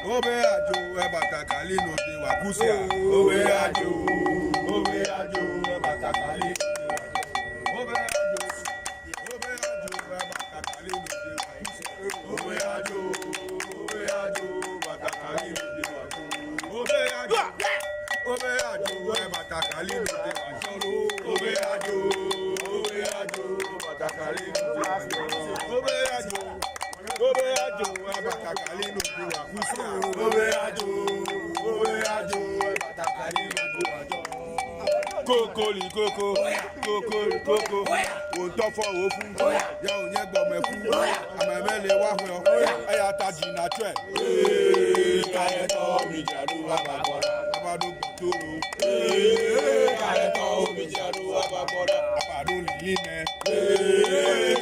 Obe ajo, e bata kali no de wa wakusia. Obe ajo, batakali. Obe ajo, batakali no de wakusia. Obe ajo, batakali no de wakusia. Obe ajo, batakali no de wakusia. Obe ajo, batakali no de wakusia. Obe ajo, batakali no de wakusia. Obe ajo, batakali no de wakusia. Kokoli koko, ontofo ofu, ya onye gbomefu, amemele wahwe, aya tajina twe. Kayeto mijaru abagora, abado gotoro. Kayeto mijaru abagora, abado lilime.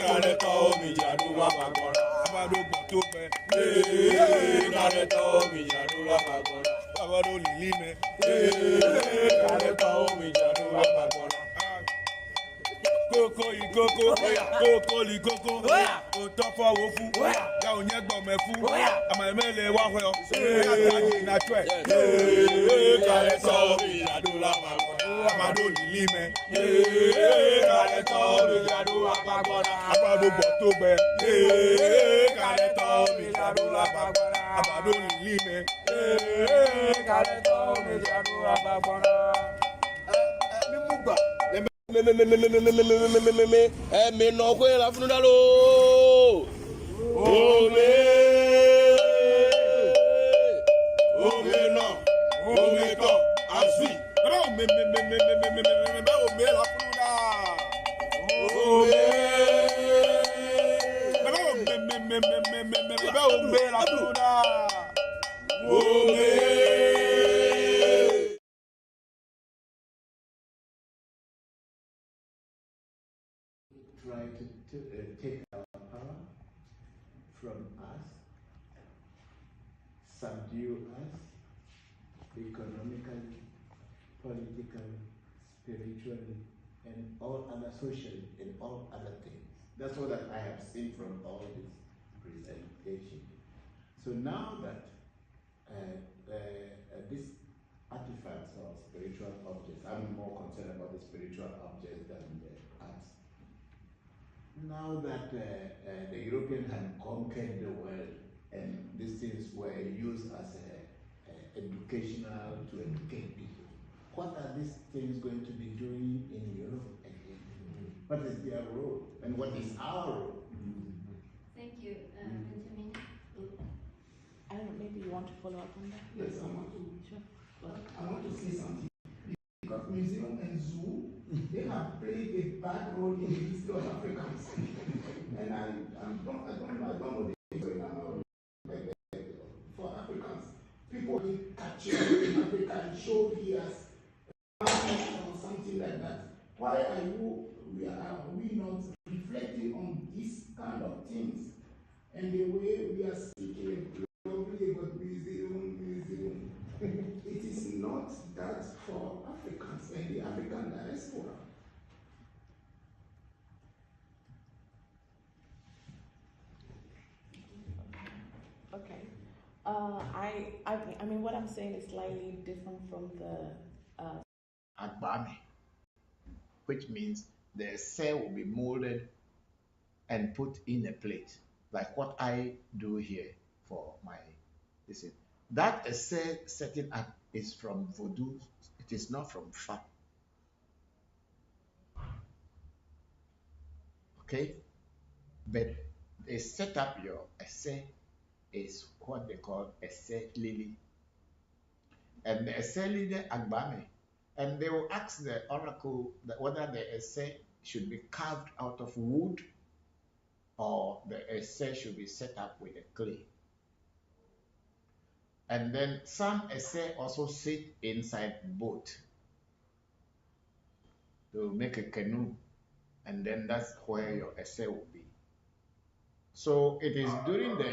Kayeto mijaru abagora, abado gotope. Kayeto mijaru abagora, abado lilime. Kayeto mijaru abagora. Koko likoko, ontofo ofu, ya onye gbomefu, amemele wahwe, aya tajina twe. Kayeto mijaru abagora, abado lilime. Kayeto mijaru abagora, abado gotope. Kayeto mijaru abagora, abado lilime. Kayeto mijaru abagora. Me no kwe la funudalo. Ome no, ome to, asui. Me la funula. Ome la funula. Ome. Try to take our power from us, subdue us economically, politically, spiritually, and all other socially, and all other things. That's what I have seen from all this presentation. So now that these artifacts or spiritual objects, I'm more concerned about the spiritual objects than the arts. Now that the Europeans had conquered the world and these things were used as educational to educate people, what are these things going to be doing in Europe again? What is their role and what is our role? Thank you, Benjamin. I don't know, maybe you want to follow up on that? Yes, I want to. Sure. I want to say something. Because museum and zoo, they have played a bad role in the history of Africans. And I don't know the history now. For Africans, people will capture in Africa and show here as or something like that. Why are we not reflecting on these kind of things and the way we are speaking globally about museum? It is not that for Africans and the African diaspora. Okay. I mean, what I'm saying is slightly different from the Agbame, which means the cell will be molded and put in a plate, like what I do here for my this. That essay setting up is from Voodoo. It is not from Fa. Okay, but they set up your essay is what they call essay lily, and the essay lily Agbame, and they will ask the oracle that whether the essay should be carved out of wood or the essay should be set up with a clay. And then some essay also sit inside boat to make a canoe, and then that's where your essay will be. So it is during the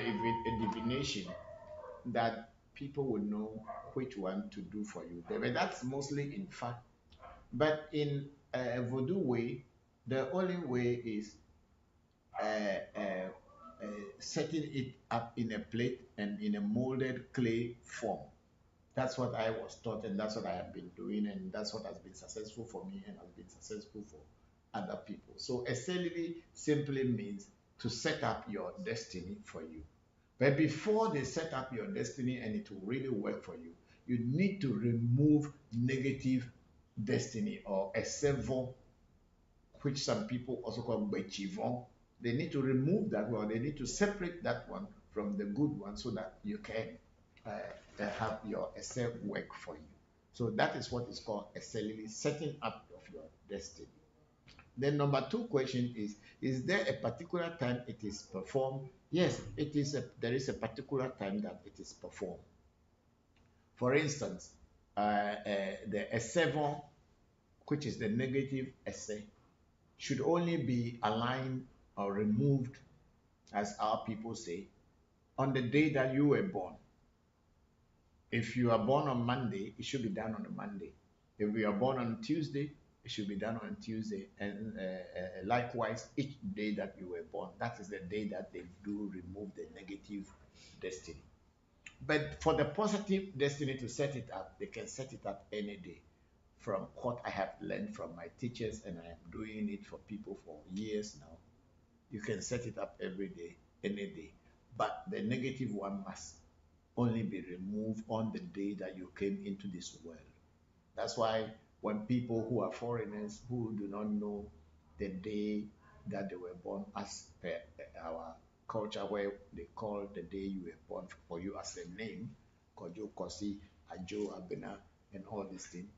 divination that people will know which one to do for you. But that's mostly in fact. But in a Voodoo way, the only way is setting it up in a plate and in a molded clay form. That's what I was taught, and that's what I have been doing, and that's what has been successful for me and has been successful for other people. So essentially simply means to set up your destiny for you. But before they set up your destiny and it will really work for you, you need to remove negative destiny or a servo, which some people also call bechivon. They need to remove that one. They need to separate that one from the good one so that you can have your essay work for you. So that is what is called essentially setting up of your destiny. Then number two question is there a particular time it is performed? Yes, it is. There is a particular time that it is performed. For instance, the essay, which is the negative essay, should only be aligned or removed, as our people say, on the day that you were born. If you are born on Monday, it should be done on a Monday. If you are born on Tuesday, it should be done on Tuesday. And likewise, each day that you were born, that is the day that they do remove the negative destiny. But for the positive destiny to set it up, they can set it up any day. From what I have learned from my teachers, and I am doing it for people for years now, you can set it up every day, any day. But the negative one must only be removed on the day that you came into this world. That's why when people who are foreigners who do not know the day that they were born, as our culture where they call the day you were born for you as a name, Kojo, Kosi, Ajo, Abena, and all these things,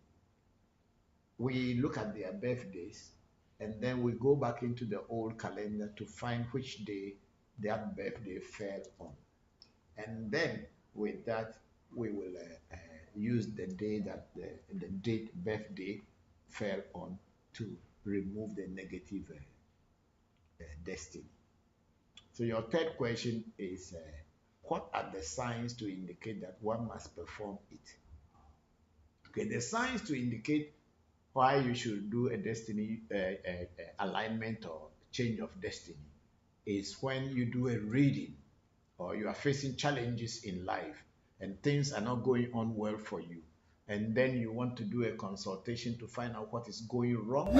we look at their birthdays and then we go back into the old calendar to find which day that birthday fell on. And then with that, we will use the day that the date birthday fell on to remove the negative destiny. So your third question is, what are the signs to indicate that one must perform it? Okay, the signs to indicate why you should do a destiny alignment or change of destiny is when you do a reading or you are facing challenges in life and things are not going on well for you, and then you want to do a consultation to find out what is going wrong.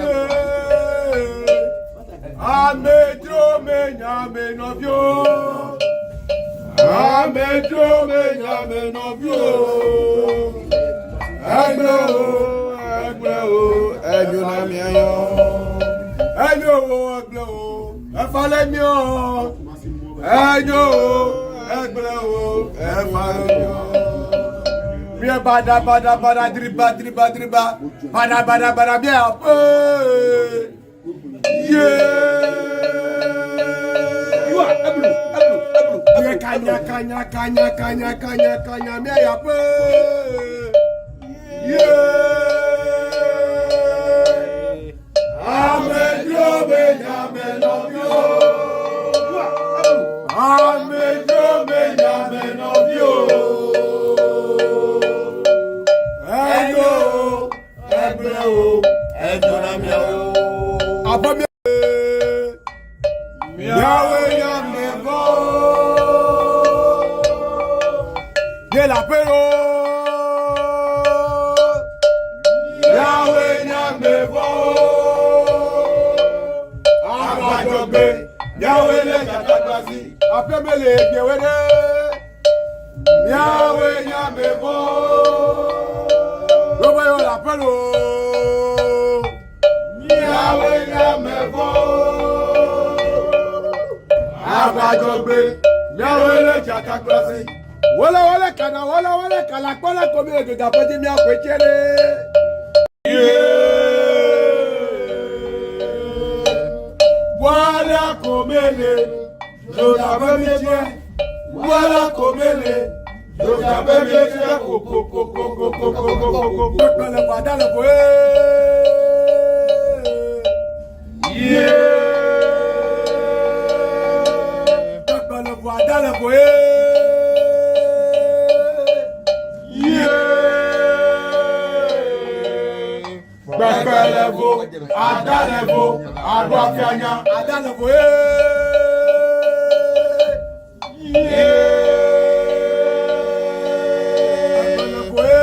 Bada bada bada driba driba driba bada bada bada bien. You are eblu. Kanya me ya pe. Amejo Benjamin of you. Amejo Benjamin of you. Wala kala kola komi ego da pati mi akwechere. Wala komele do da bemeje. Wala komele do da bemeje ko. Pele padale ko Pele padale ko Bẹ̀rẹ̀lẹ̀bò, àdálẹ̀bò, àdúràfíàyà, àdálẹ̀bò, àdálẹ̀bò,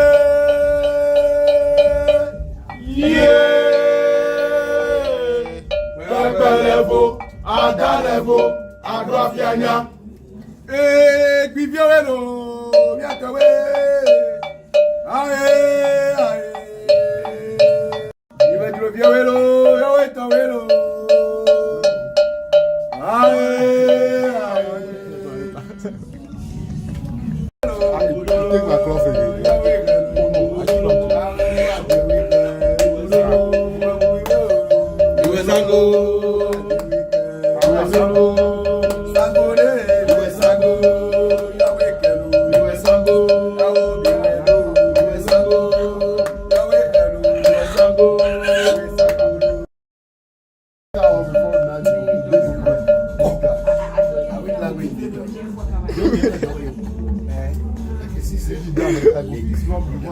Pẹpẹlẹfo, adalẹfo, agbọfianya. Gbígbé wẹ̀lò, bí àtẹ̀wé. Ayé ayé. Ìwé dúró bí wẹ̀lò, yóò tọ̀ wẹ̀lò. Ayé ayé. Take my cloth again.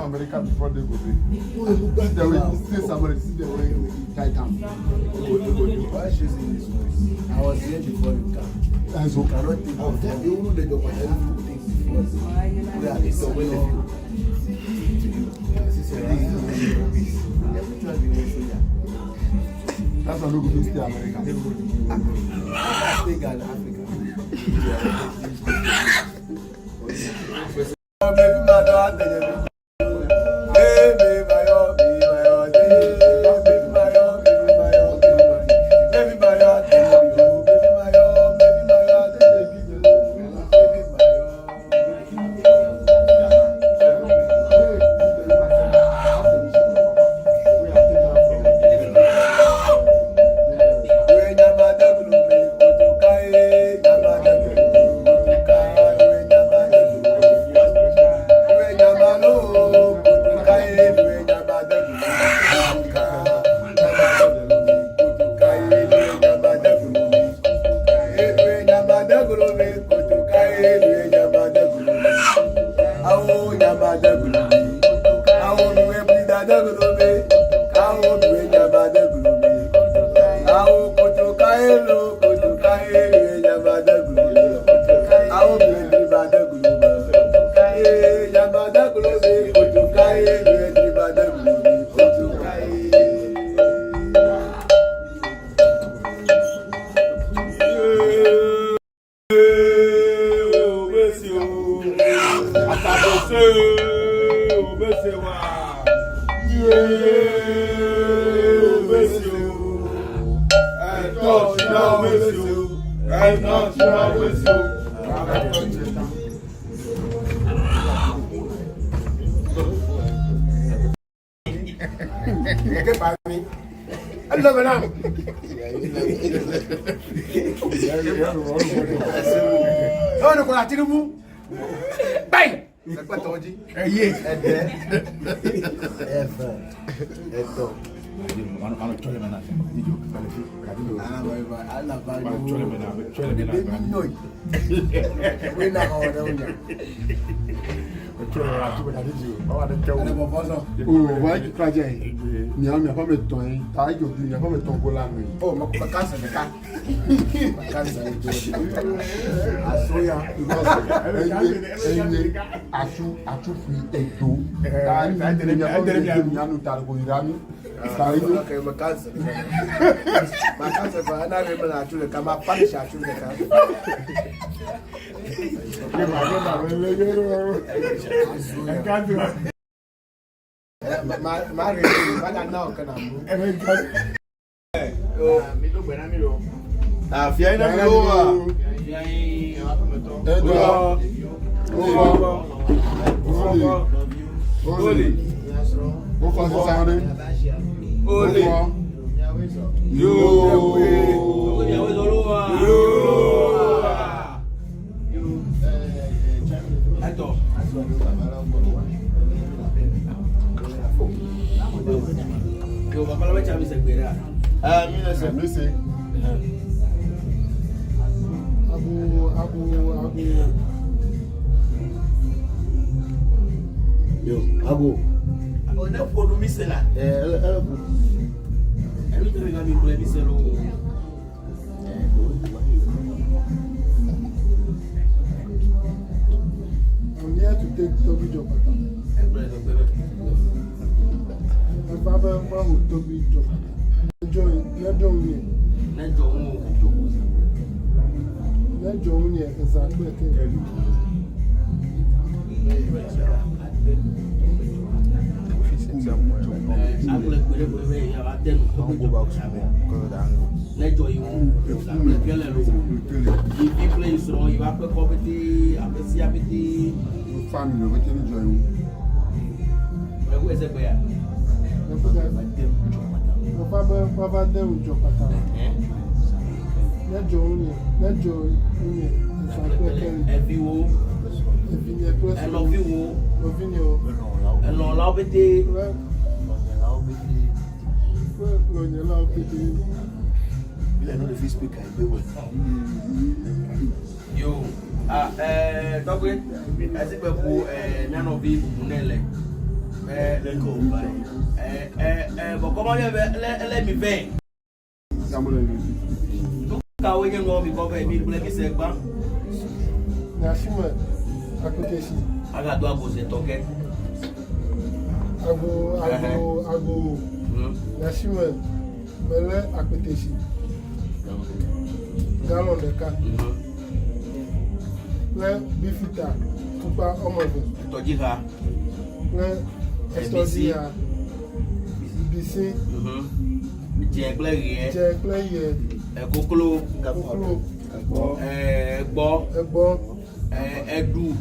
America before they go there. See the way, see somebody, see the way you tie down. Why is she saying this voice? I was here before you came. And so, Cannot think of them. You know the job, but I have to think before. We are this way. that's why no go to stay America. Stay Ghana, Africa. Baby, my daughter. I'm here to take the job. My to be enjoy exactly. Yo, Dogwe, I think none of you Munele. But come on, let me pay. Look how we can go because I need to say, Nashima, I got to say, okay. Ago, Nashima, Mele Akutesi, Gallon de Cat, Le Bifita, Tupa Omovo, Tojiha, Le Estodia, BC, Jackley, Kokolo, Bo, Edu.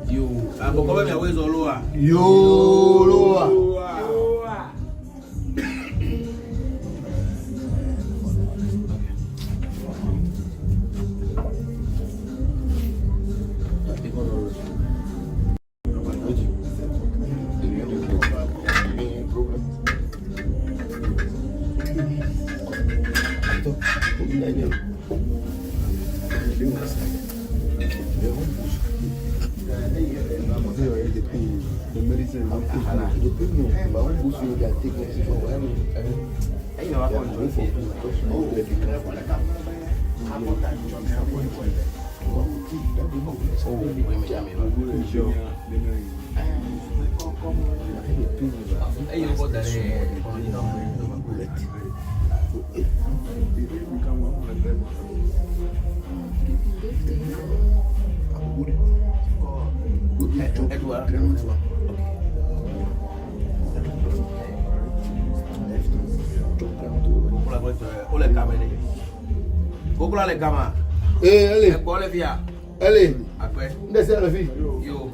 You, I'm going to always Oloa. Bokor le gama. Allez. Bokor via. Allez. Après. Laissez la fille. Yo.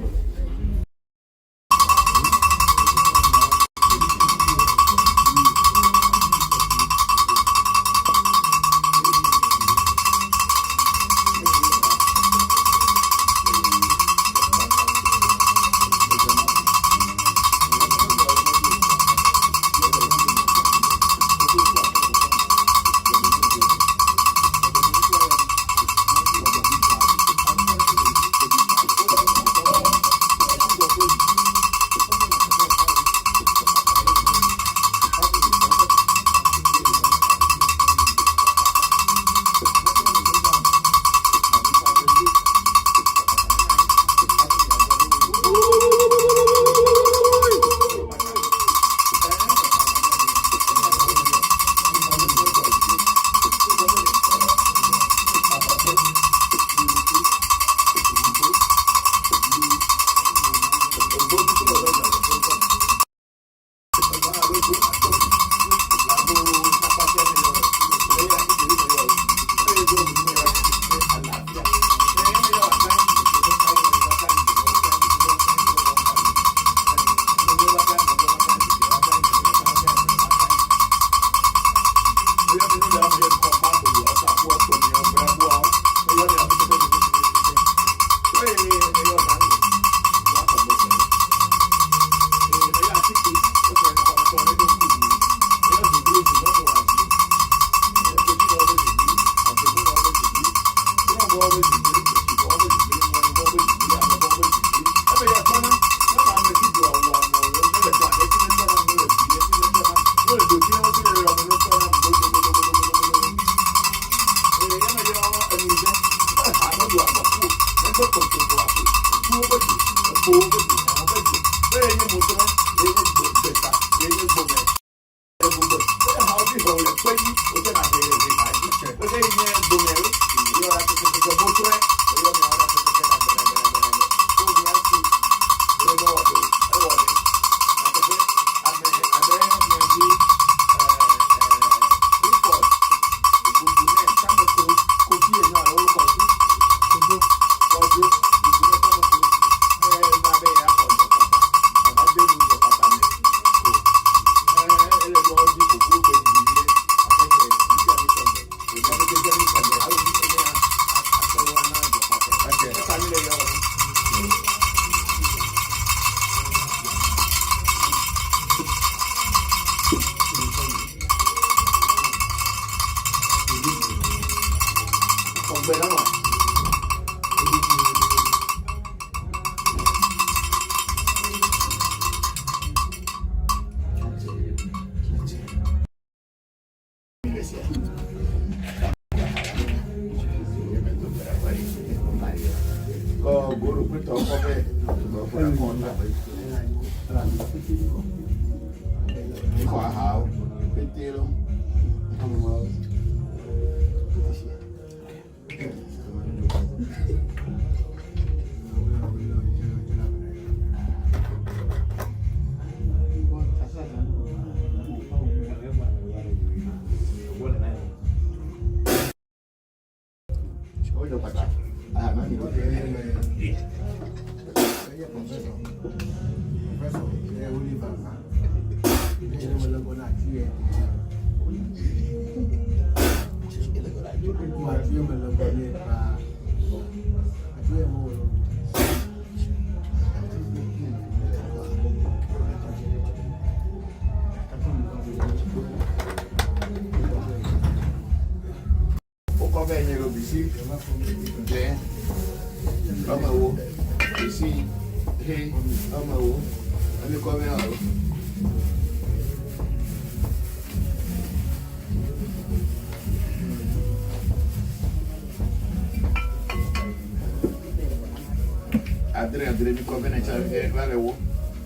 Adre mi conviene c'è la levo.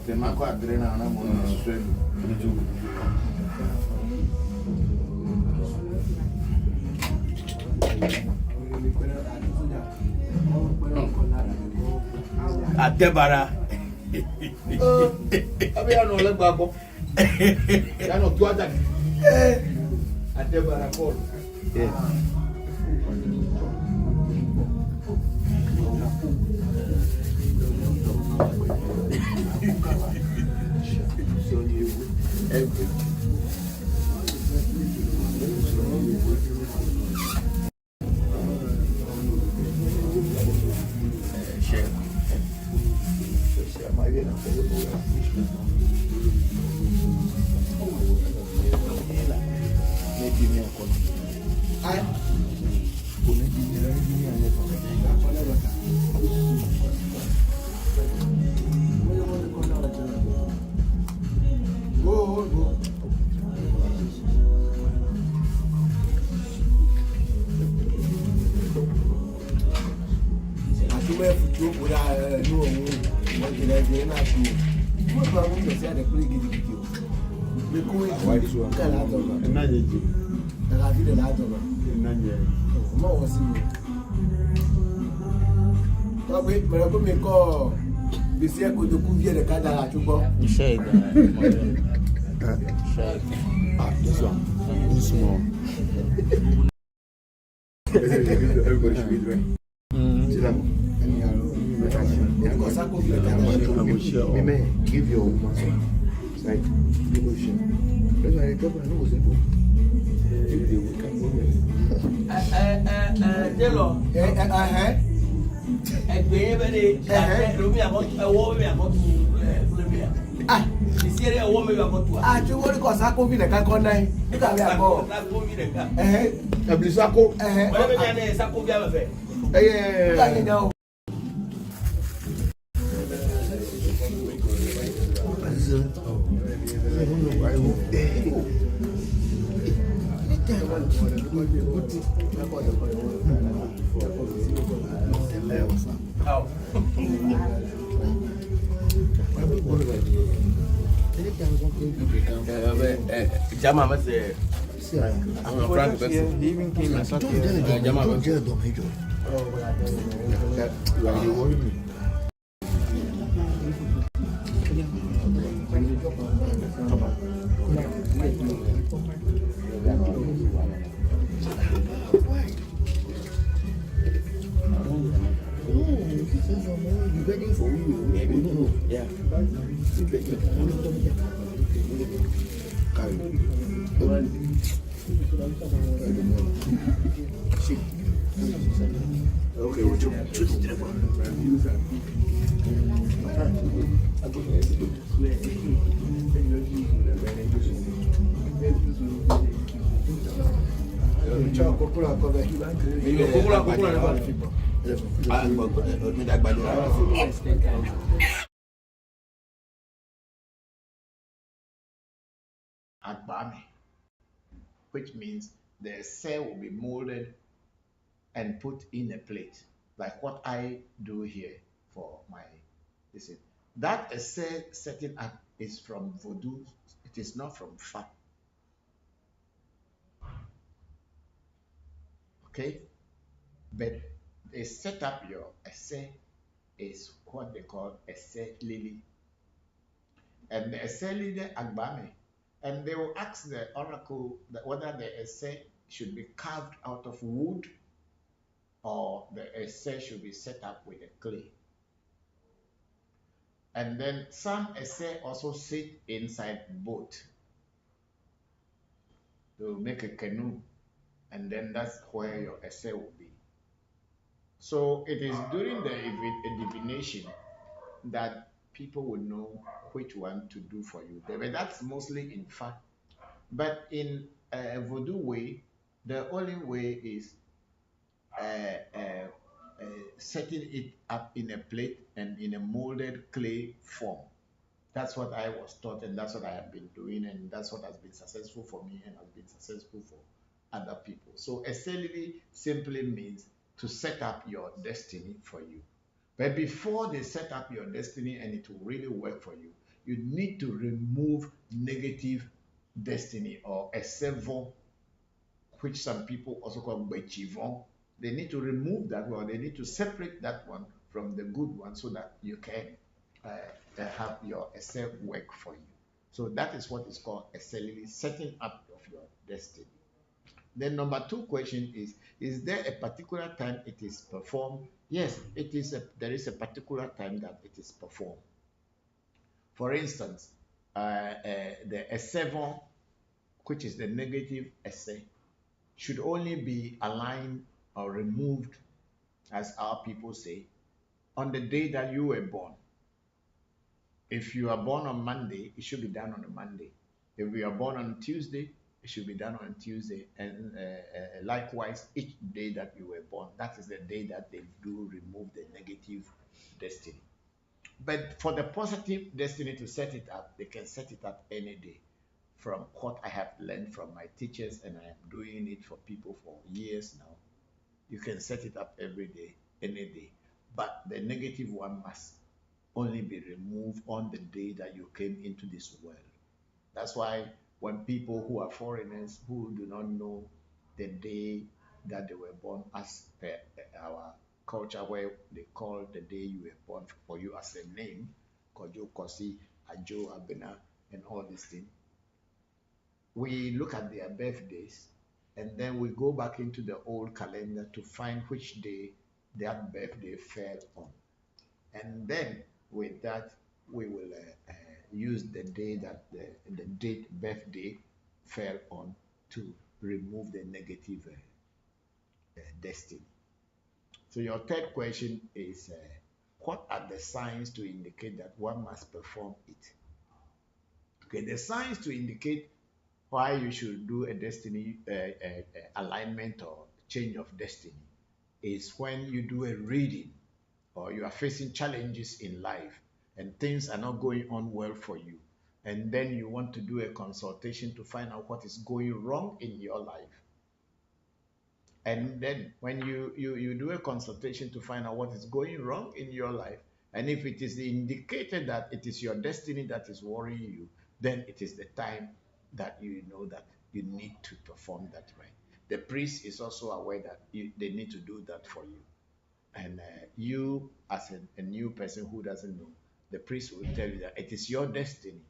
Se manco adre na na mo so Adebara. Abi ano le gbagbo. Ya no tu ada. Adebara Paul. This one. This small. Everybody should be doing. Give your woman some. It's like, people share. That's why I talk about no simple. If they will come over. Jello. Ẹgbẹ́ bẹ́ẹ̀ ni ẹ̀rọmi àbọ̀ ẹ̀wọ́ mi àbọ̀ tu fúlẹ́mìà. Ìṣeré ẹ̀wọ́ mi àbọ̀ tu. Àti wọ́n ní kọ̀ sáko bí nìkan kọ́ náà nígbà bí àbọ̀. Sáko mi nìkan. Ẹ̀bìlì sáko. Wọ́n bẹ ní ẹni sáko bí abẹ́fẹ́. Nígbà yẹn náà o. Jama ma se. Frank He even came and sat here. Jama ma. You worry me. Begging for you. Yeah. Okay, we'll jump. Agbami, which means the cell will be molded and put in a plate, like what I do here for my this is That essay setting up is from voodoo. It is not from fact. Okay? But they set up your essay is what they call essay lily. And the essay lily agbame. And they will ask the oracle that whether the essay should be carved out of wood or the essay should be set up with a clay. And then some essay also sit inside boat to make a canoe, and then that's where your essay will be. So it is during the divination that people will know which one to do for you. But that's mostly in fact. But in a voodoo way, the only way is setting it up in a plate and in a molded clay form. That's what I was taught, and that's what I have been doing, and that's what has been successful for me and has been successful for other people. So essentially simply means to set up your destiny for you. But before they set up your destiny and it will really work for you, you need to remove negative destiny or a servant, which some people also call bechivon. They need to remove that one. They need to separate that one from the good one so that you can have your essay work for you. So that is what is called essentially setting up of your destiny. Then number two question is there a particular time it is performed? Yes, it is there is a particular time that it is performed. For instance, the essay, which is the negative essay, should only be aligned or removed, as our people say, on the day that you were born. If you are born on Monday, it should be done on a Monday. If you are born on Tuesday, it should be done on Tuesday. And likewise, each day that you were born, that is the day that they do remove the negative destiny. But for the positive destiny to set it up, they can set it up any day. From what I have learned from my teachers, and I am doing it for people for years now, you can set it up every day, any day. But the negative one must only be removed on the day that you came into this world. That's why when people who are foreigners who do not know the day that they were born, as per our culture, where they call the day you were born for you as a name, Kojo, Kosi, Ajo, Abena, and all these things, we look at their birthdays and then we go back into the old calendar to find which day that birthday fell on. And then with that, we will use the day that the date birthday fell on to remove the negative destiny. So your third question is, what are the signs to indicate that one must perform it? Okay, the signs to indicate why you should do a destiny alignment or change of destiny is when you do a reading or you are facing challenges in life and things are not going on well for you, and then you want to do a consultation to find out what is going wrong in your life. And then when you do a consultation to find out what is going wrong in your life, and if it is indicated that it is your destiny that is worrying you, then it is the time that you know that you need to perform that right. The priest is also aware that they need to do that for you. And you, as a new person who doesn't know, the priest will tell you that it is your destiny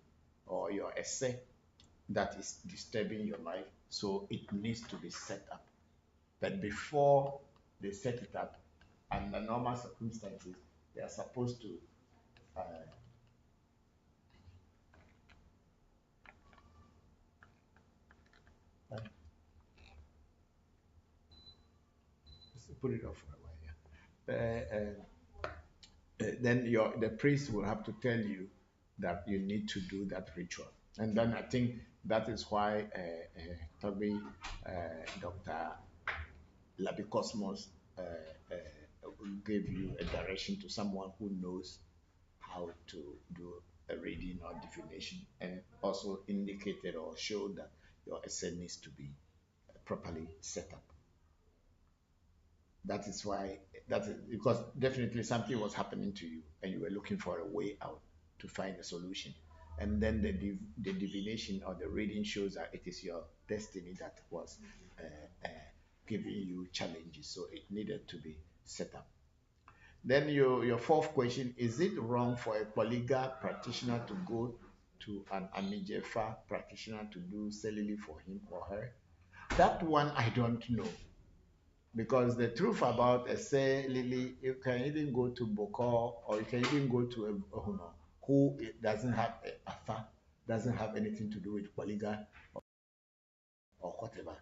or your essay that is disturbing your life, so it needs to be set up. But before they set it up, under normal circumstances, they are supposed to put it off for a while. Then the priest will have to tell you that you need to do that ritual. And then I think that is why Toby, Dr. Labicosmos gave you a direction to someone who knows how to do a reading or divination, and also indicated or showed that your essay needs to be properly set up. That is why, that is because definitely something was happening to you and you were looking for a way out. to find a solution. And then the divination or the reading shows that it is your destiny that was giving you challenges. So it needed to be set up. Then your fourth question, is it wrong for a polygamous practitioner to go to an Amijefa practitioner to do cellularly for him or her? That one I don't know. Because the truth about a cellularly, you can even go to Bokor, or you can even go to a who doesn't have a afa, doesn't have anything to do with polygamy or whatever,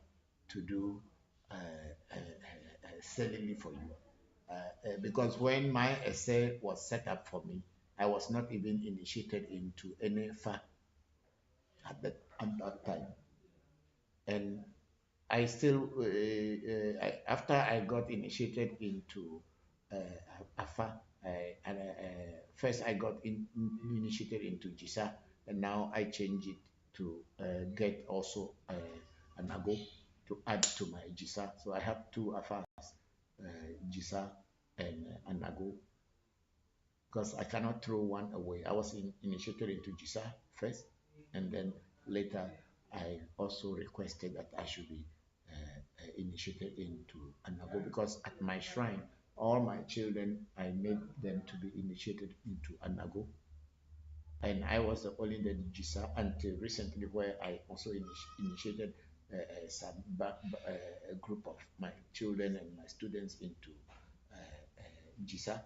to do cellularly for you. Because when my essay was set up for me, I was not even initiated into any fa at that time. And I still, after I got initiated into AFA, first I got initiated into GISA, and now I change it to get also an AGO to add to my GISA. So I have two AFAs, GISA and an AGO, because I cannot throw one away. I was initiated into GISA first, and then later I also requested that I should be initiated into Anago, because at my shrine, all my children, I made them to be initiated into Anago. And I was the only the GISA until recently, where I also initiated a group of my children and my students into GISA.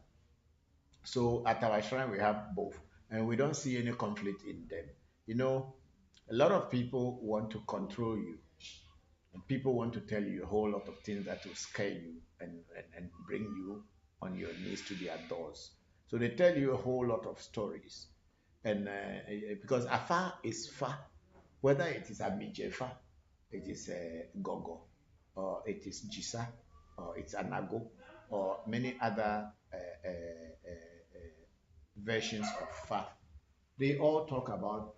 So at our shrine, we have both, and we don't see any conflict in them. You know, a lot of people want to control you, and people want to tell you a whole lot of things that will scare you and bring you on your knees to their doors. So they tell you a whole lot of stories. And because Afa is Fa, whether it is Amijefa, it is Gogo, or it is Jisa, or it's Anago, or many other versions of Fa, they all talk about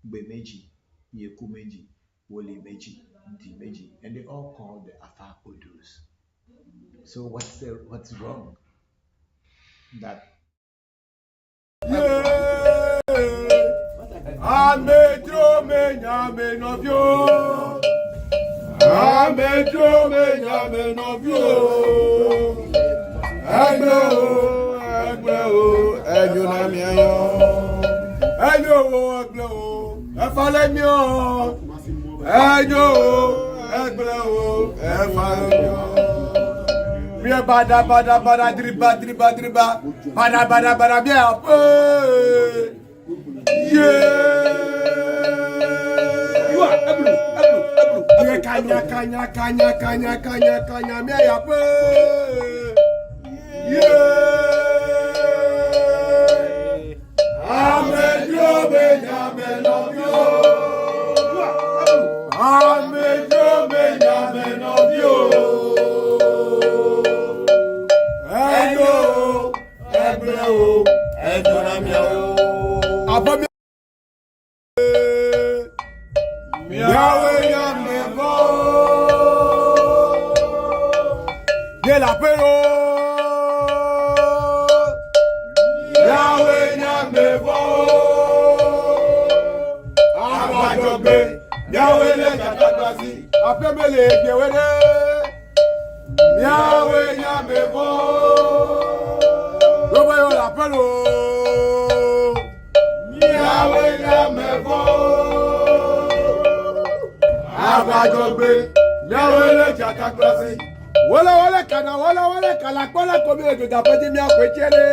Bemeji, Yekumeji, Wolimeji, Dimeji, and they all call the Afa Odus. So what's wrong? That Amejo me nyame no bio. Amejo me nyame no bio. Egbe o, ejo na mi ayo. Ejo o, egbe o, efale mi o. Ejo o, egbe o, efale mi o. Bia bada driba bada bia. Yeah. You are eblu. Yeah, kanya me ya pe. Yeah. Amejo Benjamin of you. Amejo Benjamin of you. Ejo, eblu, ejo na mi o. Abami Yahweh Yamevo De la Pero Yahweh Yamevo Abajobe Yahweh Le Jatakwasi Apemele Gewede Yahweh Yamevo Robayo la Pero Yahweh Yamevo Abajogbe Yahweh Le Jatakwasi Wala kala kola komi ejo da pedi mi akwechere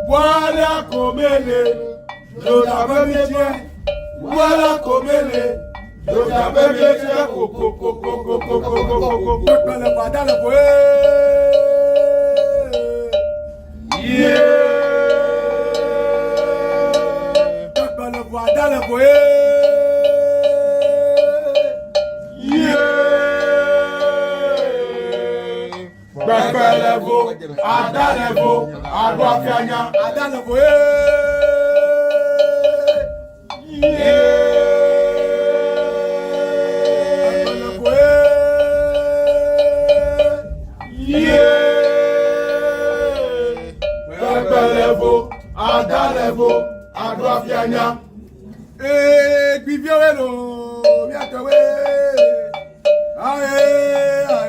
Wala komele lo da bemeje Wala komele lo da bemeje ko pele badale bo Adale boye, Bepelevo, Adalevo, Aguafianya, Adale boye, Efo, Aduafianya. Biviawelo, Miakawe. Aye.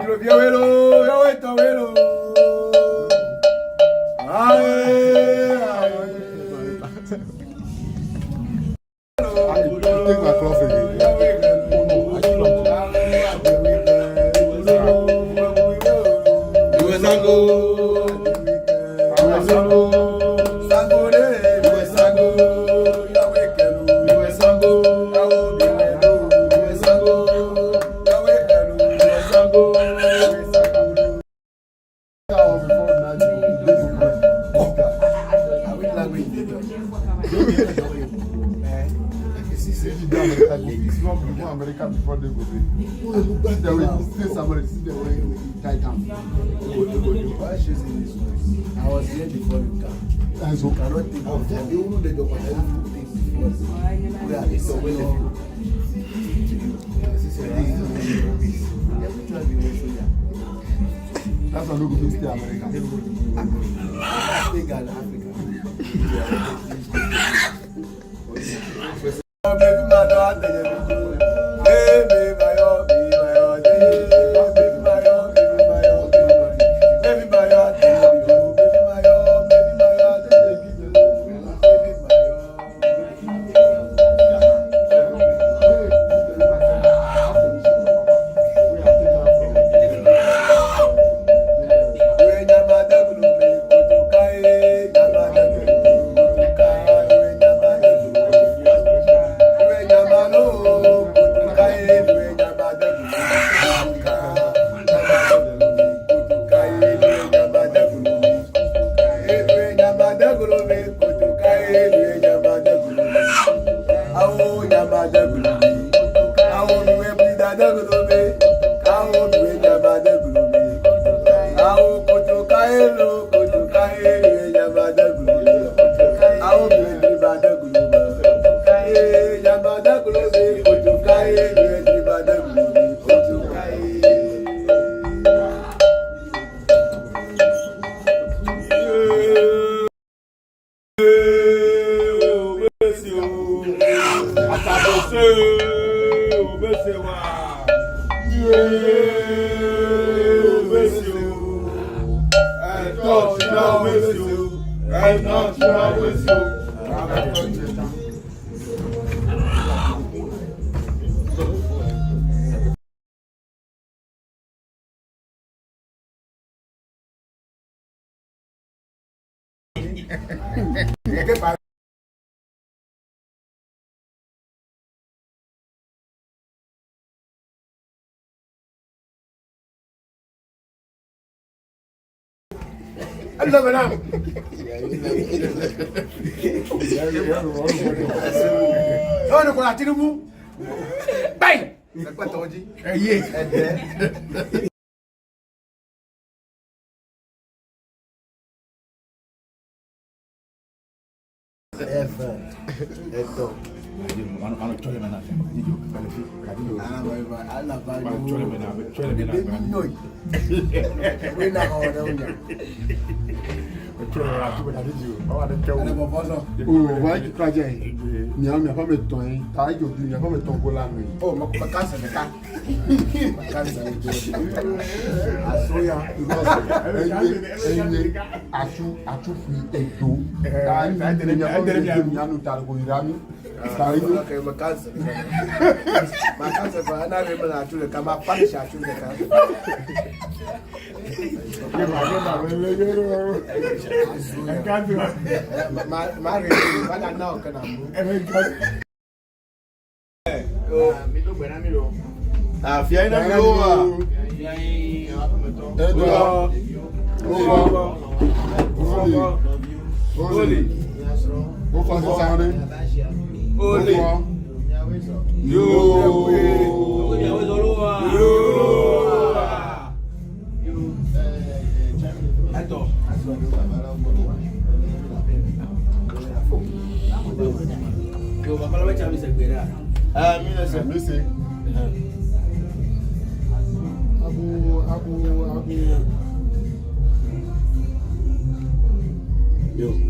Biviawelo, Yawetawelo. Take my cloth again. America before they go there. They will see somebody see the way tight down. I was here before you come. And so Cannot think of that. You know the doctor things before. We are the same. Every time you show ya. that's why no go to stay America. Africa and Africa. Baby, my daughter, baby, my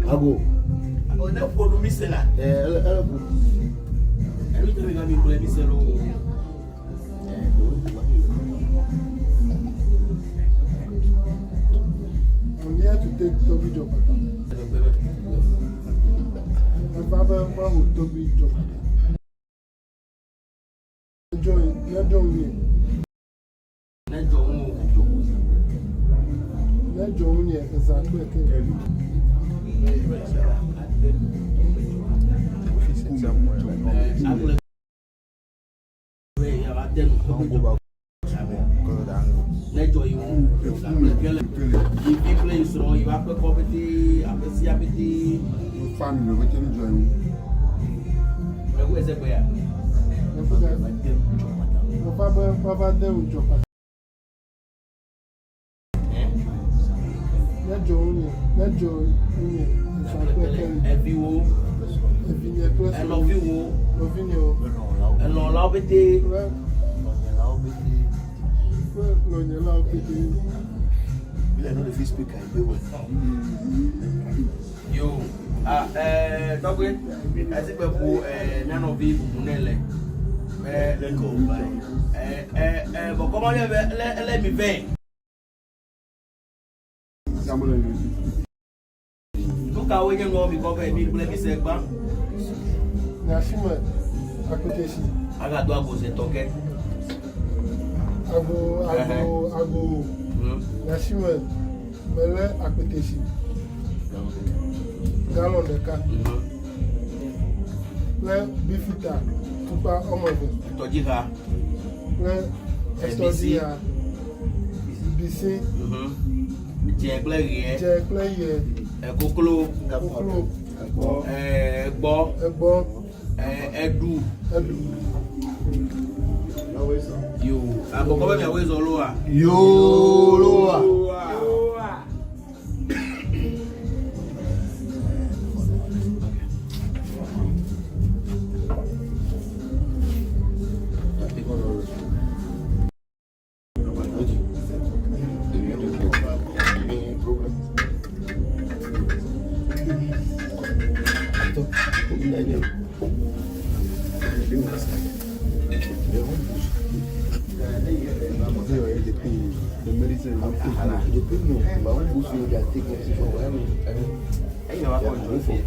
Ago. Oh, that for the missile. Every time you have me play missile. I'm here to take Toby job. My father will Toby job. Enjoy me. Let Joan exactly. Yo, Dogwe, I think none of you Munele. But come on, let me beg. Look how we can go because I need to let me say, Nashima, I got to go to Toke. Ago, Nashima, Mele, Akutesi, Gallon de Cat, Bifita, Tupa Omovo, Tojiha, Estosia, BC, Jackley, Kokolo, Edu. You, I'm going to always Oloa. The medicine, the premium, but when you see that taking I know I can't do for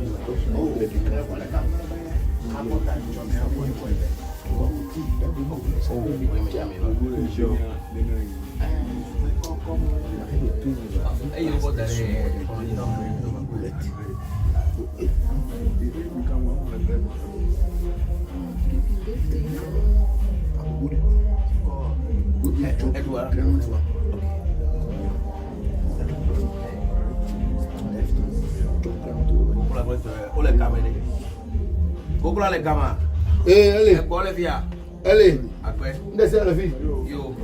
Bokor le gama. allez, Bon le via. allez, Après. laissez la fille. Yo.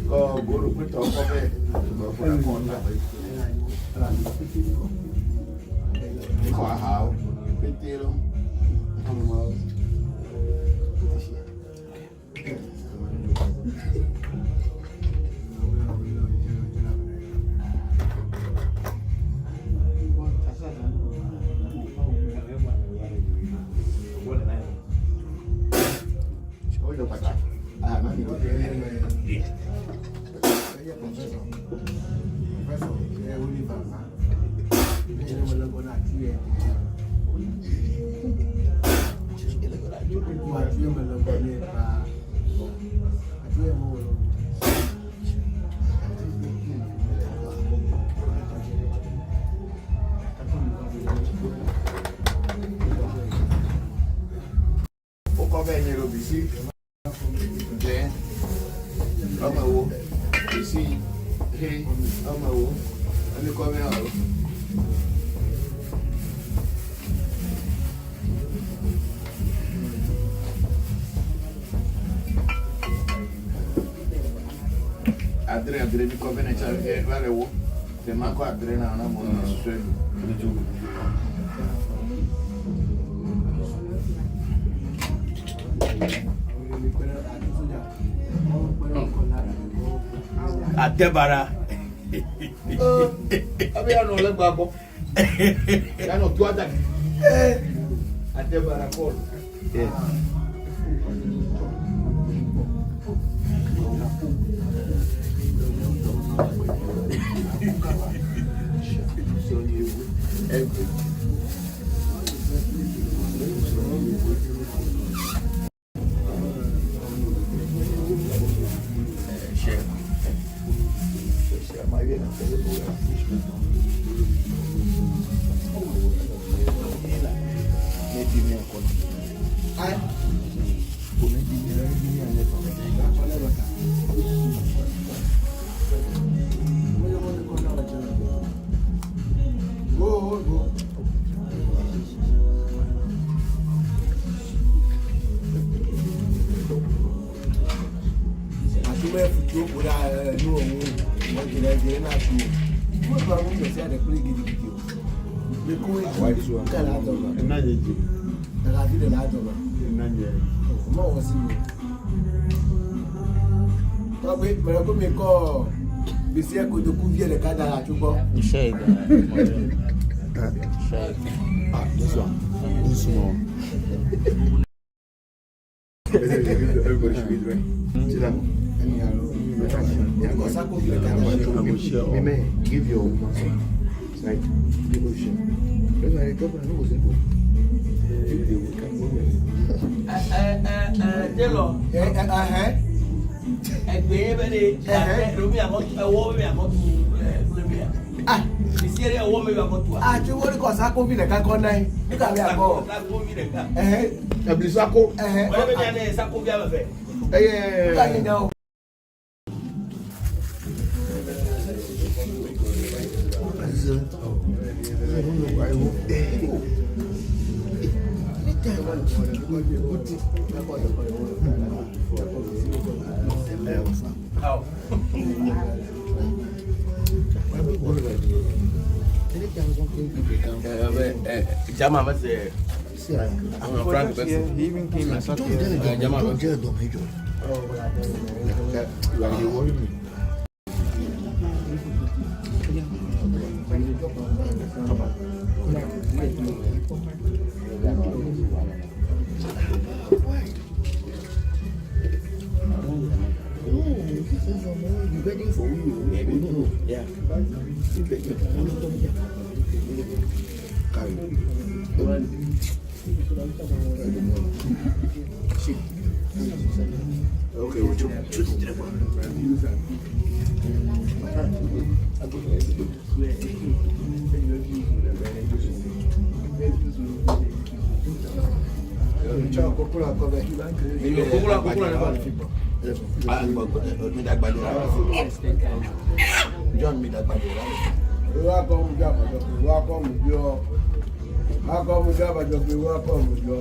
Oh, go to put up of it. How? Adre di convene c'è la wo se manco adre na mo na sue Adebara abi ano le gbagbo ya no tu ada Adebara call Everybody should be right. Give your muscle. Like people should. That's why the government knows it. If they will come over. Jello. Egbe bere Rumi awo mi amotu Colombia. The Syria awo mi amotu. Ti wo ri ko sako bi le ka ko nai. Ni ka bi ako. Sako mi le ka. Ebli sako. Wọ́n bẹ jẹ́ sako bi abẹ́fẹ́. Ka ni na o. Jama ma se Frank He even came and sat here. Jama Don't tell them, hey, Joe. Like they worry me. You're waiting for you. Yeah. Okay, we'll choose the John mi dàgbà dé rárá. Ìwà kan mú jọ àbàjọ pé ìwà kan mú jọ. Ìwà kan mú jọ àbàjọ pé ìwà kan mú jọ.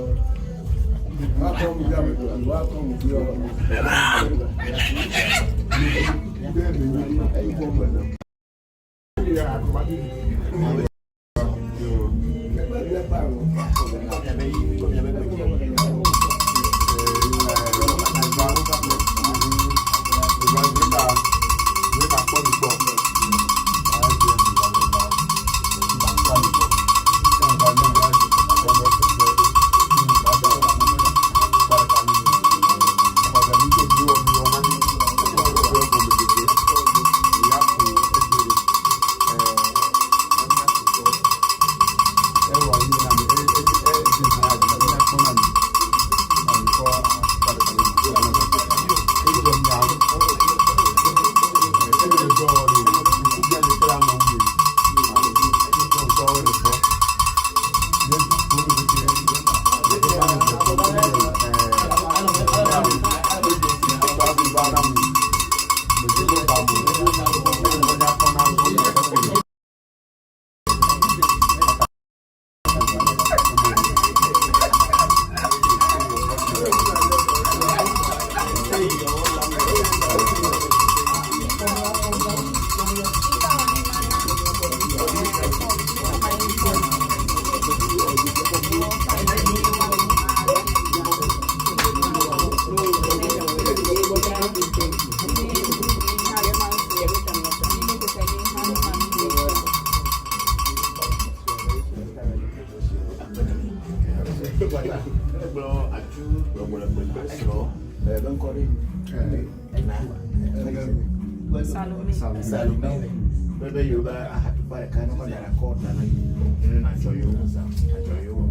Maybe you I had to buy a kind of a record and I show you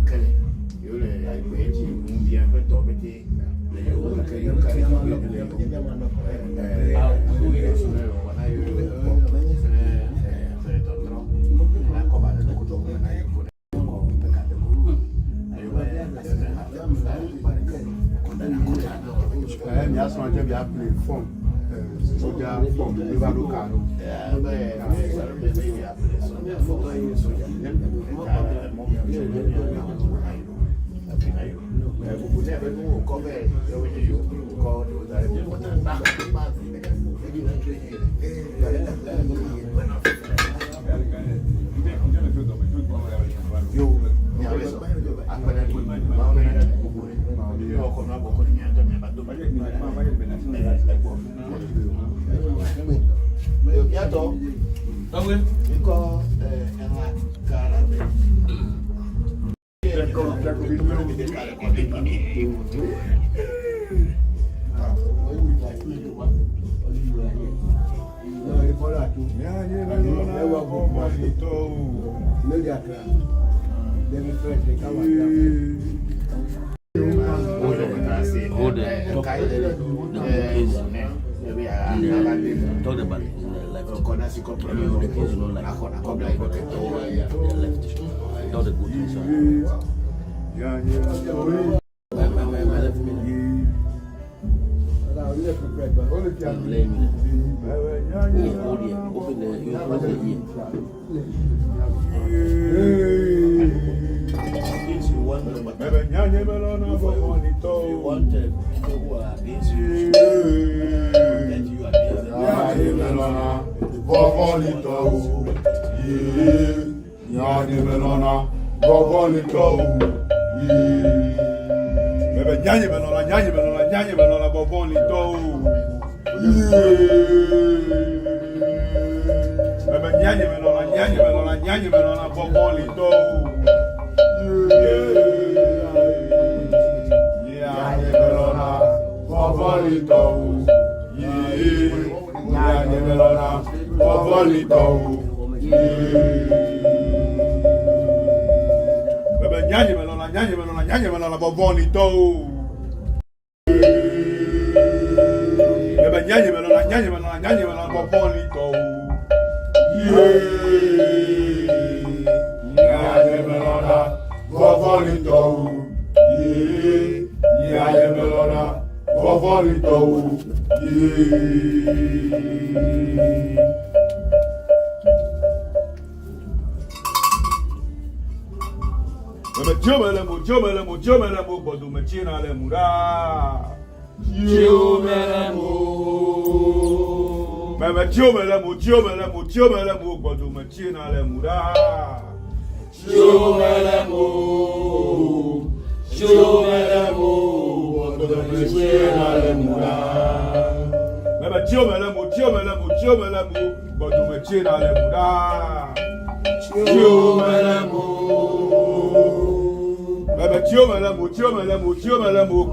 Kelly. You wait, you won't be able to be That's not just a play form. So they are from Liverpool Caro. Talk about it in the left. The keys you don't like. Not the good things. Jomelemo, Bodomachina Lemura. Jomelemo, Bodomachina Lemura. Jomelemo, Bodomachina Lemura. Jomelemo, Bodomachina Lemura. Jomelemo,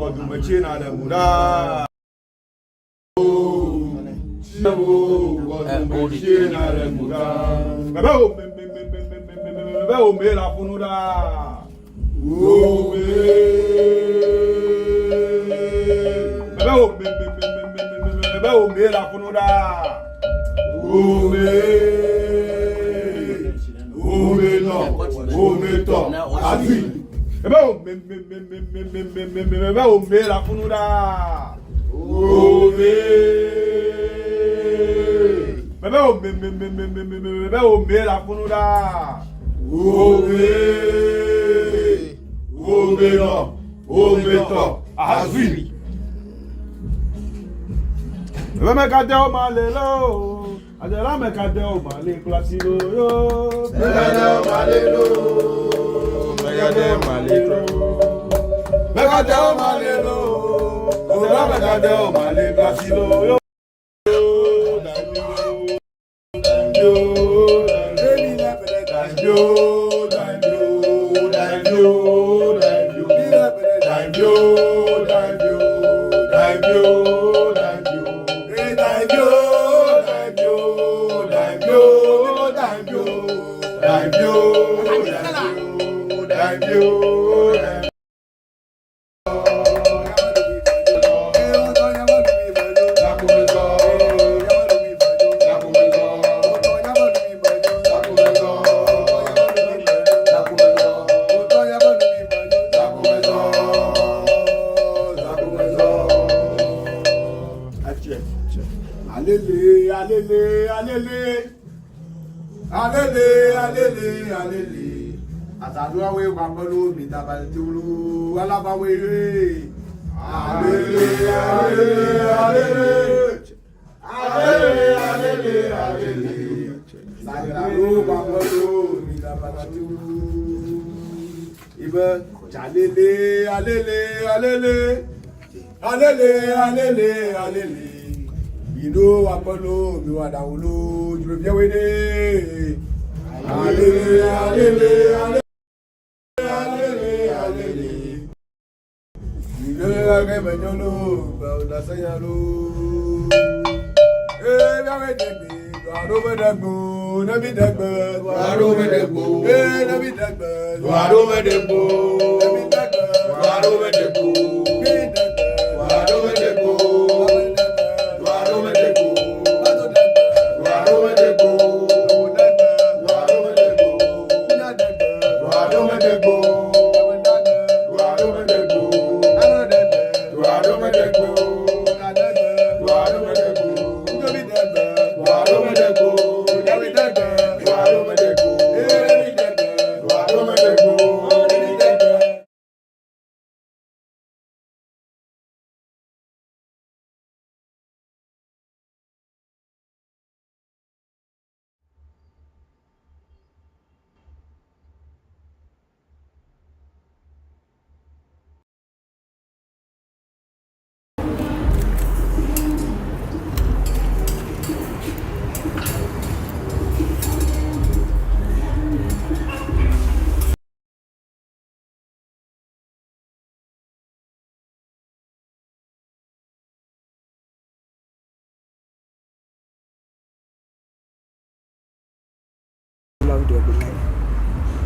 Bodomachina Lemura.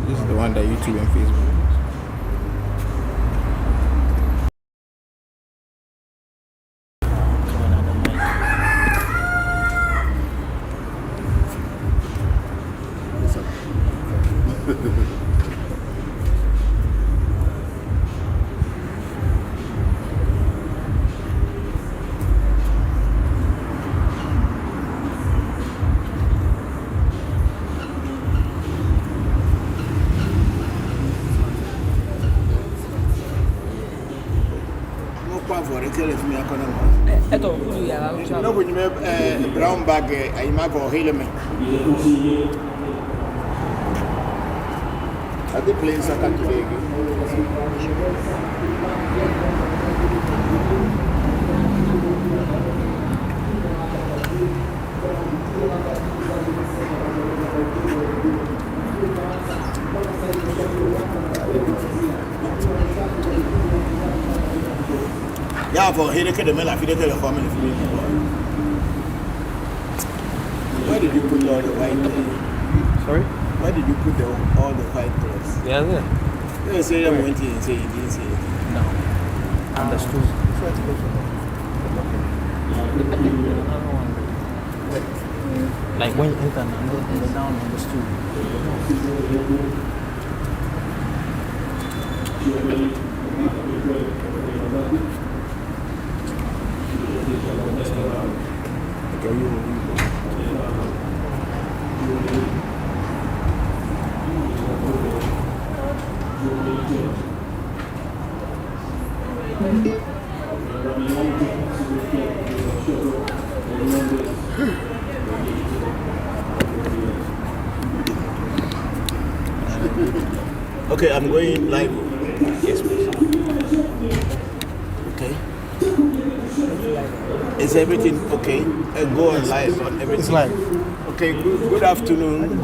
This is the one that YouTube and Facebook. Kwa for the tell me akona. Eto ulu ya la ucha. No when you brown bag I ma go hele me. Are they playing soccer today again? Yeah, for here the mela, if you the family. Where did you put all the white clothes? Sorry? Why did you put all the white clothes? Yeah, there. You say I went in and say you didn't say it. No. Understood. Like when you enter and then down on the stool. Okay, you. Okay, I'm going live. Yes, please. Okay. Is everything okay? Go on live on everything. It's live. Okay, good afternoon.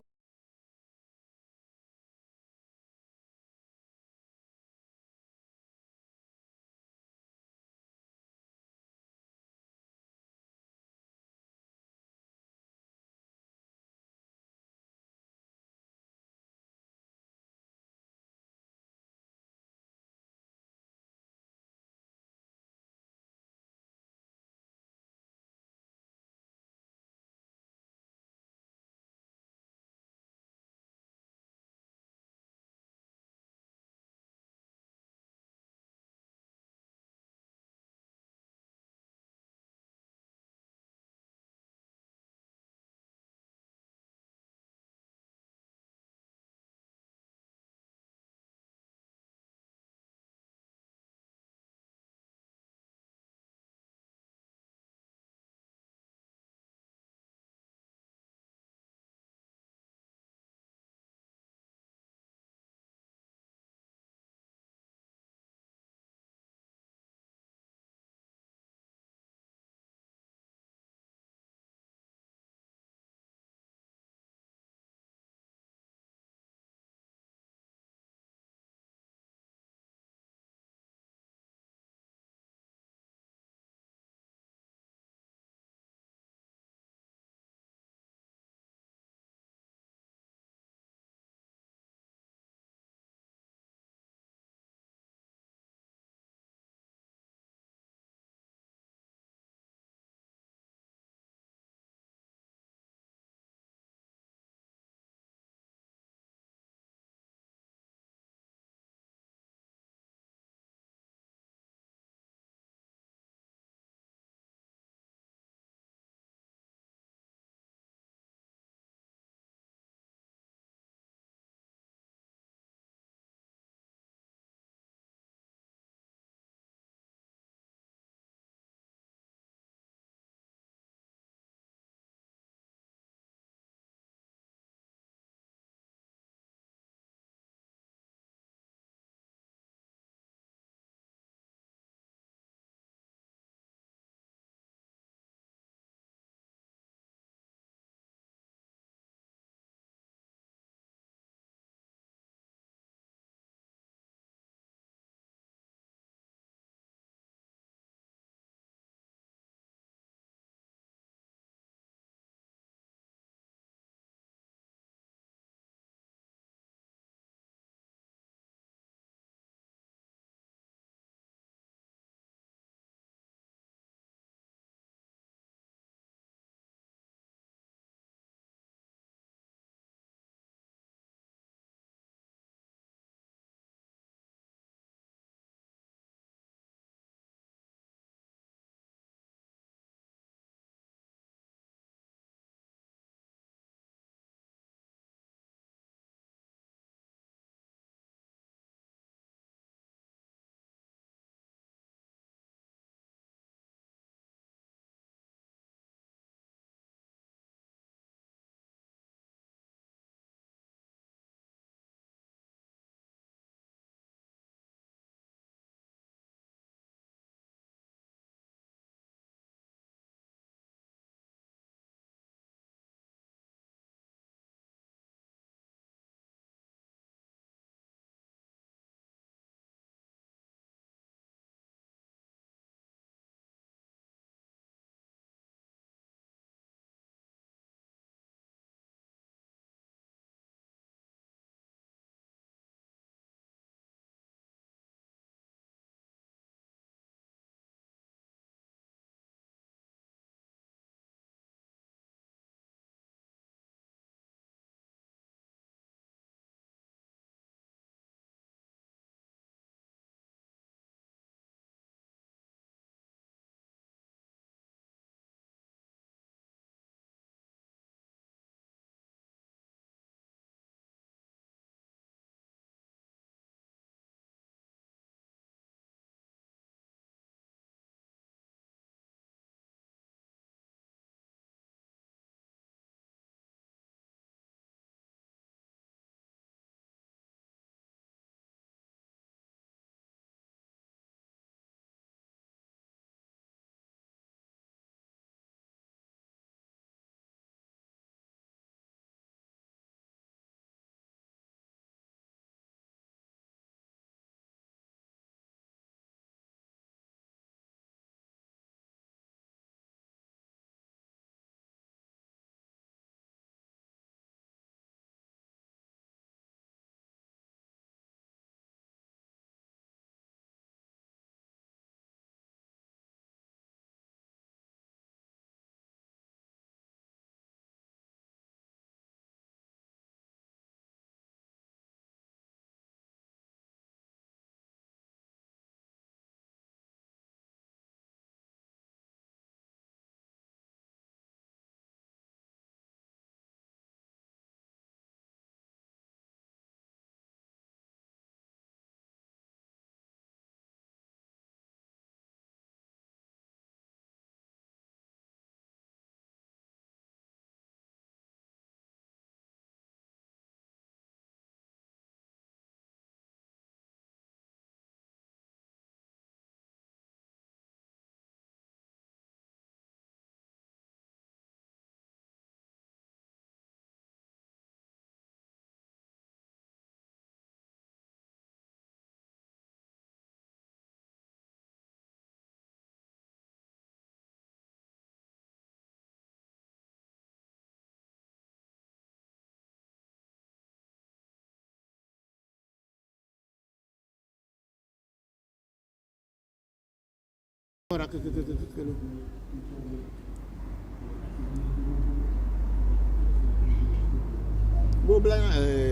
Bobla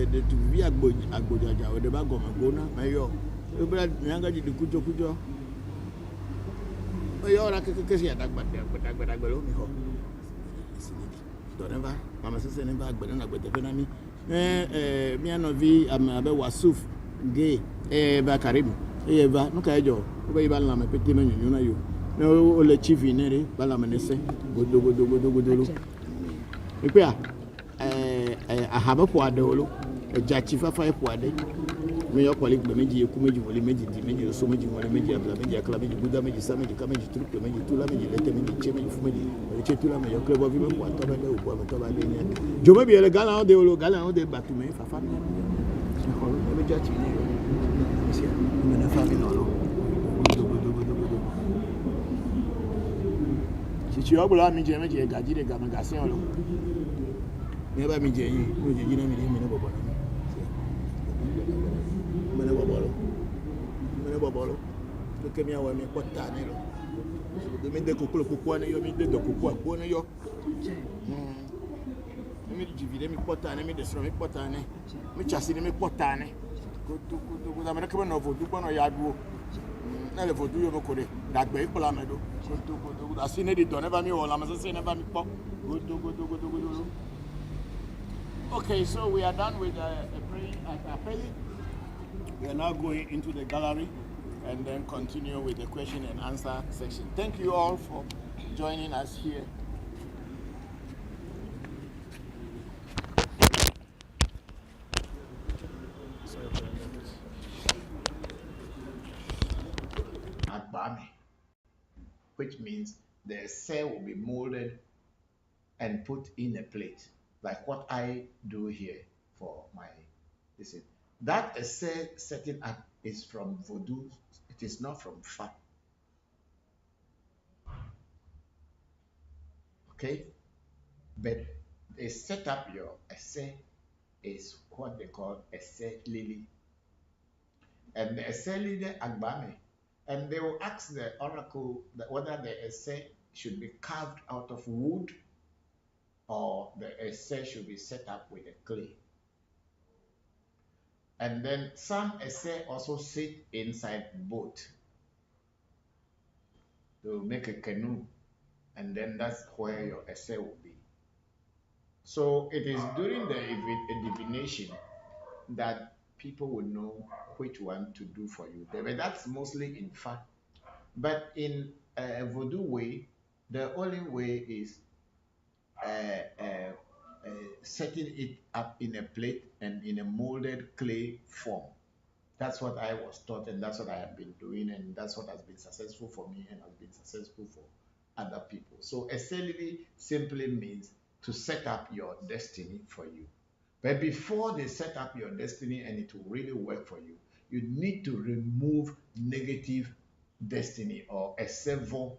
de tu vi agbojaja o de ba go magona mayo. Bobla nyanga di kujo. Oyo ora ke si adagba lo mi ho. Doneva mama se ne ba agba na agba fe na mi. Mi anovi abe wasuf ge ba karim. Ba no ka ejo. O ba iba la me pete me nyunyu na yo. Na o le chief inere ba la me ne se godo. Ipe a ahaba poade wolo ejachi fafa poade me yo kwali gbe meji eku meji wole meji di meji so meji wole meji abla meji akla meji buda meji sa meji ka meji trupe meji tula meji lete meji che meji fu meji che tula me yo klebo vi me po to ba de obo me to ba de ni jo me bi ele gala on de wolo gala on de batu me fafa me ko me jachi ni yo sia me na fa mi no lo si ogbola mi je meji e gaji de gamagasin lo never me jay, no, you know me, Menabolo. Look at me, I want me put down. You mean the cocoa, you mean the cocoa, one of your. Let me give you put down, let me destroy me put down. Me chassis me put down. Go to American novel, do one or yard. Never do you know that way, Polamedo. Go to I seen it, don't ever me all. I'm saying never me pop. Go. Okay, so we are done with a appellee. We are now going into the gallery and then continue with the question and answer section. Thank you all for joining us here. Agbame, which means the cell will be molded and put in a plate, like what I do here for my visit. That essay setting up is from Voodoo. It is not from Fa. Okay? But they set up your essay is what they call essay lily. And the essay lily Agbame. And they will ask the oracle whether the essay should be carved out of wood or the essay should be set up with a clay. And then some essay also sit inside boat to make a canoe, and then that's where your essay will be. So it is during the divination that people will know which one to do for you. But that's mostly in fact. But in a voodoo way, the only way is setting it up in a plate and in a molded clay form. That's what I was taught, and that's what I have been doing, and that's what has been successful for me and has been successful for other people. So essentially simply means to set up your destiny for you. But before they set up your destiny and it will really work for you, you need to remove negative destiny or a servant,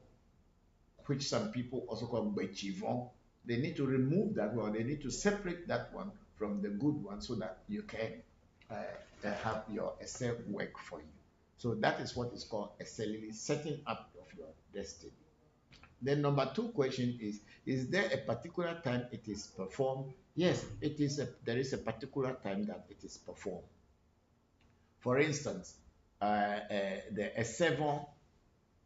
which some people also call bechivon. They need to remove that one. They need to separate that one from the good one so that you can have your essay work for you. So that is what is called essentially setting up of your destiny. Then number 2 question is there a particular time it is performed? Yes, it is. There is a particular time that it is performed. For instance, the essay,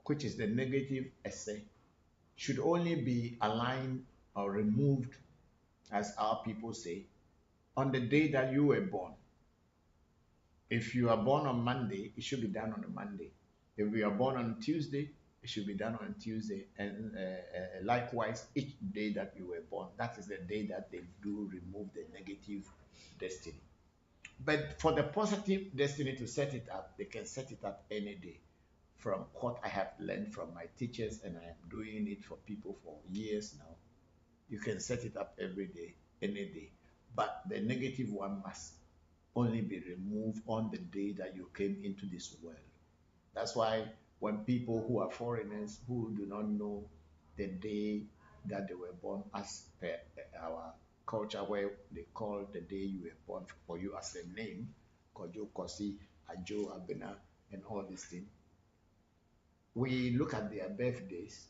which is the negative essay, should only be aligned or removed, as our people say, on the day that you were born. If you are born on Monday, it should be done on a Monday. If you are born on Tuesday, it should be done on Tuesday. And likewise, each day that you were born, that is the day that they do remove the negative destiny. But for the positive destiny to set it up, they can set it up any day. From what I have learned from my teachers, and I am doing it for people for years now, you can set it up every day, any day. But the negative one must only be removed on the day that you came into this world. That's why when people who are foreigners who do not know the day that they were born, as per our culture, where they call the day you were born for you as a name, Kojo, Kosi, Ajo, Abena, and all these things, we look at their birthdays,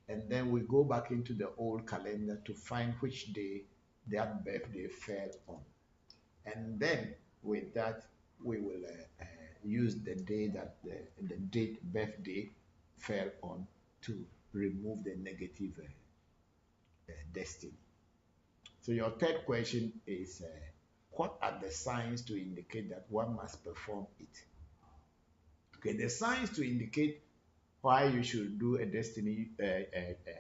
and then we go back into the old calendar to find which day that birthday fell on. And then with that, we will use the day that the date birthday fell on to remove the negative destiny. So your third question is, what are the signs to indicate that one must perform it? Okay, the signs to indicate why you should do a destiny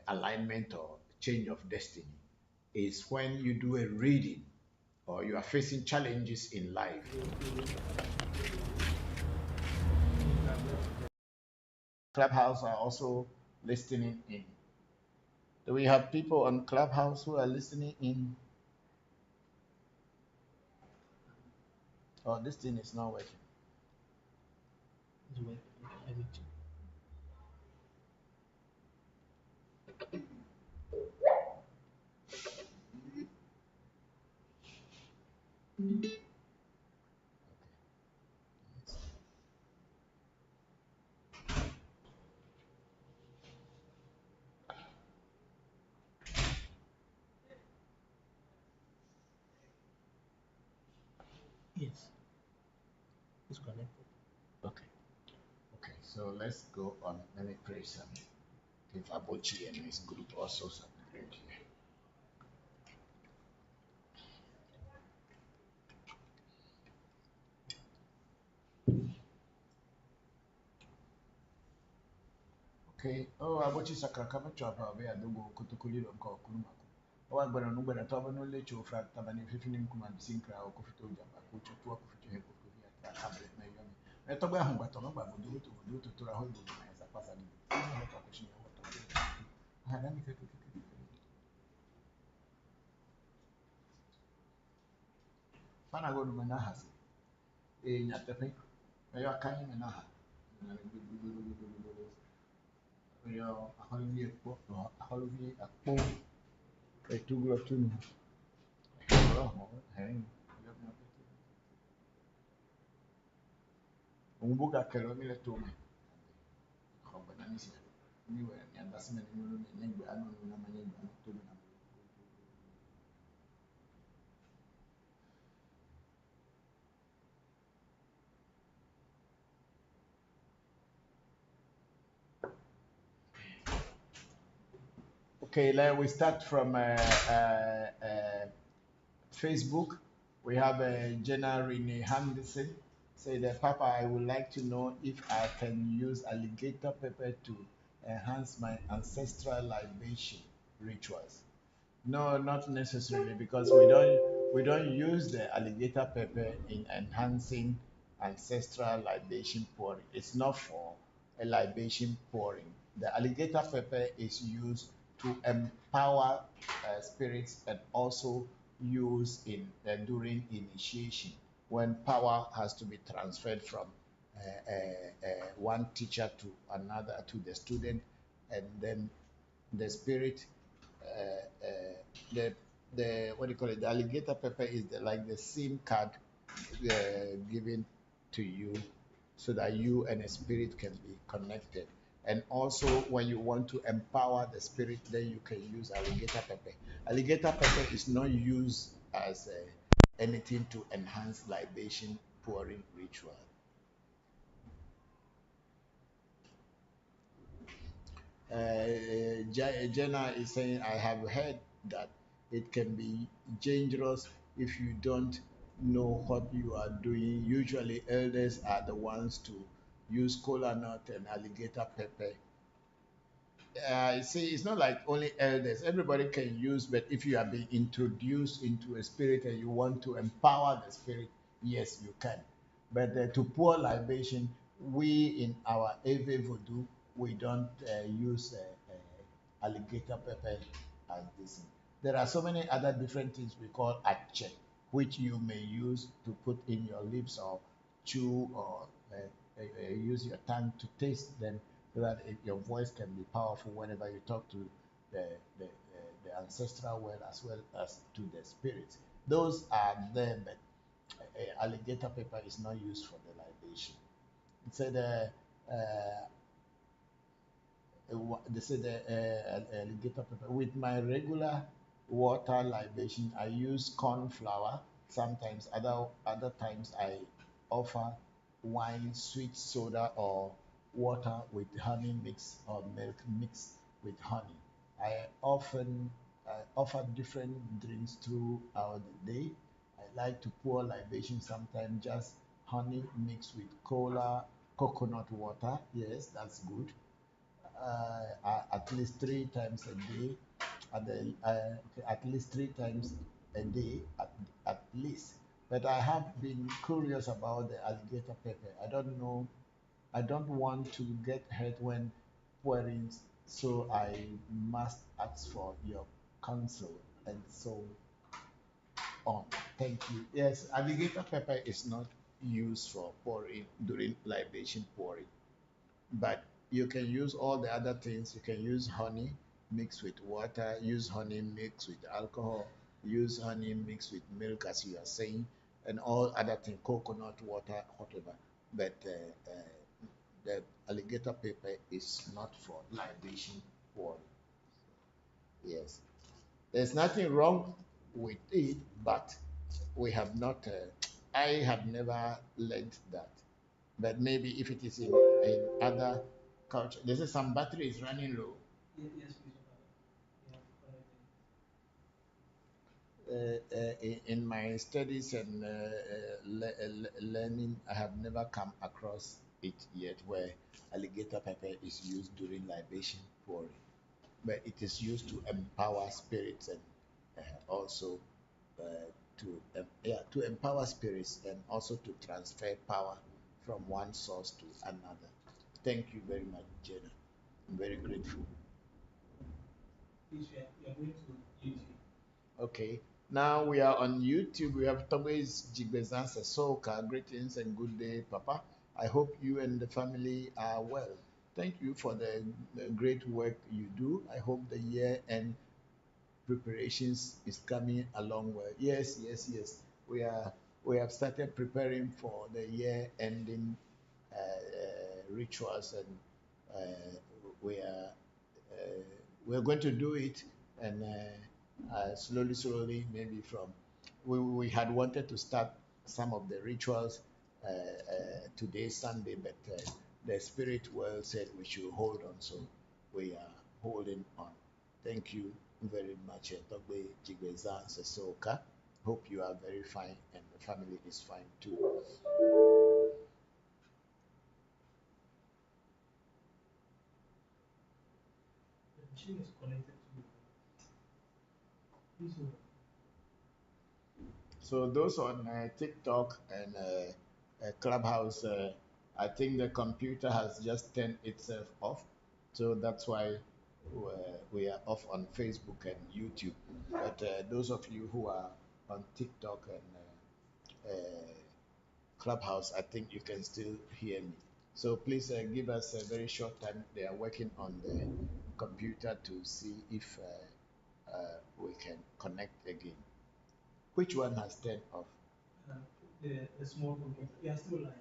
alignment or change of destiny is when you do a reading or you are facing challenges in life. Clubhouse are also listening in. Do we have people on Clubhouse who are listening in? Oh, this thing is not working. Yes. It's connected. Okay. Okay, so let's go on. Let me pray some. If Abochi and his group also celebrate here. Okay. Oh, Abochi Sakrakama Chapa, where the go Kutukuli or Kurumaku. Oh, I'm going to talk no lecho frat tabani fifteen command sinkra or coffee to Japa, which to talk with your head of tablet. I talk about home, but I'm about to do to Turaho as a person. I had anything to do. Fana go to Manahas. In at the pink, where you are coming in Naha. Your holiday a holiday a pool, a two or two. Umbuga kelomile to me. Hobananisi. Anywhere, and that's many name. I don't know my name. Okay, we start from Facebook. We have Jenna Renee Henderson say that Papa, I would like to know if I can use alligator pepper to enhance my ancestral libation rituals. No, not necessarily, because we don't use the alligator pepper in enhancing ancestral libation pouring. It's not for a libation pouring. The alligator pepper is used to empower spirits and also used in during initiation when power has to be transferred from one teacher to another to the student, and then the spirit the what do you call it? The alligator pepper is like the SIM card given to you so that you and a spirit can be connected. And also, when you want to empower the spirit, then you can use alligator pepper. Alligator pepper is not used as anything to enhance libation pouring ritual. Jenna is saying, I have heard that it can be dangerous if you don't know what you are doing. Usually, elders are the ones to use cola nut and alligator pepper. See, it's not like only elders, everybody can use, but if you are being introduced into a spirit and you want to empower the spirit, yes, you can. But to pour libation, we in our Ave Voodoo, we don't use alligator pepper as this. There are so many other different things we call ache, which you may use to put in your lips or chew or use your tongue to taste them so that your voice can be powerful whenever you talk to the, the, the ancestral world as well as to the spirits. Those are there, but alligator pepper is not used for the libation. It said, they say the alligator pepper with my regular water libation. I use corn flour. Sometimes other times I offer wine, sweet soda, or water with honey mix or milk mixed with honey. I often offer different drinks throughout the day. I like to pour libation sometimes just honey mixed with cola, coconut water. Yes, that's good. At least 3 times a day. Okay, at least 3 times a day, at least. But I have been curious about the alligator pepper. I don't know. I don't want to get hurt when pouring, so I must ask for your counsel and so on. Thank you. Yes, alligator pepper is not used for pouring during libation pouring, but you can use all the other things. You can use honey mixed with water, use honey mixed with alcohol, use honey mixed with milk, as you are saying, and all other things, coconut water, whatever. But the alligator pepper is not for libation pouring. Yes, there's nothing wrong with it, but we have not. I have never learned that. But maybe if it is in other culture, they say some battery is running low. Yes, please. Yeah, In my studies and learning, I have never come across it yet where alligator pepper is used during libation pouring. But it is used to empower spirits and also uh, to empower spirits and also to transfer power from one source to another. Thank you very much, Jenna. I'm very grateful. please, we are going to YouTube. Okay, now we are on YouTube. We have Togwe's Jigbezansa Soka. Greetings and good day, Papa. I hope you and the family are well. Thank you for the great work you do. I hope the year end preparations is coming along well. Yes, yes, yes. We have started preparing for the year ending rituals, and we are we're going to do it, and slowly, slowly, maybe from we had wanted to start some of the rituals today, Sunday, but the spirit world said we should hold on, so we are holding on. Thank you very much, Togbe Jigbeza Sesoka. Hope you are very fine and the family is fine too. The machine is connected to you. Please hold on. So those on TikTok and Clubhouse, I think the computer has just turned itself off. So that's why we are off on Facebook and YouTube. But those of you who are on TikTok and Clubhouse, I think you can still hear me. So please give us a very short time. They are working on the computer to see if we can connect again. Which one has turned off? The small computer. They are still live.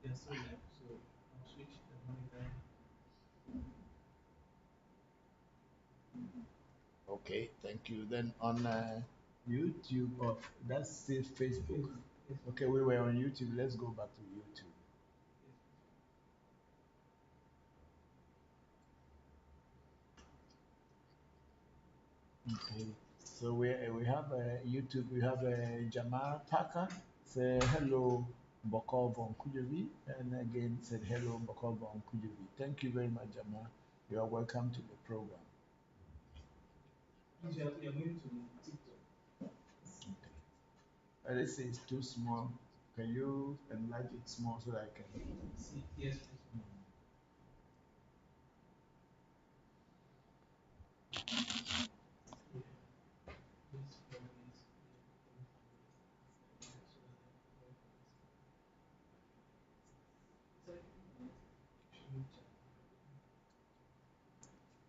They are still live. So I'll switch the monitor. Okay, thank you. Then on YouTube, or that's still Facebook. Yes. Okay, we were on YouTube. Let's go back to YouTube. Okay, so we have YouTube. We have Jamal Taka say hello, Bokor Voncujovi, and again said hello, Bokor Voncujovi. Thank you very much, Jamal. You are welcome to the program. Please, you are going to TikTok. Okay. This is too small. Can you enlarge it small so that I can See, yes, please. Yeah. Please,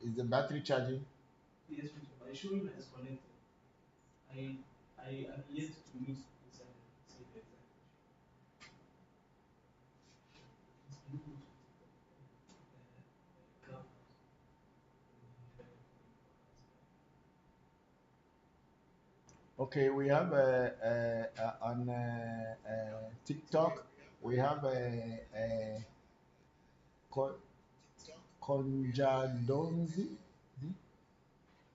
Is the battery charging? yes, please. But it's showing that it's connected. I am yet to meet this and see the exact issue. Okay, we have on TikTok, we have a Ko- Konjadonzi,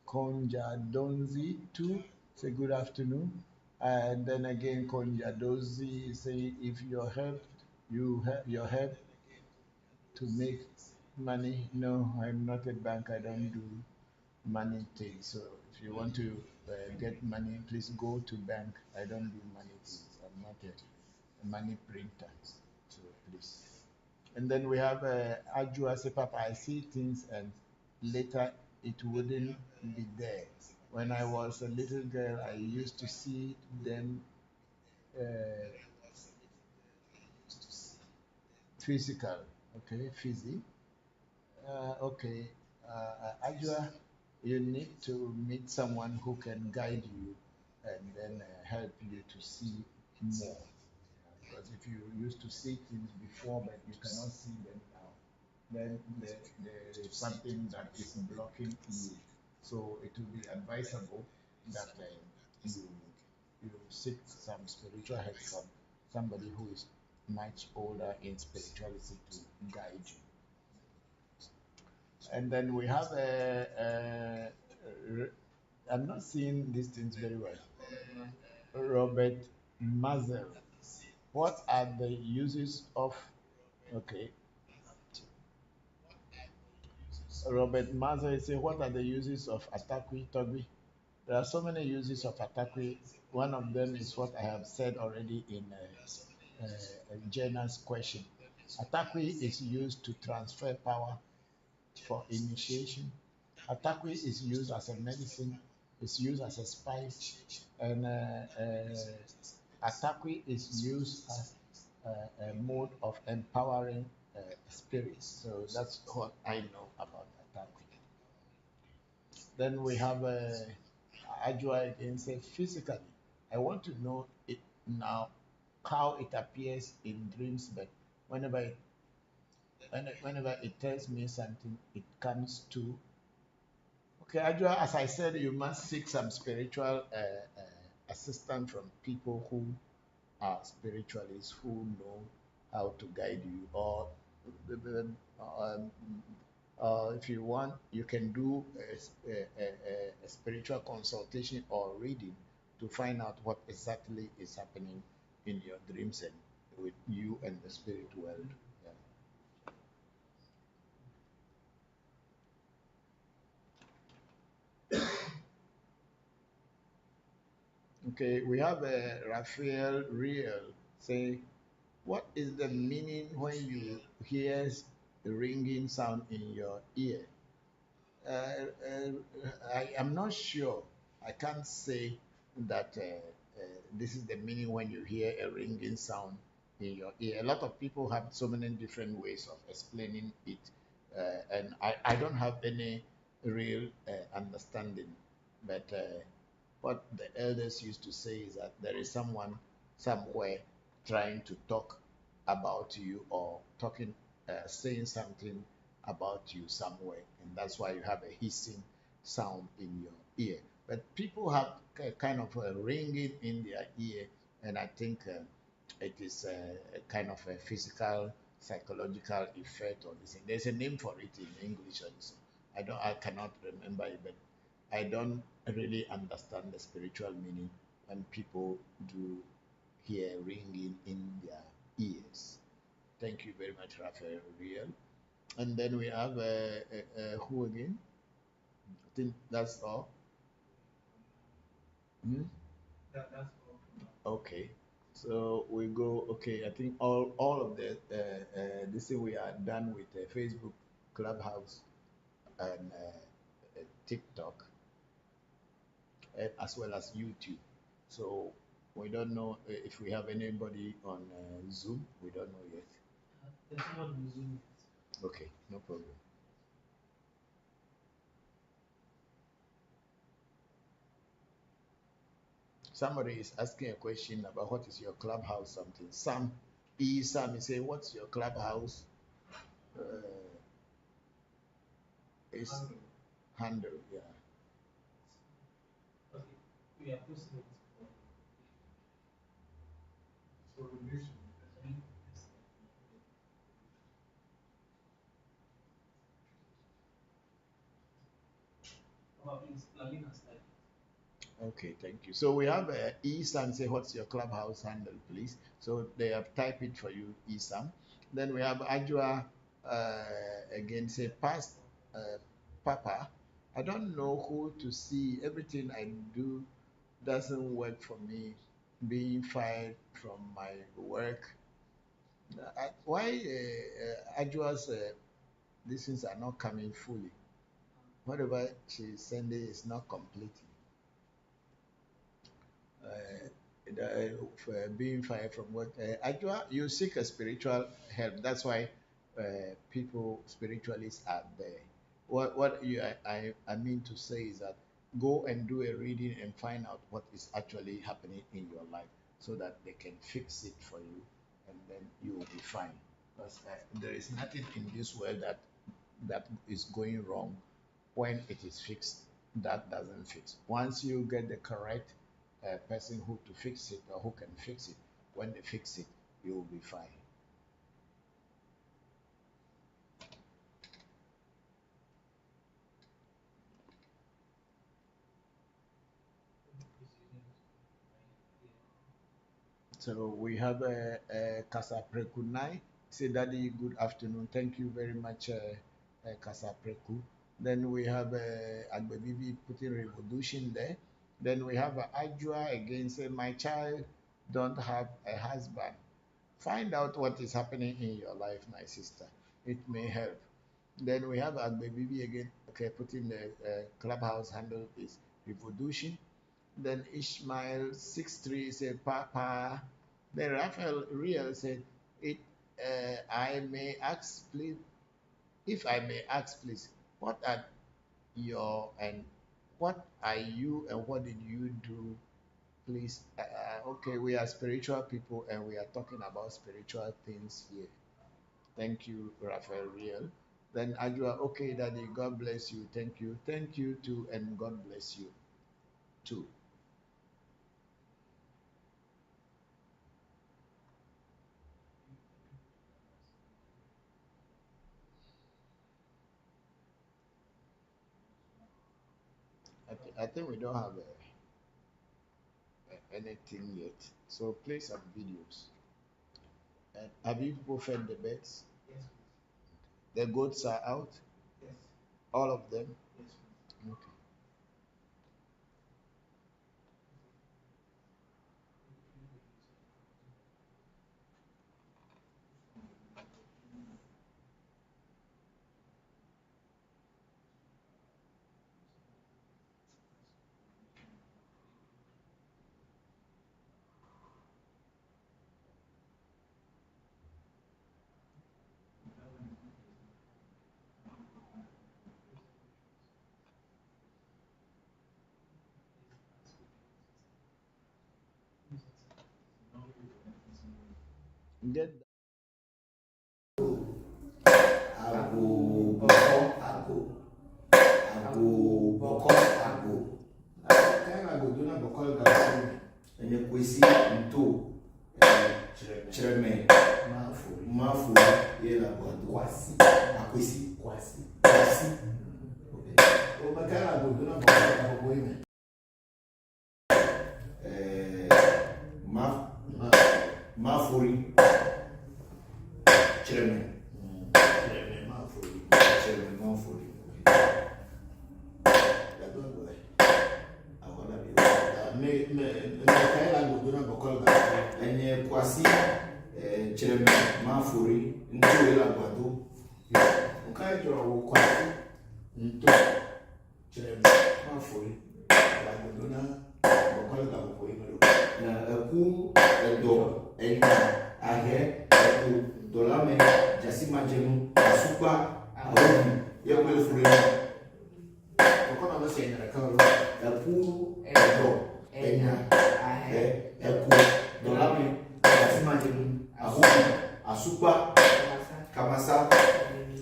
Konjadonzi too. Say good afternoon. And then again, Konjadozi say if your help, your help to make money. No, I'm not a bank. I don't do money things. So if you want to get money, please go to bank. I don't do money things. I'm not a money printer. So please. And then we have Ajua say, Papa, I see things and later it wouldn't be there. When I was a little girl, I used to see them uh, physical, okay, physical. Okay, Ajua, you need to meet someone who can guide you and then help you to see more. Because if you used to see things before but you cannot see them now, then there is something that is blocking you. So it will be advisable that you you seek some spiritual help from somebody who is much older in spirituality to guide you. And then we have I'm not seeing these things very well. Robert Mazel. What are the uses of, okay, Robert Mazel say, what are the uses of Atakwi Togwi? There are so many uses of Atakwi. One of them is what I have said already in Jenna's question. Atakwi is used to transfer power for initiation. Atakwi is used as a medicine, it's used as a spice, and Atakwi is used as a mode of empowering spirits. So that's what I know about Atakwi. Then we have Ajwa again say physically. I want to know it now how it appears in dreams, but whenever it, whenever it tells me something, it comes to. Okay, Ajwa, as I said, you must seek some spiritual assistance from people who are spiritualists who know how to guide you, or um, if you want, you can do a spiritual consultation or reading to find out what exactly is happening in your dreams and with you and the spirit world. Okay, we have Raphael Real say, what is the meaning when you hear a ringing sound in your ear? I am not sure. I can't say that this is the meaning when you hear a ringing sound in your ear. A lot of people have so many different ways of explaining it, and I don't have any real understanding. But what the elders used to say is that there is someone somewhere trying to talk about you or talking, saying something about you somewhere, and that's why you have a hissing sound in your ear. But people have kind of a ringing in their ear, and I think it is a kind of a physical, psychological effect or this. There's a name for it in English also. I cannot remember it, but I don't really understand the spiritual meaning when people do hear ringing in their ears. Thank you very much, Raphael Real. And then we have who again? I think that's all. Hmm? Okay. So we go. Okay, I think all of the this thing we are done with Facebook, Clubhouse, and TikTok, and as well as YouTube. So we don't know if we have anybody on Zoom. We don't know yet. There's someone on Zoom. Okay, no problem. Somebody is asking a question about what is your clubhouse something. Sam is saying, what's your clubhouse? Is handle, yeah. Okay. We are posting it for review. About installing a slide. Okay, thank you. So we have Esam say, what's your clubhouse handle, please? So they have typed it for you, Esam. Then we have Ajua again say, past Papa. I don't know who to see. Everything I do doesn't work for me. Being fired from my work. Why Ajua's these things are not coming fully? Whatever she's sending is not complete. For being fired from work. Ajua, you seek a spiritual help. That's why people spiritualists are there. What I mean to say is that go and do a reading and find out what is actually happening in your life so that they can fix it for you, and then you will be fine. Because there is nothing in this world that is going wrong when it is fixed. That doesn't fix. Once you get the correct person who to fix it or who can fix it, when they fix it, you will be fine. So we have a Kasapreku. Say, Daddy, good afternoon. Thank you very much, Kasapreku. Then we have Agbebibi putting revolution there. Then we have Ajua again say, my child don't have a husband. Find out what is happening in your life, my sister. It may help. Then we have Agbebibi again. Okay, putting the clubhouse handle is revolution. Then Ishmael 63 said, Papa. Then Raphael Real said, I may ask, please, if I may ask, please, what are you and what did you do, please? Okay, we are spiritual people and we are talking about spiritual things here. Thank you, Raphael Real. Then Ajua, okay, Daddy, God bless you. Thank you. Thank you too, and God bless you too. I think we don't have anything yet. So play some videos. And have you people fed the birds? Yes. The goats are out? Yes. All of them? Yes. Okay. Get Ago Bokor Ago. Ago Bokor Ago. Kind of go do na Bokor Ago. And you can see into Chreme. Mafu. Yela Kwasi. Akwesi. Kwasi. Okay. O makala go do na Bokor Ago. Mafuri. Chreme. Mafuri. Enye kwasi chreme mafuri ntu ela gbado nka jọ wo kwasi ntu chreme mafuri la gbado na bokol ga bo imelo na eku edo enya ahe eku dolame jasima jenu asupa awoni yekwele fure bokol na se nyara ka lo eku edo enya ahe eku dolame jasima jenu asupa kamasa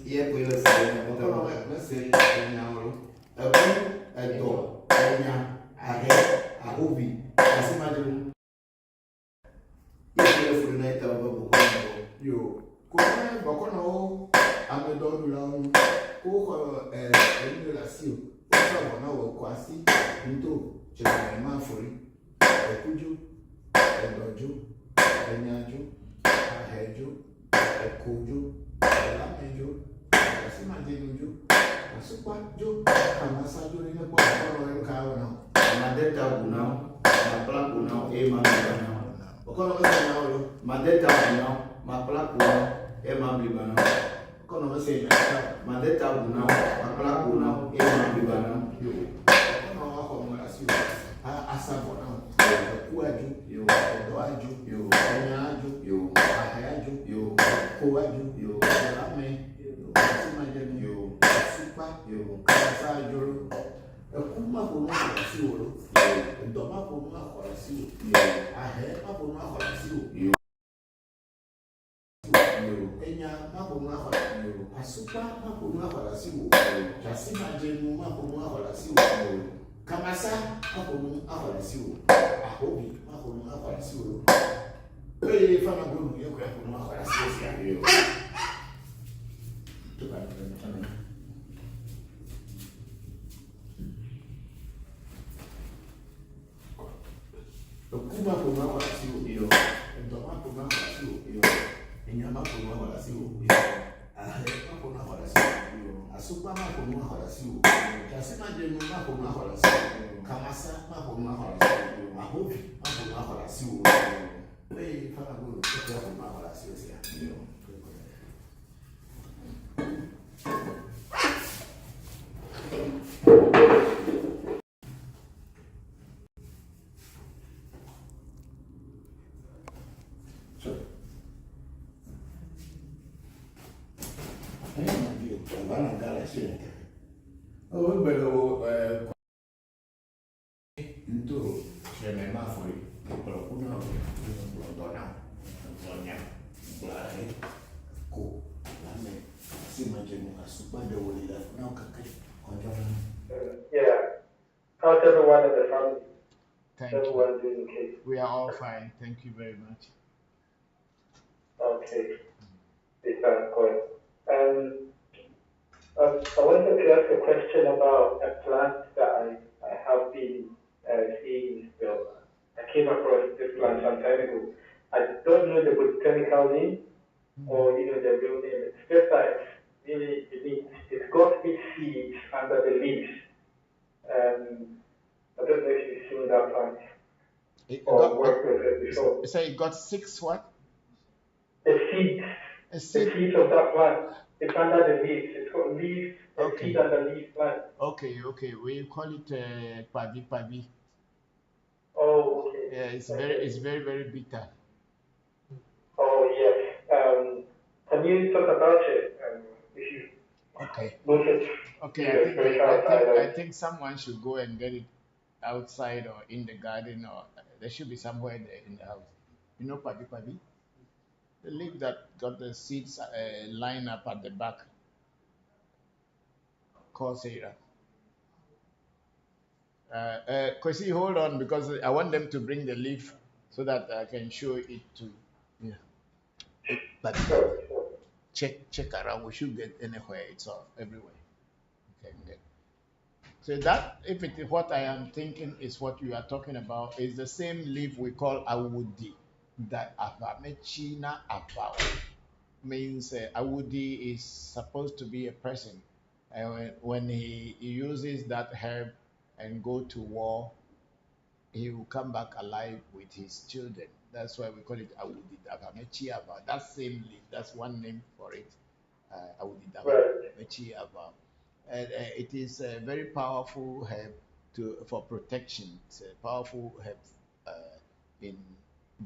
yekwele fure na bokol na se enya lo eku edo enya ahe ahobi asi majenu yeye furu na eta ba boko yo ko na boko na o amedo du la un ko ko eni la si o so bo na wo kwasi nto che ma fori ekuju edoju enyaju aheju ekoju alameju asi majenu Asupajo, Kamasajo in the Bokor now. Madeta now, Maplak now, Emma now. Bokor now, Madeta now, Maplak now, Emma Bibana. Kono say Madeta now, Maplak now, Emma Bibana. You. Kono Akomasi, Asabo now. Kuaju, you, Doaju, you, Anyaju, you, Ahaju, you, Kuaju, you, Lame, you, Simajani, you. You kasa joro ekuma ko ma ko si wo do ma ko ma ko si wo ahe ma ko ma ko si wo enya ma ko ma ko asupa ma ko ma ko si wo jasi ma jenu ma ko ma ko si wo kamasa ma ko ma ko si wo ahobi ma ko ma ko si wo e fa na go ye ko ma ko si wo ya to ba Kuma kuma wala siwo iyo, ndoma kuma wala siwo iyo, enyama kuma wala siwo iyo, ahe kuma wala siwo iyo, asupa kuma wala siwo, kasema jenu kuma wala siwo, kamasa kuma wala siwo, ahobi kuma wala siwo, ei fala gulu kuma wala siwo iyo. Oh, pero into se me ma foi, pero una dona, doña, blahe, ko, la me, si imagine a super de woli la, now kake, yeah. How's everyone in the family? Thank Everyone you. doing okay? We are all fine. Thank you very much. Okay. This sounds good. I wanted to ask a question about a plant that I have been seeing still. I came across this plant some time ago. I don't know the botanical name or the real name. It's just that it's really unique. It's got its seeds under the leaves. I don't know if you've seen that plant or worked with it before. So it got 6 what? The seeds. A seed? The seeds of that plant. It's under the leaves. It's got leaves. Okay. Seed under leaf plant. Okay. We call it pavi. Oh, okay. Yeah, it's very very bitter. Oh, yes. Can you talk about it? If you Okay. look at Okay, I think someone should go and get it outside or in the garden, or there should be somewhere there in the house. You know pavi? The leaf that got the seeds line up at the back. Coursera. Kwesi, hold on, because I want them to bring the leaf so that I can show it to you. Yeah. But check around. We should get anywhere. It's all everywhere. Okay. So that, if it is what I am thinking is what you are talking about, is the same leaf we call awudi. That avamechina avao means awudi is supposed to be a person. And when he uses that herb and go to war, he will come back alive with his children. That's why we call it awudi davamechi ava. That same leaf, that's one name for it. Awudi davamechi ava. And it is a very powerful herb for protection. It's a powerful herb in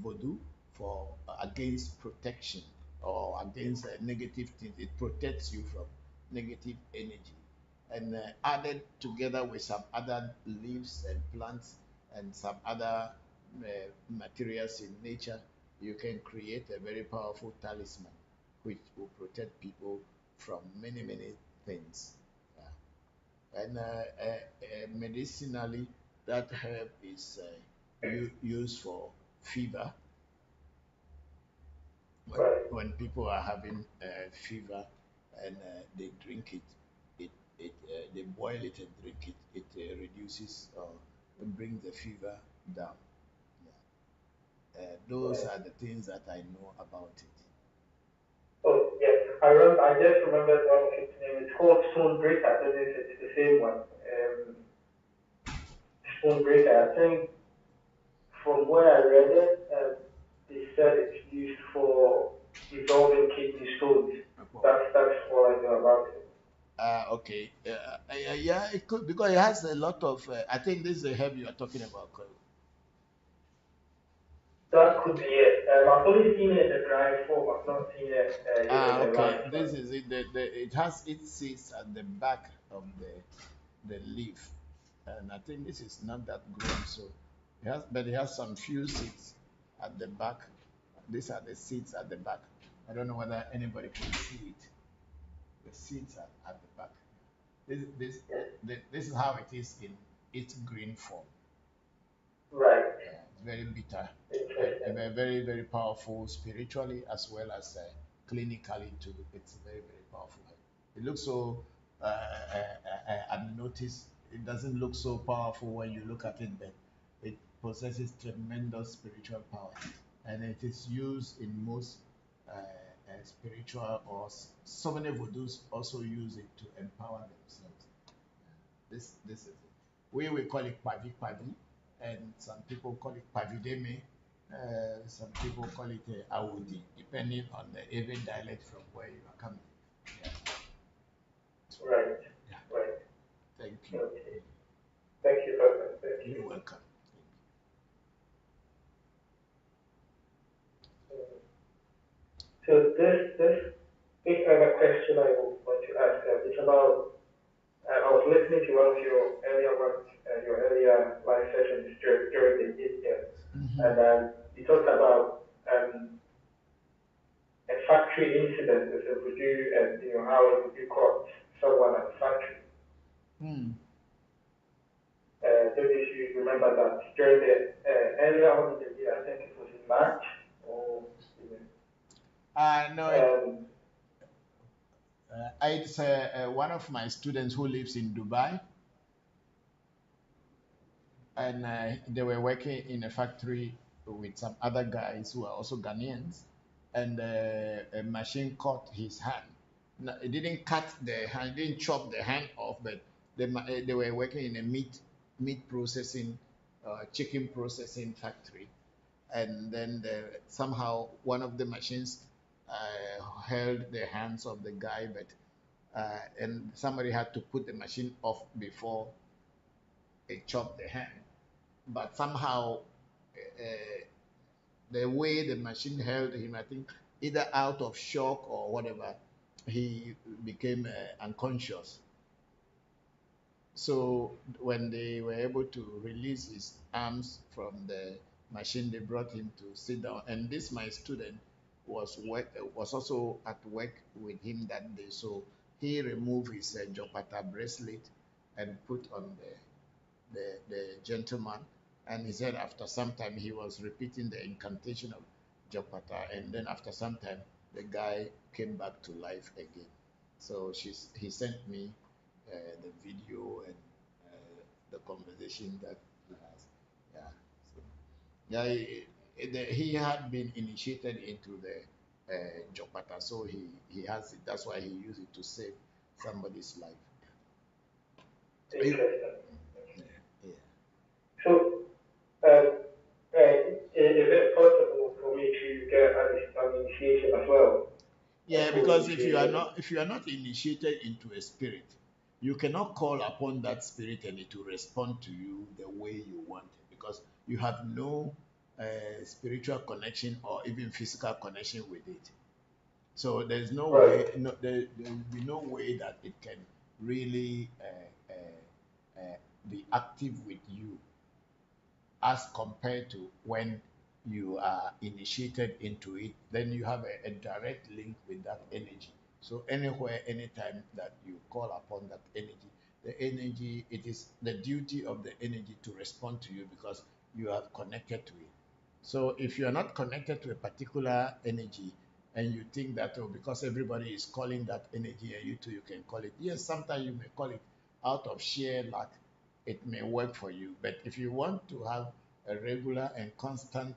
Vodou for against protection or against negative things. It protects you from negative energy. And added together with some other leaves and plants and some other materials in nature, you can create a very powerful talisman which will protect people from many things. And medicinally, that herb is used for fever. When people are having fever and they drink it, they boil it and drink it. It reduces or brings the fever down. Those are the things that I know about it. Oh, yeah. I just remembered one of its name. It's called Stone Breaker. I don't know if it's the same one. Stone Breaker. I think from where I read it, they said it's used for dissolving kidney stones. That's all I know about it. Okay. Yeah, it could because it has a lot of. I think this is the herb you are talking about. That could be it. I've only seen it in the dry form. I've not seen it, in the Okay. live This form. is it. It has its seeds at the back of the leaf, and I think this is not that grown, so but it has some few seeds at the back. These are the seeds at the back. I don't know whether anybody can see it. The seeds are at the back. This is how it is in its green form. Right. It's very bitter Interesting. and very, very powerful spiritually as well as clinically too. It's very, very powerful. It looks so unnoticed. It doesn't look so powerful when you look at it, but it possesses tremendous spiritual power. And it is used in most spiritual or so many voodoos also use it to empower themselves. This is it. We will call it pavi pavi, and some people call it pavideme. Some people call it awudi, depending on the even dialect from where you are coming. Yeah. So, Right. yeah. Right. Thank you. Okay. Thank you very much. Thank you. You're welcome. So this other question I want to ask, it's about. I was listening to one of your earlier ones, your earlier live sessions during the year, Mm-hmm. and you talked about a factory incident with a voodoo, and how a voodoo caught someone at the factory. Mm. Don't know if you remember that during the earlier on in the year, I think it was in March or even. No, it's one of my students who lives in Dubai, and they were working in a factory with some other guys who are also Ghanaians, and a machine caught his hand. No, it didn't cut the hand, it didn't chop the hand off, but they were working in a meat processing, chicken processing factory, and then somehow one of the machines held the hands of the guy, but and somebody had to put the machine off before it chopped the hand. But somehow, the way the machine held him, I think either out of shock or whatever, he became unconscious. So when they were able to release his arms from the machine, they brought him to sit down. And this my student was also at work with him that day. So he removed his Jopata bracelet and put on the gentleman. And he said after some time he was repeating the incantation of Jopata, and then after some time the guy came back to life again. So he sent me the video and the conversation that he has. Yeah. So, yeah, he had been initiated into the Jopata, so he has it. That's why he used it to save somebody's life. Interesting. Yeah. So, is it possible for me to get an initiation as well? Yeah, because if you are not initiated into a spirit, you cannot call upon that spirit and it will respond to you the way you want it, because you have no spiritual connection or even physical connection with it. So there's no way, there will be no way that it can really be active with you as compared to when you are initiated into it. Then you have a direct link with that energy. So anywhere, anytime that you call upon that energy, the energy, it is the duty of the energy to respond to you because you are connected to it. So if you are not connected to a particular energy and you think that, oh, because everybody is calling that energy and you too, you can call it. Yes, sometimes you may call it out of sheer luck. It may work for you. But if you want to have a regular and constant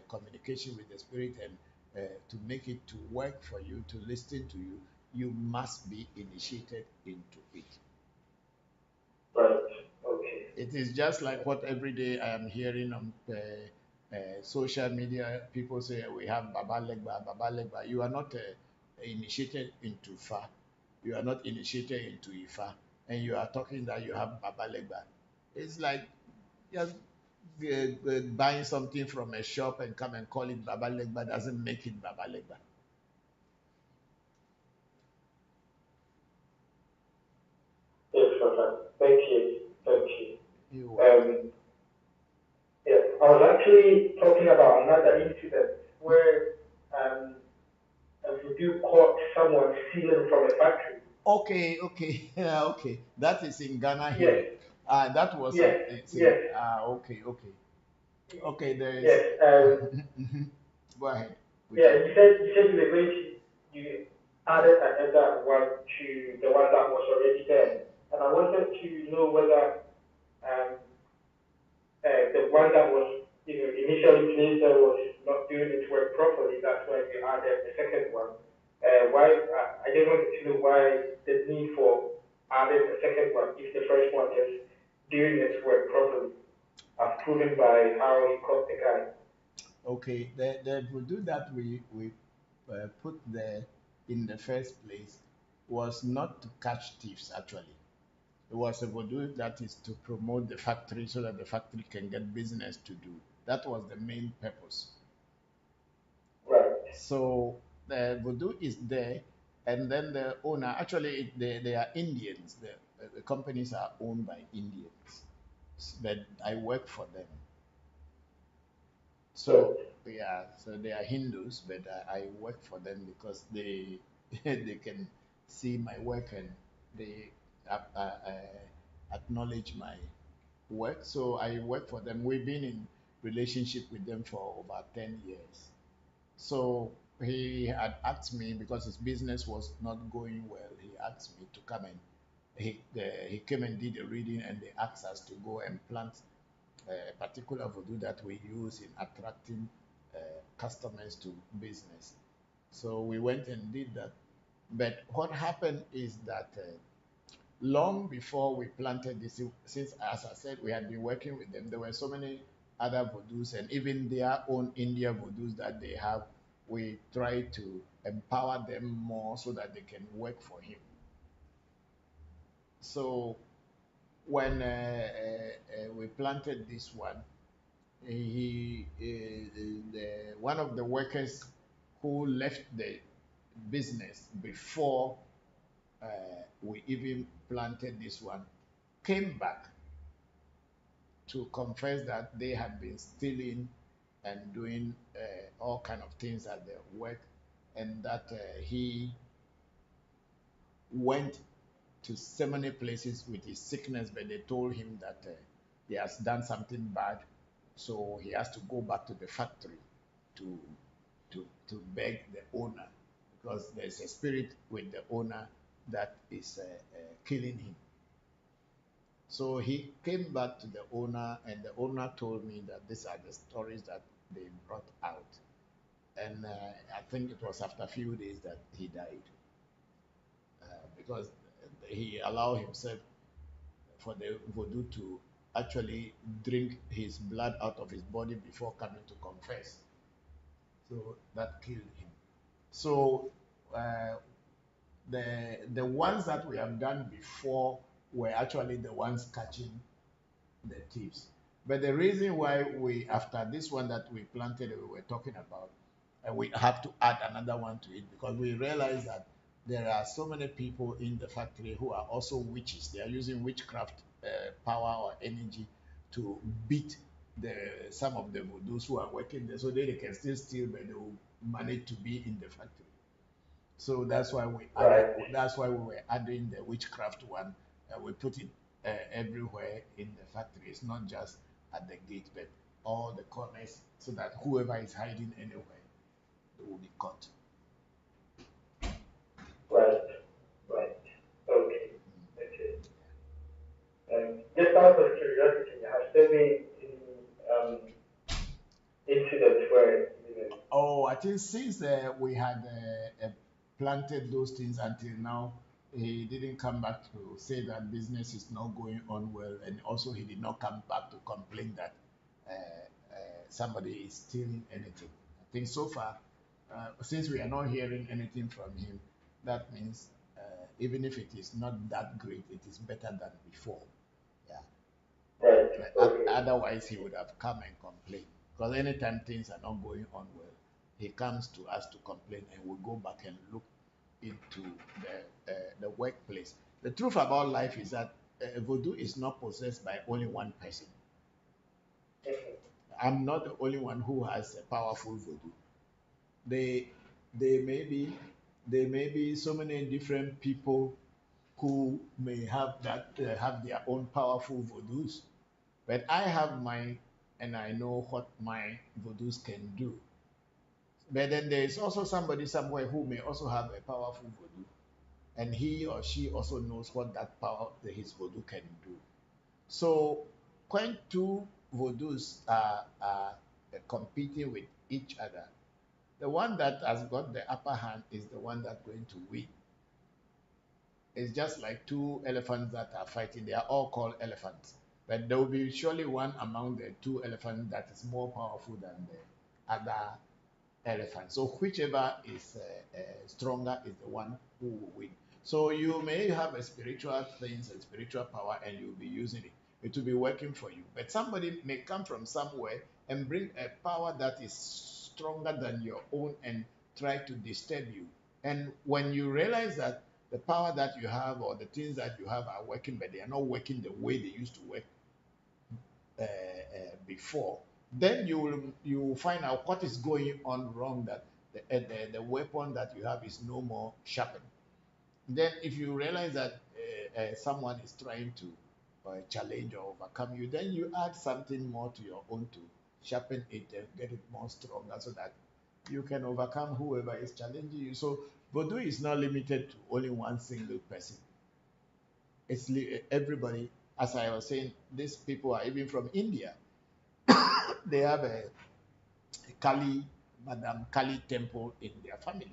communication with the spirit and to make it to work for you, to listen to you, you must be initiated into it. Right. Okay. It is just like what every day I am hearing on social media. People say we have Baba Legba, Baba Legba. You are not initiated into Fa. You are not initiated into Ifa. And you are talking that you have Baba Legba. It's like just buying something from a shop and come and call it Baba Legba doesn't make it Baba Legba. Yes, Papa. Thank you. Thank you. You are. Yeah, I was actually talking about another incident where a voodoo caught someone stealing from a factory. Okay, yeah, okay. That is in Ghana Yes, here. That was yes, it's in, yes, okay. There is. yes. Go ahead. Yeah, you said you were going to you added another one to the one that was already there, and I wanted to know whether um, the one that was initially placed there was not doing its work properly. That's why we added the second one. Why? I just wanted to know why the need for adding the second one if the first one is doing its work properly, as proven by how he caught the guy. Okay, the voodoo that we put there in the first place was not to catch thieves. Actually, it was a voodoo that is to promote the factory so that the factory can get business to do. That was the main purpose. Right. So the voodoo is there, and then the owner, actually, they are Indians. The companies are owned by Indians, but I work for them. So yeah, so they are Hindus, but I work for them because they they can see my work and they acknowledge my work. So I work for them. We've been in relationship with them for over 10 years. So he had asked me because his business was not going well. He asked me to come and he came and did a reading and they asked us to go and plant a particular voodoo that we use in attracting customers to business. So we went and did that. But what happened is that long before we planted this, since as I said, we had been working with them, there were so many other voodoos and even their own India voodoos that they have. We try to empower them more so that they can work for him. So when we planted this one, one of the workers who left the business before uh, we even planted this one came back to confess that they had been stealing and doing all kind of things at their work, and that he went to so many places with his sickness, but they told him that he has done something bad, so he has to go back to the factory to to beg the owner because there's a spirit with the owner that is killing him. So he came back to the owner, and the owner told me that these are the stories that they brought out. And I think it was after a few days that he died because he allowed himself for the voodoo to actually drink his blood out of his body before coming to confess. So that killed him. So uh, the ones that we have done before were actually the ones catching the thieves. But the reason why we, after this one that we planted, we were talking about, we have to add another one to it because we realize that there are so many people in the factory who are also witches. They are using witchcraft power or energy to beat some of the those who are working there, so they can still steal, but they will manage to be in the factory. So that's why we added, Right. that's why we were adding the witchcraft one we put it everywhere in the factory. It's not just at the gate, but all the corners, so that whoever is hiding anywhere, they will be caught. Right. Right. Okay. Okay. Just out of curiosity, has there been any incidents where Oh, I think since we had planted those things until now, he didn't come back to say that business is not going on well, and also he did not come back to complain that somebody is stealing anything. I think so far, since we are not hearing anything from him, that means even if it is not that great, it is better than before. Yeah. right? Okay. Otherwise, he would have come and complained. Because anytime things are not going on well, he comes to us to complain, and we go back and look into the workplace. The truth about life is that voodoo is not possessed by only one person. I'm not the only one who has a powerful voodoo. They, they may be, there may be so many different people who may have that have their own powerful voodoos. But I have mine, and I know what my voodoos can do. But then there is also somebody somewhere who may also have a powerful voodoo, and he or she also knows what that power, his voodoo can do. So when two voodoos are competing with each other, the one that has got the upper hand is the one that's going to win. It's just like two elephants that are fighting. They are all called elephants. But there will be surely one among the two elephants that is more powerful than the other elephant. So whichever is stronger is the one who will win. So you may have a spiritual things and spiritual power, and you'll be using it. It will be working for you. But somebody may come from somewhere and bring a power that is stronger than your own and try to disturb you. And when you realize that the power that you have or the things that you have are working, but they are not working the way they used to work before, then you will find out what is going on wrong, that the weapon that you have is no more sharpened. Then if you realize that someone is trying to challenge or overcome you, then you add something more to your own to sharpen it and get it more stronger, so that you can overcome whoever is challenging you. So voodoo is not limited to only one single person. It's everybody. As I was saying, these people are even from India. They have a Kali, Madam Kali temple in their family,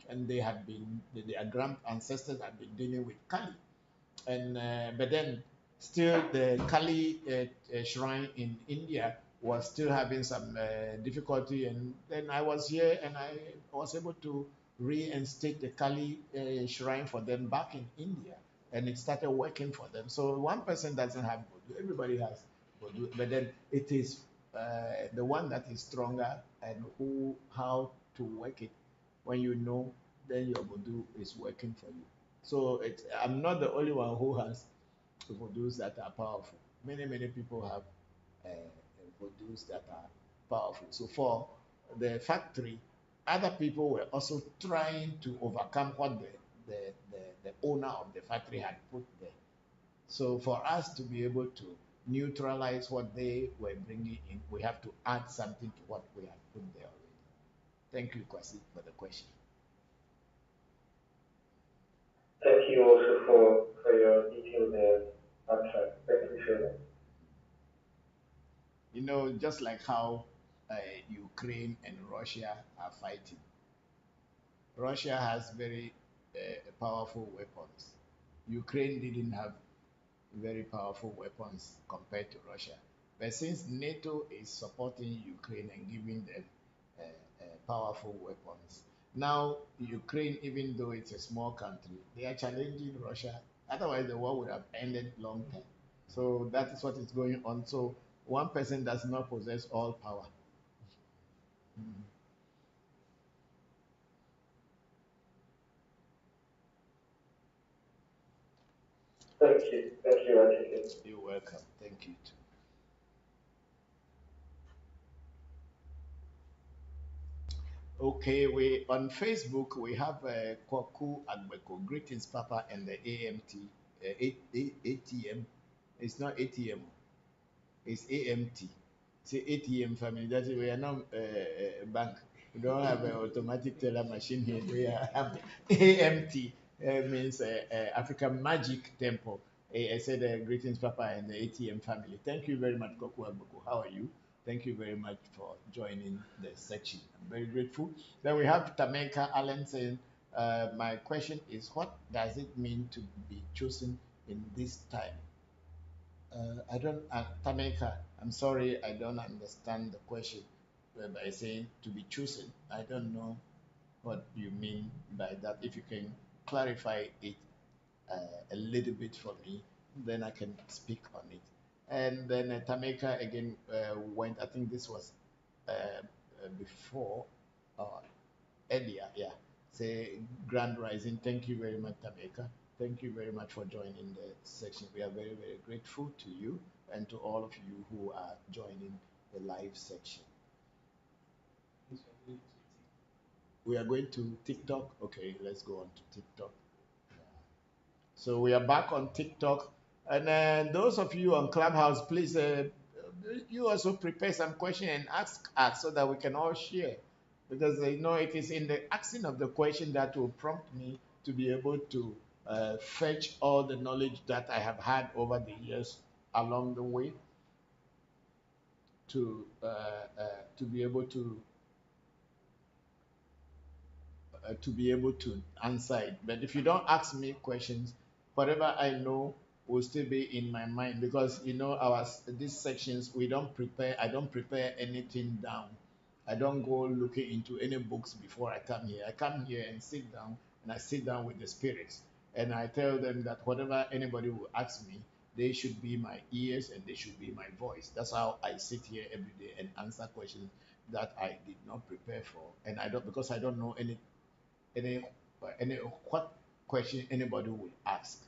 and they had been their grand ancestors had been dealing with Kali, and but then still the Kali shrine in India was still having some difficulty, and then I was here and I was able to reinstate the Kali shrine for them back in India, and it started working for them. So one person doesn't have voodoo, everybody has voodoo, but then it is the one that is stronger and who how to work it. When you know, then your voodoo is working for you. So I'm not the only one who has voodoos that are powerful. Many people have voodoos that are powerful. So for the factory, other people were also trying to overcome what the owner of the factory had put there. So for us to be able to neutralize what they were bringing in, we have to add something to what we have put there already. Thank you, Kwasi, for the question. Thank you also for your detailed answer. Thank you so much. You know, just like how Ukraine and Russia are fighting. Russia has very powerful weapons. Ukraine didn't have very powerful weapons compared to Russia. But since NATO is supporting Ukraine and giving them powerful weapons, now Ukraine, even though it's a small country, they are challenging Russia. Otherwise, the war would have ended long time. So that is what is going on. So one person does not possess all power. Mm. Thank you. Thank you, Anthony. You're welcome. Thank you too. Okay, we on Facebook we have Kwaku Agbeko. Greetings, Papa, and the AMT ATM. It's not ATM. It's AMT. Say ATM family. That's it. We are not a bank. We don't have an automatic teller machine here. We have AMT. Means African Magic Temple. I said greetings, Papa, and the ATM family. Thank you very much, Koku Boko. How are you? Thank you very much for joining the section. I'm very grateful. Then we have Tameka Allen saying, my question is, what does it mean to be chosen in this time? I don't, Tameka, I'm sorry, I don't understand the question by saying to be chosen. I don't know what you mean by that. If you can clarify it a little bit for me, then I can speak on it. And then Tameka again went, I think this was before or earlier, yeah. Say Grand Rising. Thank you very much, Tameka. Thank you very much for joining the section. We are very, very grateful to you and to all of you who are joining the live section. We are going to TikTok. Okay, let's go on to TikTok. So we are back on TikTok. And those of you on Clubhouse, please, you also prepare some question and ask us so that we can all share. Because it is in the asking of the question that will prompt me to be able to fetch all the knowledge that I have had over the years along the way to be able to answer it. But if you don't ask me questions, whatever I know will still be in my mind, because these sections I don't prepare anything down. I don't go looking into any books before I come here. I come here and sit down, and I sit down with the spirits, and I tell them that whatever anybody will ask me, they should be my ears and they should be my voice. That's how I sit here every day and answer questions that I did not prepare for, and I don't, because I don't know any what question anybody will ask.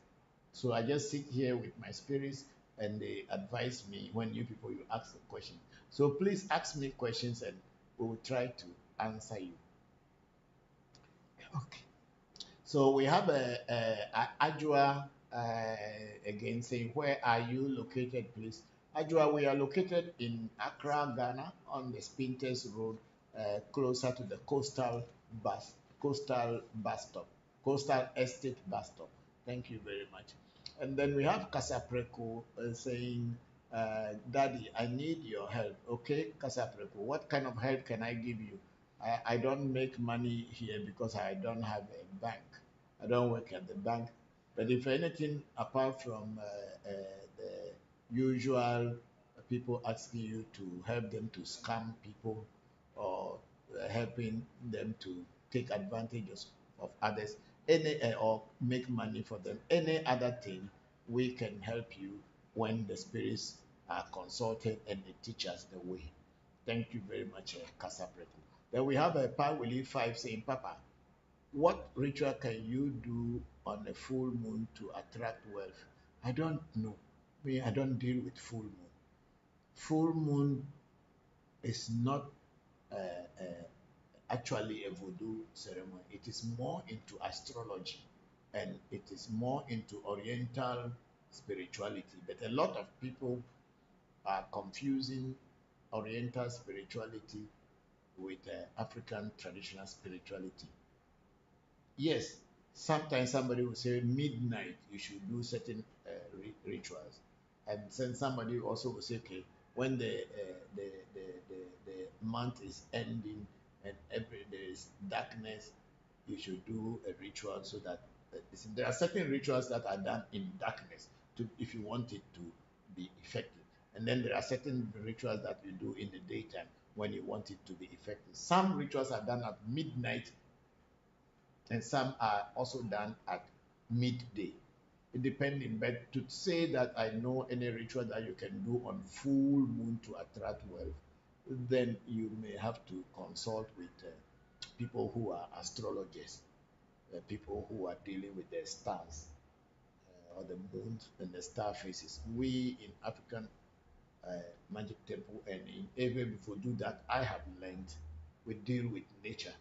So I just sit here with my spirits and they advise me when you people you ask a question. So please ask me questions and we will try to answer you. Okay. So we have a Ajua again saying, where are you located, please? Ajua, we are located in Accra, Ghana, on the Spinters Road, closer to the coastal bus stop, coastal estate bus stop. Thank you very much. And then we have Kasapreko saying, Daddy, I need your help. Okay, Kasapreko, what kind of help can I give you? I don't make money here because I don't have a bank. I don't work at the bank. But if anything, apart from the usual people asking you to help them to scam people or helping them to take advantage of others, or make money for them, any other thing, we can help you when the spirits are consulted and they teach us the way. Thank you very much, Kasapreku. Then we have a Pawili 5 saying, Papa, what ritual can you do on a full moon to attract wealth? I don't know. I don't deal with full moon. Full moon is not actually a voodoo ceremony. It is more into astrology and it is more into Oriental spirituality. But a lot of people are confusing Oriental spirituality with African traditional spirituality. Yes, sometimes somebody will say midnight you should do certain rituals, and then somebody also will say, okay, when the month is ending and there is darkness, you should do a ritual so that there are certain rituals that are done in darkness if you want it to be effective, and then there are certain rituals that you do in the daytime when you want it to be effective. Some rituals are done at midnight and some are also done at midday, depending. But to say that I know any ritual that you can do on full moon to attract wealth, then you may have to consult with people who are astrologers, people who are dealing with the stars or the moon and the star phases. We in African Magic Temple and in every before do that, I have learned we deal with nature,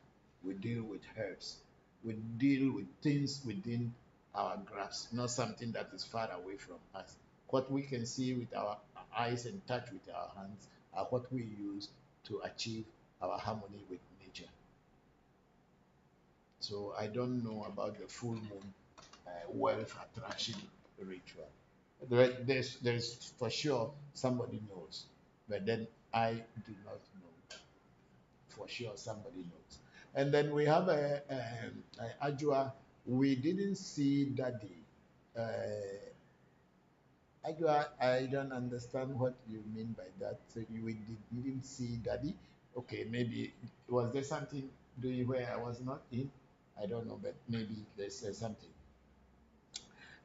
we deal with herbs, we deal with things within our grasp, not something that is far away from us. What we can see with our eyes and touch with our hands are what we use to achieve our harmony with nature. So I don't know about the full moon wealth attraction ritual. There's for sure somebody knows, but then I do not know for sure. Somebody knows. And then we have a Ajua. We didn't see Daddy. Uh, Ajua, I don't understand what you mean by that. So didn't see Daddy. Okay, maybe was there something doing where I was not in? I don't know, but maybe there's something.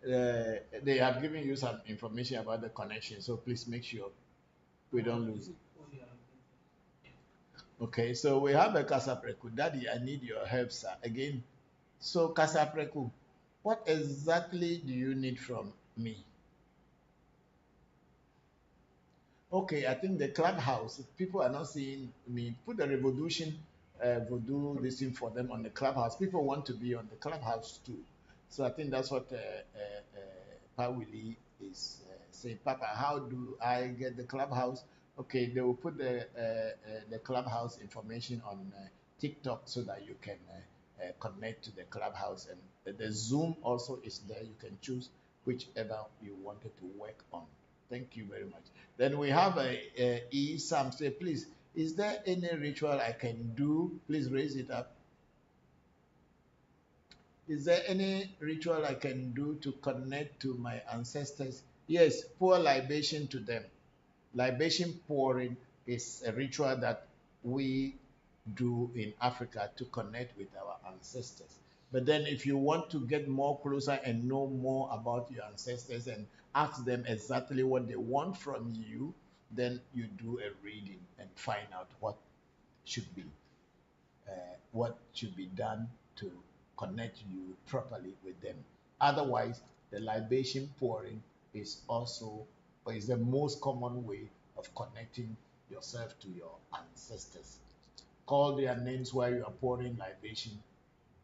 They have given you some information about the connection, so please make sure we don't lose it. Okay, so we have a Kasapreku. Daddy, I need your help, sir. Again, so Kasapreku, what exactly do you need from me? Okay, I think the clubhouse, people are not seeing me. Put the revolution, voodoo, this thing for them on the clubhouse. People want to be on the clubhouse too. So I think that's what Pawili is saying. Papa, how do I get the clubhouse? Okay, they will put the clubhouse information on TikTok so that you can connect to the clubhouse. And the Zoom also is there. You can choose whichever you wanted to work on. Thank you very much. Then we have E. Sam say, please, is there any ritual I can do? Please raise it up. Is there any ritual I can do to connect to my ancestors? Yes, pour libation to them. Libation pouring is a ritual that we do in Africa to connect with our ancestors. But then if you want to get more closer and know more about your ancestors and ask them exactly what they want from you, then you do a reading and find out what should be done to connect you properly with them. Otherwise, the libation pouring is the most common way of connecting yourself to your ancestors. Call their names while you are pouring libation.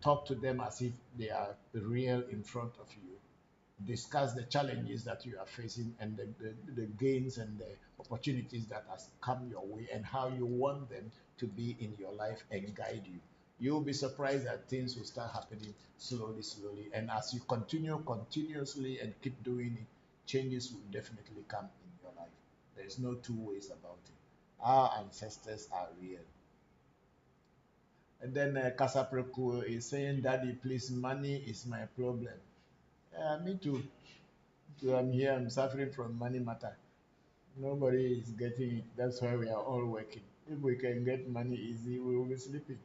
Talk to them as if they are real in front of you. Discuss the challenges that you are facing and the gains and the opportunities that has come your way and how you want them to be in your life and guide you. You'll be surprised that things will start happening slowly, slowly. And as you continue continuously and keep doing it, changes will definitely come in your life. There's no two ways about it. Our ancestors are real. And then Kasapreku is saying, Daddy, please, money is my problem. Me too. So I'm here, I'm suffering from money matter. Nobody is getting it. That's why we are all working. If we can get money easy, we will be sleeping.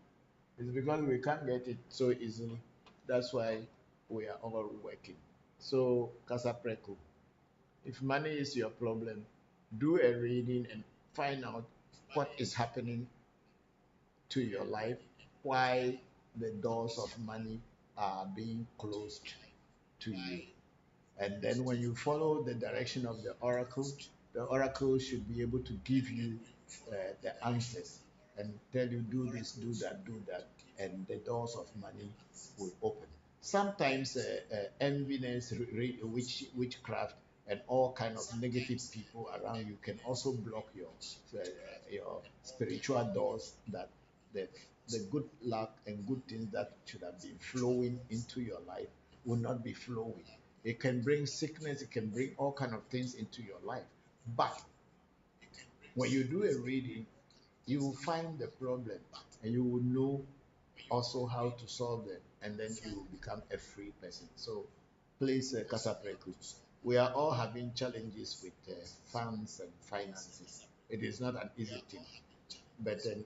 It's because we can't get it so easily. That's why we are all working. So, Kasapreku, if money is your problem, do a reading and find out what is happening to your life, why the doors of money are being closed to you. And then when you follow the direction of the oracle should be able to give you the answers and tell you do this, do that, and the doors of money will open. Sometimes enviness, witchcraft, and all kind of negative people around you can also block your spiritual doors that the good luck and good things that should have been flowing into your life will not be flowing. It can bring sickness, it can bring all kind of things into your life. But when you do a reading, you will find the problem and you will know also how to solve them, and then you will become a free person. So please, Kasapreku, we are all having challenges with funds and finances. It is not an easy thing. But then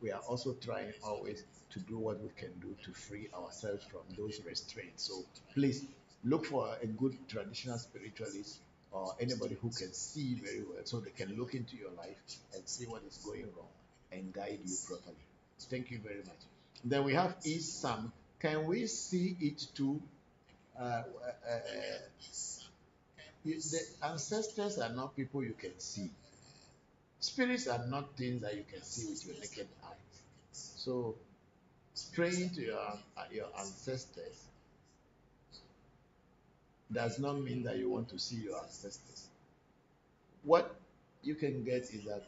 we are also trying always to do what we can do to free ourselves from those restraints. So please look for a good traditional spiritualist or anybody who can see very well so they can look into your life and see what is going wrong and guide you properly. Thank you very much. Then we have Isam. Can we see it too? The ancestors are not people you can see. Spirits are not things that you can see with your naked eyes. So praying to your ancestors does not mean that you want to see your ancestors. What you can get is that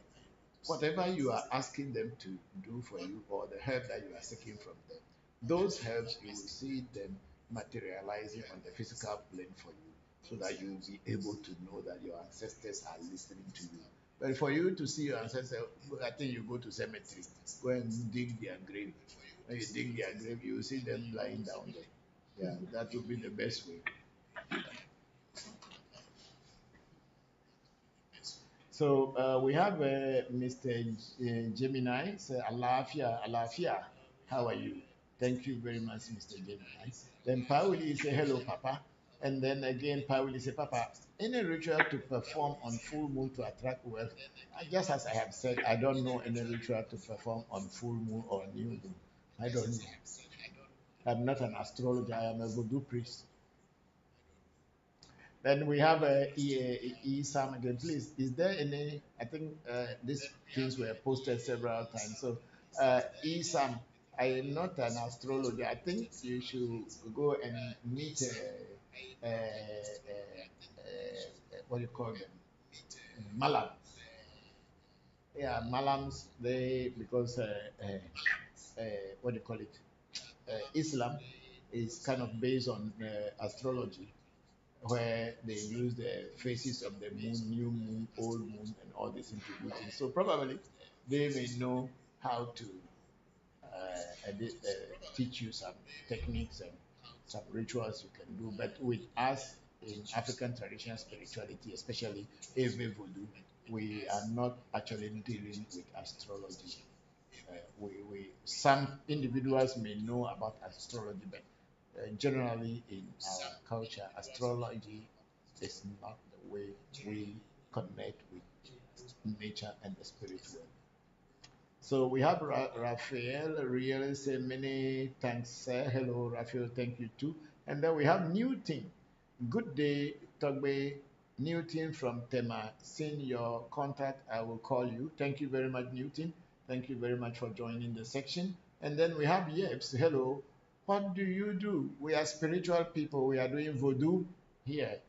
whatever you are asking them to do for you, or the help that you are seeking from them, those helps you will see them materializing on the physical plane for you, so that you will be able to know that your ancestors are listening to you. But for you to see your ancestors, I think you go to cemetery, go and dig their grave. When you dig their grave, you will see them lying down there. Yeah, that would be the best way. So we have Mr. Gemini. Say, Alafia, Alafia, how are you? Thank you very much, Mr. Gemini. Then Pauli say, hello, Papa. And then again, Pauli say, Papa, any ritual to perform on full moon to attract wealth? Just as I have said, I don't know any ritual to perform on full moon or new moon. I don't know. I'm not an astrologer. I am a voodoo priest. Then we have Sam again. Please, is there any? I think these things were posted several times. So, Sam, I am not an astrologer. I think you should go and meet what do you call them? Malam. Yeah, Malams. They because what do you call it? Islam is kind of based on astrology, where they use the phases of the moon, new moon, old moon, and all this into routine. So probably they may know how to teach you some techniques and some rituals you can do. But with us in African traditional spirituality, especially Ewe Voodoo, we are not actually dealing with astrology. Some individuals may know about astrology, but generally in our culture, astrology is not the way we connect with nature and the spirit world. So we have Raphael really say many thanks, sir. Hello, Raphael, thank you too. And then we have Newton. Good day, Togbe. Newton from Tema. Send your contact, I will call you. Thank you very much, Newton. Thank you very much for joining the section. And then we have Yeps. Hello. What do you do? We are spiritual people. We are doing voodoo here.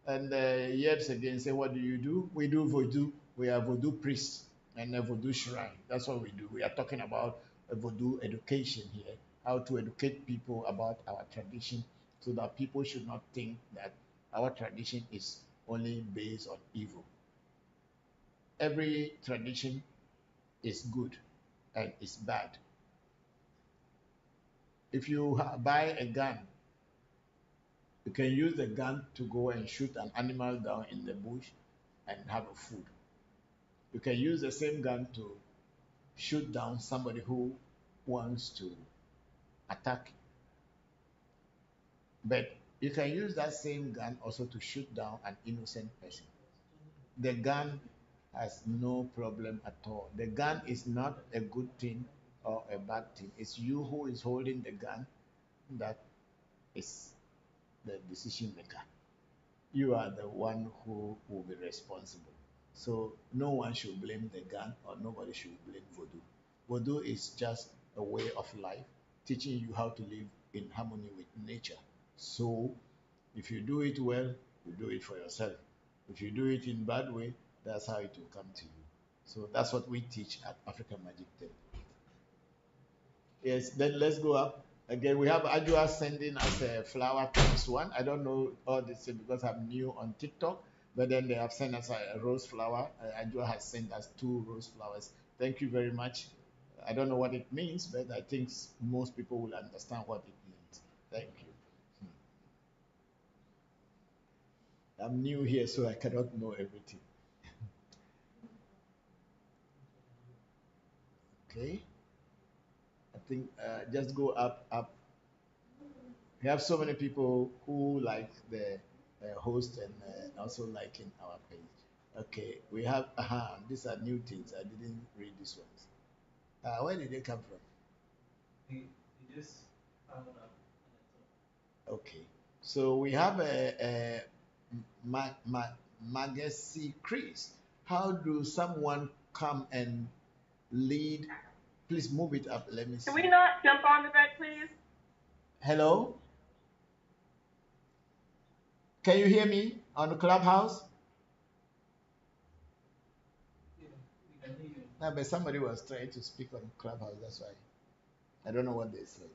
And Yeps again say, what do you do? We do voodoo. We are voodoo priests and a voodoo shrine. That's what we do. We are talking about a voodoo education here, how to educate people about our tradition, so that people should not think that our tradition is only based on evil. Every tradition is good and is bad. If you buy a gun, you can use the gun to go and shoot an animal down in the bush and have a food. You can use the same gun to shoot down somebody who wants to attack you. But you can use that same gun also to shoot down an innocent person. The gun has no problem at all. The gun is not a good thing or a bad thing. It's you who is holding the gun that is the decision maker. You are the one who will be responsible. So no one should blame the gun, or nobody should blame voodoo. Voodoo is just a way of life, teaching you how to live in harmony with nature. So if you do it well, you do it for yourself. If you do it in bad way, that's how it will come to you. So that's what we teach at African Magic Temple. Yes, then let's go up. Again, we have Ajua sending us a flower times one. I don't know all this because I'm new on TikTok, but then they have sent us a rose flower. Ajua has sent us 2 rose flowers. Thank you very much. I don't know what it means, but I think most people will understand what it means. Thank you. I'm new here, so I cannot know everything. Okay. I think just go up, up. We have so many people who like the host and also liking our page. Okay, we have, these are new things. I didn't read these ones. Where did they come from? He just found out. Okay, so we have a Magesi Chris. How do someone come and lead? Please move it up. Let me see. Can we not jump on the bed, please? Hello? Can you hear me on the Clubhouse? Yeah, we can hear you. No, but somebody was trying to speak on Clubhouse. That's why I don't know what they said.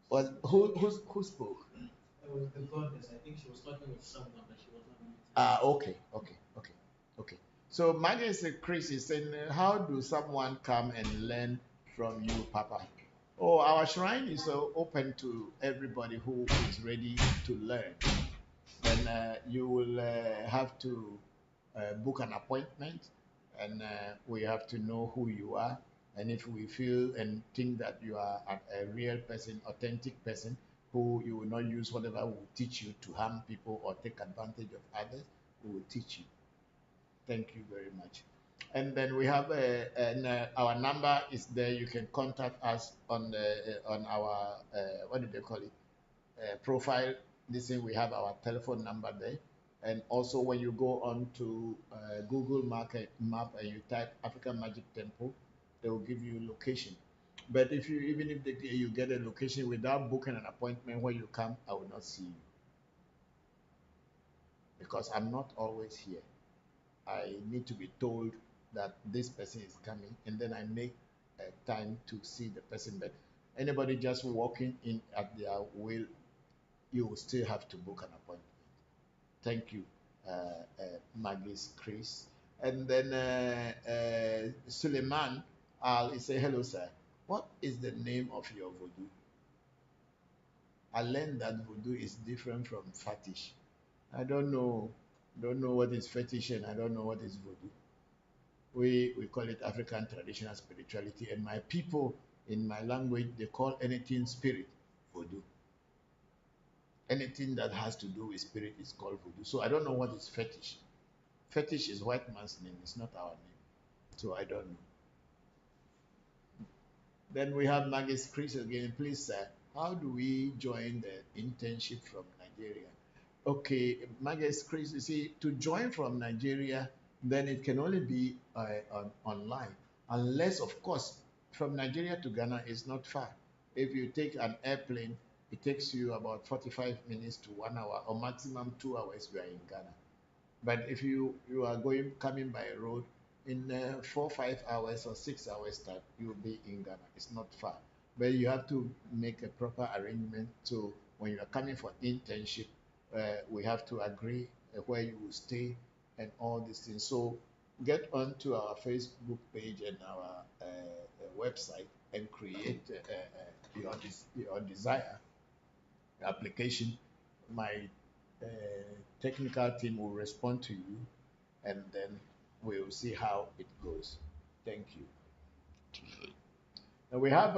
Was who spoke? It was the goddess. I think she was talking with someone, but she was not muted. Ah, okay. So Magus Chris is saying, how do someone come and learn from you, Papa? Oh, our shrine is open to everybody who is ready to learn. And you will have to book an appointment, and we have to know who you are. And if we feel and think that you are a real person, authentic person, who you will not use whatever will teach you to harm people or take advantage of others, we will teach you. Thank you very much. And then we have our number is there. You can contact us on our what do they call it, profile. This thing, we have our telephone number there. And also when you go on to Google map and you type African Magic Temple, they will give you location. But if you even if you get a location without booking an appointment, when you come, I will not see you because I'm not always here. I need to be told that this person is coming, and then I make time to see the person. But anybody just walking in at their will, you will still have to book an appointment. Thank you, Maggie's Chris. And then Suleiman Al say, hello, sir. What is the name of your voodoo? I learned that voodoo is different from fetish. I don't know what is fetish, and I don't know what is voodoo. We call it African traditional spirituality, and my people in my language, they call anything spirit voodoo. Anything that has to do with spirit is called voodoo. So I don't know what is fetish. Fetish is white man's name, it's not our name. So I don't know. Then we have Maggie's Chris again. Please, sir, how do we join the internship from Nigeria? Okay, Maggie's Chris, you see, to join from Nigeria, then it can only be online, unless, of course, from Nigeria to Ghana is not far. If you take an airplane, it takes you about 45 minutes to 1 hour, or maximum 2 hours. You are in Ghana. But if you are coming by road, in 4 5 hours or 6 hours time, you will be in Ghana. It's not far, but you have to make a proper arrangement. So when you are coming for internship, we have to agree where you will stay and all these things. So get onto our Facebook page and our website and create your desire application. My technical team will respond to you, and then we'll see how it goes. Thank you. Now we have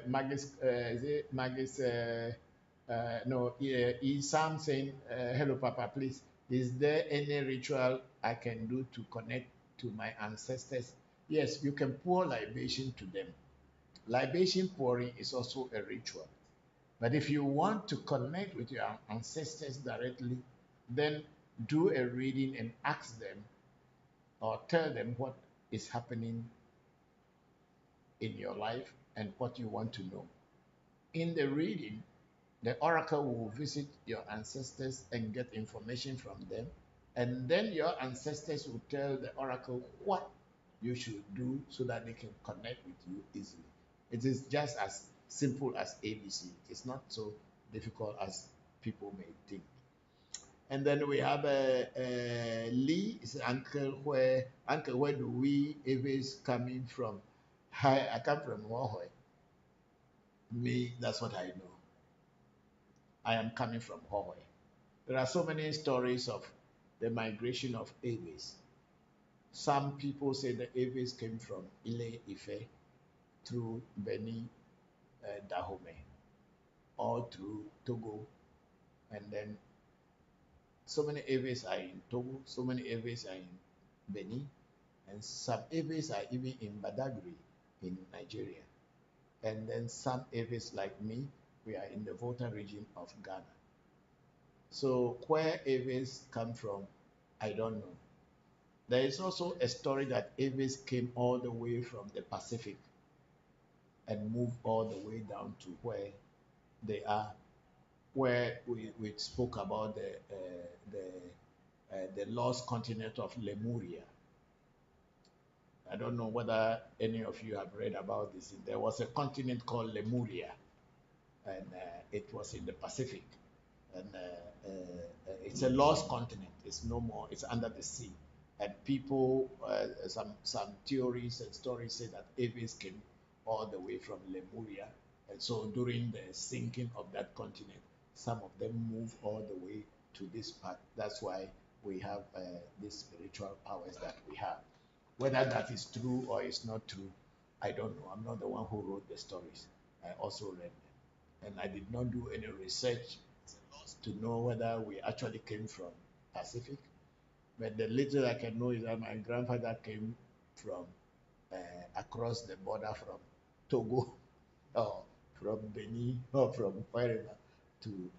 Maggie's, is it Maggie's, no, Isam saying, hello, Papa, please. Is there any ritual I can do to connect to my ancestors? Yes, you can pour libation to them. Libation pouring is also a ritual. But if you want to connect with your ancestors directly, then do a reading and ask them or tell them what is happening in your life and what you want to know. In the reading, the oracle will visit your ancestors and get information from them, and then your ancestors will tell the oracle what you should do so that they can connect with you easily. It is just as simple as ABC. It's not so difficult as people may think. And then we have Lee, is uncle. Where do we always coming from? Hi, I come from Wohoe. Me, that's what I know. I am coming from Wohoe. There are so many stories of the migration of Aves. Some people say the Aves came from Ile Ife through Beni, Dahomey, all through Togo, and then so many Aves are in Togo, so many Aves are in Benin, and some Aves are even in Badagry in Nigeria. And then some Aves like me, we are in the Volta region of Ghana. So where Aves come from, I don't know. There is also a story that Aves came all the way from the Pacific and moved all the way down to where they are where we spoke about the lost continent of Lemuria. I don't know whether any of you have read about this. There was a continent called Lemuria, and it was in the Pacific. And it's a lost continent. It's no more. It's under the sea. And people, some theories and stories say that Aves came all the way from Lemuria. And so during the sinking of that continent, some of them moved all the way to this part. That's why we have these spiritual powers that we have. Whether that is true or is not true, I don't know. I'm not the one who wrote the stories. I also read them. And I did not do any research to know whether we actually came from Pacific. But the little I can know is that my grandfather came from across the border from Togo or from Benin or from wherever to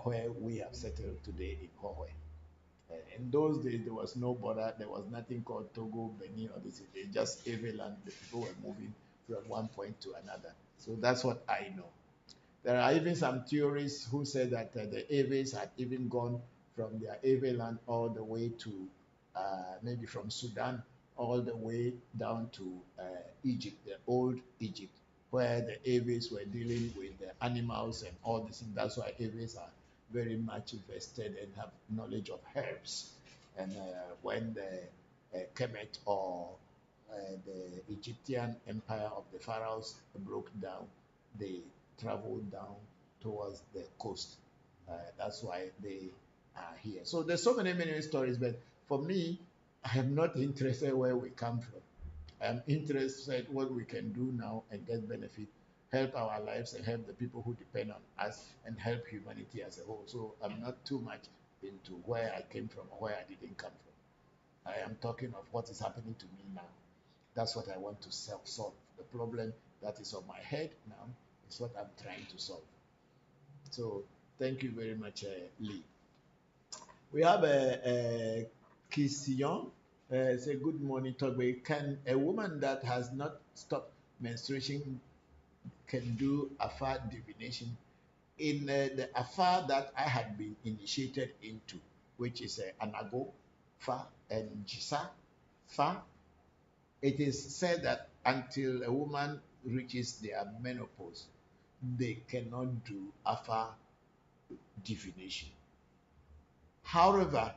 where we have settled today in Hohwe. In those days, there was no border. There was nothing called Togo, Benin, or this. They just every land. The people were moving from one point to another. So that's what I know. There are even some theorists who say that the Aves had even gone from their Ave land all the way to maybe from Sudan all the way down to Egypt, the old Egypt, where the Aves were dealing with the animals and all this. And that's why Aves are very much invested and have knowledge of herbs. And when the Kemet or the Egyptian empire of the pharaohs broke down, they traveled down towards the coast. That's why they are here. So there's so many stories, but for me, I am not interested where we come from. I'm interested what we can do now and get benefit, help our lives and help the people who depend on us and help humanity as a whole. So I'm not too much into where I came from or where I didn't come from. I am talking of what is happening to me now. That's what I want to solve. The problem that is on my head now is what I'm trying to solve. So thank you very much, Lee. We have a Kision. Say good morning, Togbe. Can a woman that has not stopped menstruation can do Afa divination? In the Afa that I had been initiated into, which is Anago, Fa, and Jisa, Fa, it is said that until a woman reaches their menopause, they cannot do Afa divination. However,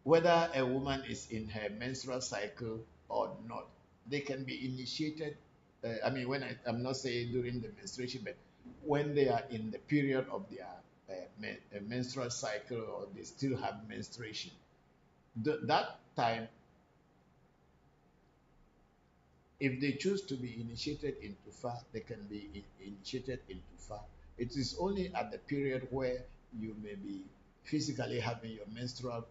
whether a woman is in her menstrual cycle or not, they can be initiated. I'm not saying during the menstruation, but when they are in the period of their menstrual cycle or they still have menstruation, that time, if they choose to be initiated into Fa, they can be initiated into Fa. It is only at the period where you may be physically having your menstrual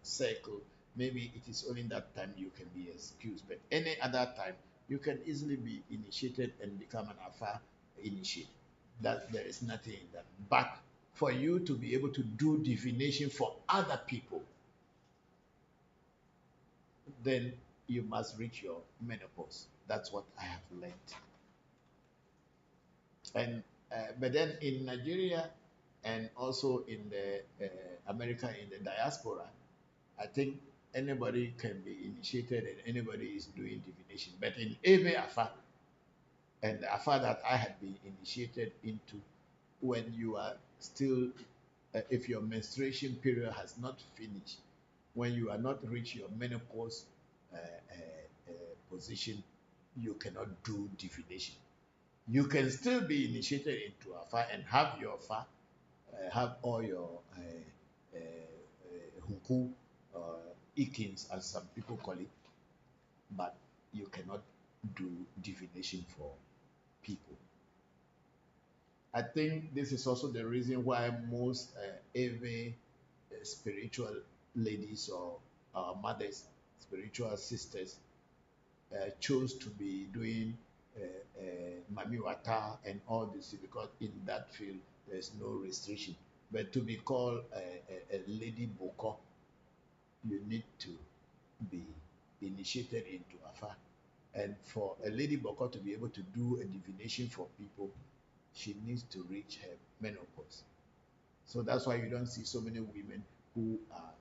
cycle, maybe it is only that time you can be excused. But any other time, you can easily be initiated and become an Afa initiate. That there is nothing in that. But for you to be able to do divination for other people, then you must reach your menopause. That's what I have learned. And but then in Nigeria and also in the America, in the diaspora, I think anybody can be initiated and anybody is doing divination. But in every Afa, and the Afa that I had been initiated into, when you are still, if your menstruation period has not finished, when you are not reached your menopause position, you cannot do divination. You can still be initiated into Afa and have your Afa, have all your Hunku, Ikins, as some people call it, but you cannot do divination for people. I think this is also the reason why most Ave spiritual ladies or mothers, spiritual sisters, chose to be doing Mami Wata and all this, because in that field there's no restriction. But to be called a lady Bokor, you need to be initiated into Afa. And for a lady Bokor to be able to do a divination for people, she needs to reach her menopause. So that's why you don't see so many women who are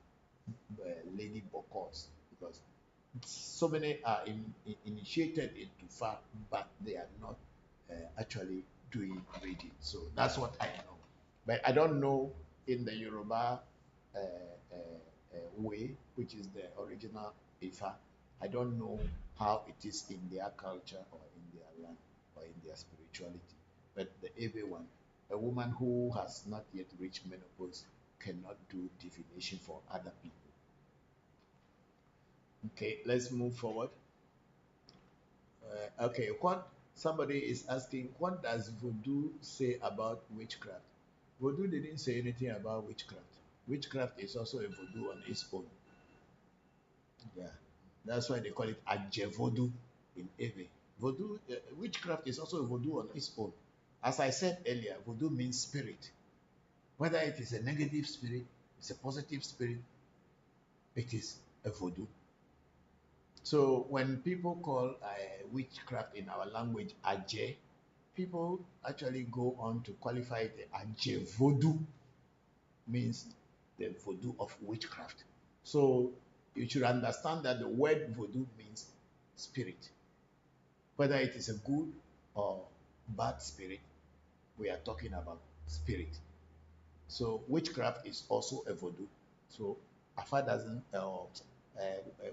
lady Bokors, because so many are initiated into far, but they are not actually doing reading. So that's what I know. But I don't know in the Yoruba way, which is the original Ifa. I don't know how it is in their culture or in their land or in their spirituality. But the Ebe one, a woman who has not yet reached menopause cannot do divination for other people. Okay, let's move forward. Okay, what somebody is asking, what does voodoo say about witchcraft? Voodoo didn't say anything about witchcraft. Witchcraft is also a voodoo on its own. Yeah, that's why they call it Ajevodu in Ewe. Voodoo, witchcraft is also a voodoo on its own. As I said earlier, voodoo means spirit. Whether it is a negative spirit, it's a positive spirit, it is a voodoo. So when people call witchcraft in our language Aje, people actually go on to qualify it. Aje voodoo means the voodoo of witchcraft. So you should understand that the word voodoo means spirit. Whether it is a good or bad spirit, we are talking about spirit. So witchcraft is also a voodoo. So Afa doesn't,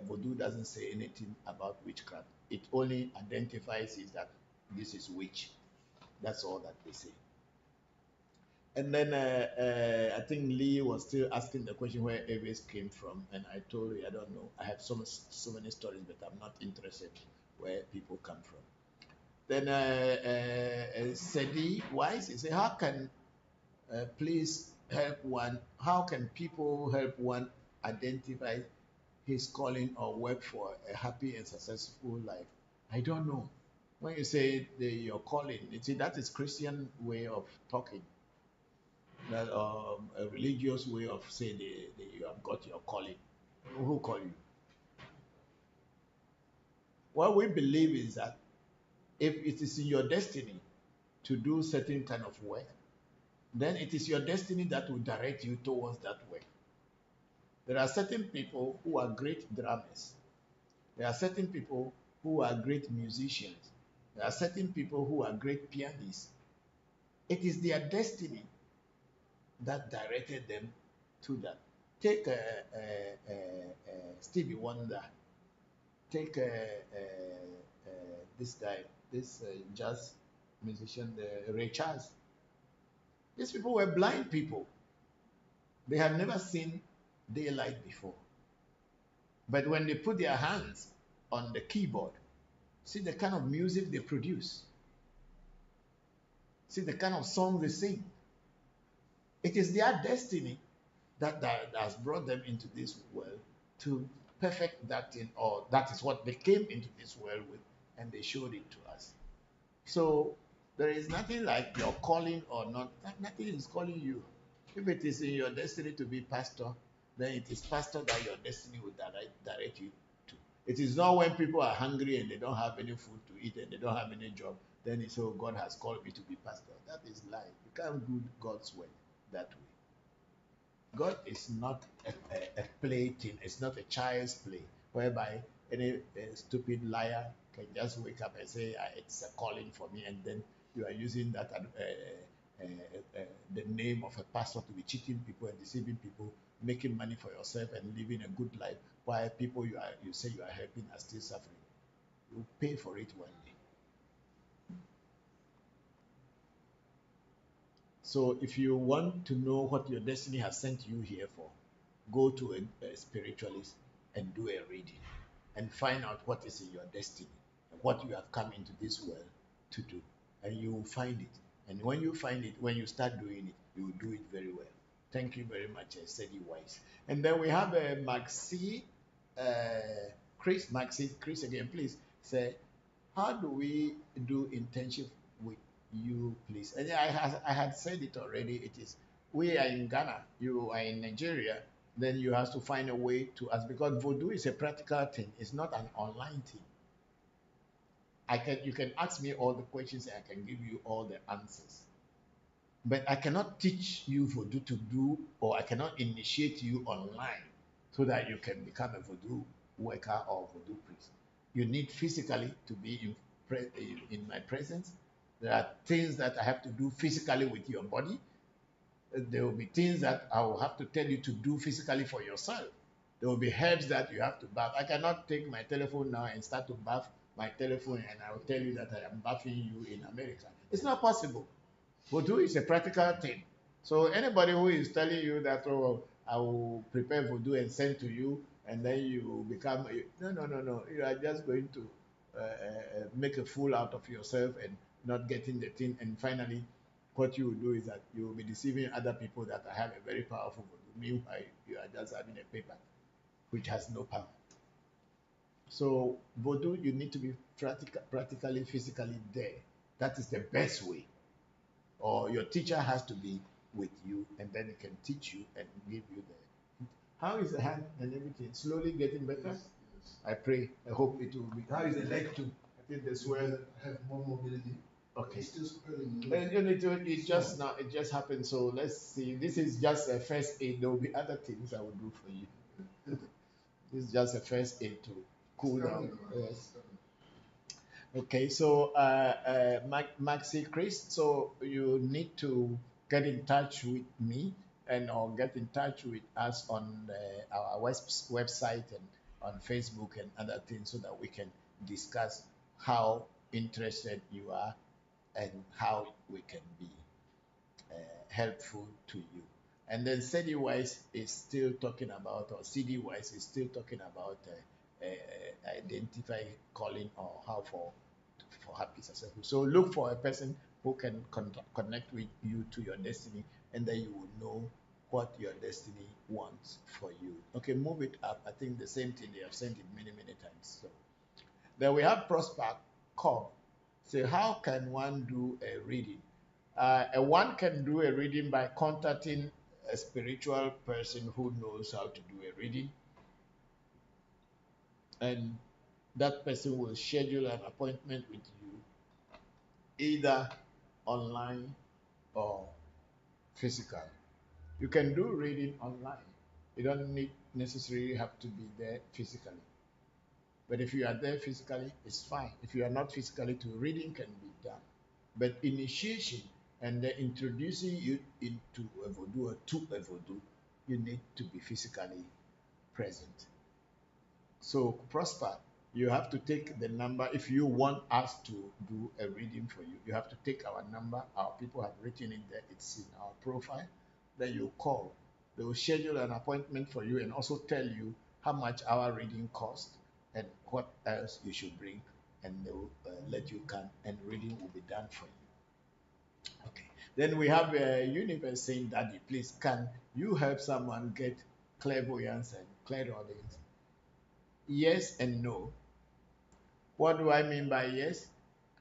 voodoo doesn't say anything about witchcraft. It only identifies is that this is witch. That's all that they say. And then I think Lee was still asking the question where Aries came from, and I told you I don't know. I have so many stories, but I'm not interested where people come from. Then Sedi Wise, he said, how can please help one? How can people help one identify his calling or work for a happy and successful life? I don't know. When you say your calling, you see that is Christian way of talking. That a religious way of saying you have got your calling. Who call you? What we believe is that if it is in your destiny to do certain kind of work, then it is your destiny that will direct you towards that work. There are certain people who are great drummers. There are certain people who are great musicians. There are certain people who are great pianists. It is their destiny that directed them to that. Take Stevie Wonder. Take this guy, this jazz musician, Ray Charles. These people were blind people. They had never seen daylight before. But when they put their hands on the keyboard, see the kind of music they produce. See the kind of song they sing. It is their destiny that has brought them into this world to perfect that thing, or that is what they came into this world with, and they showed it to us. So there is nothing like your calling or not. Nothing is calling you. If it is in your destiny to be pastor, then it is pastor that your destiny will direct you to. It is not when people are hungry and they don't have any food to eat and they don't have any job, then it's, oh, God has called me to be pastor. That is lie. You can't do God's work that way. God is not a play thing. It's not a child's play whereby any stupid liar can just wake up and say, it's a calling for me, and then you are using that the name of a pastor to be cheating people and deceiving people, making money for yourself and living a good life, while people you say you are helping are still suffering. You pay for it one day. So if you want to know what your destiny has sent you here for, go to a spiritualist and do a reading and find out what is in your destiny and what you have come into this world to do. And you will find it. And when you find it, when you start doing it, you will do it very well. Thank you very much, Steady Wise. And then we have Maxi, Chris again, please say, how do we do internship with you, please? And I had said it already. It is, we are in Ghana, you are in Nigeria, then you have to find a way to ask, because Voodoo is a practical thing. It's not an online thing. You can ask me all the questions and I can give you all the answers. But I cannot teach you voodoo to do, or I cannot initiate you online so that you can become a voodoo worker or voodoo priest. You need physically to be in my presence. There are things that I have to do physically with your body. There will be things that I will have to tell you to do physically for yourself. There will be herbs that you have to bath. I cannot take my telephone now and start to bath my telephone and I will tell you that I am bathing you in America. It's not possible. Voodoo is a practical thing. So anybody who is telling you that, oh, I will prepare voodoo and send to you, and then you become no, no, no, no. You are just going to make a fool out of yourself and not getting the thing. And finally, what you will do is that you will be deceiving other people that I have a very powerful voodoo. Meanwhile, you are just having a paper which has no power. So voodoo, you need to be practically, physically there. That is the best way. Or your teacher has to be with you and then he can teach you and give you the how is the hand and everything slowly getting better. Yes. I pray, I hope it will be. How is the leg too? I think the swell. I have more mobility. Okay. It's still swelling. It just now it just happened. So let's see. This is just a first aid. There will be other things I will do for you. This is just a first aid to cool down. Yes. Okay, so Maxi Chris, so you need to get in touch with me and or get in touch with us on our website and on Facebook and other things so that we can discuss how interested you are and how we can be helpful to you. And then CD wise is still talking about, or CD wise is still talking about identify calling or how for happy successful. So look for a person who can connect with you to your destiny, and then you will know what your destiny wants for you. Okay, move it up. I think the same thing they have sent it many times. So then we have Prosper Cobb. So how can one do a reading? One can do a reading by contacting a spiritual person who knows how to do a reading, and that person will schedule an appointment with you either online or physical. You can do reading online. You don't need necessarily have to be there physically. But if you are there physically, it's fine. If you are not physically, to reading can be done. But initiation and then introducing you into a voodoo or to a voodoo, you need to be physically present. So Prosper, you have to take the number. If you want us to do a reading for you, you have to take our number. Our people have written it there. It's in our profile. Then you call. They will schedule an appointment for you and also tell you how much our reading costs and what else you should bring. And they will let you come and reading will be done for you. Okay. Then we have a universe saying, Daddy, please, can you help someone get clairvoyance and clairaudience? Yes and no. What do I mean by yes?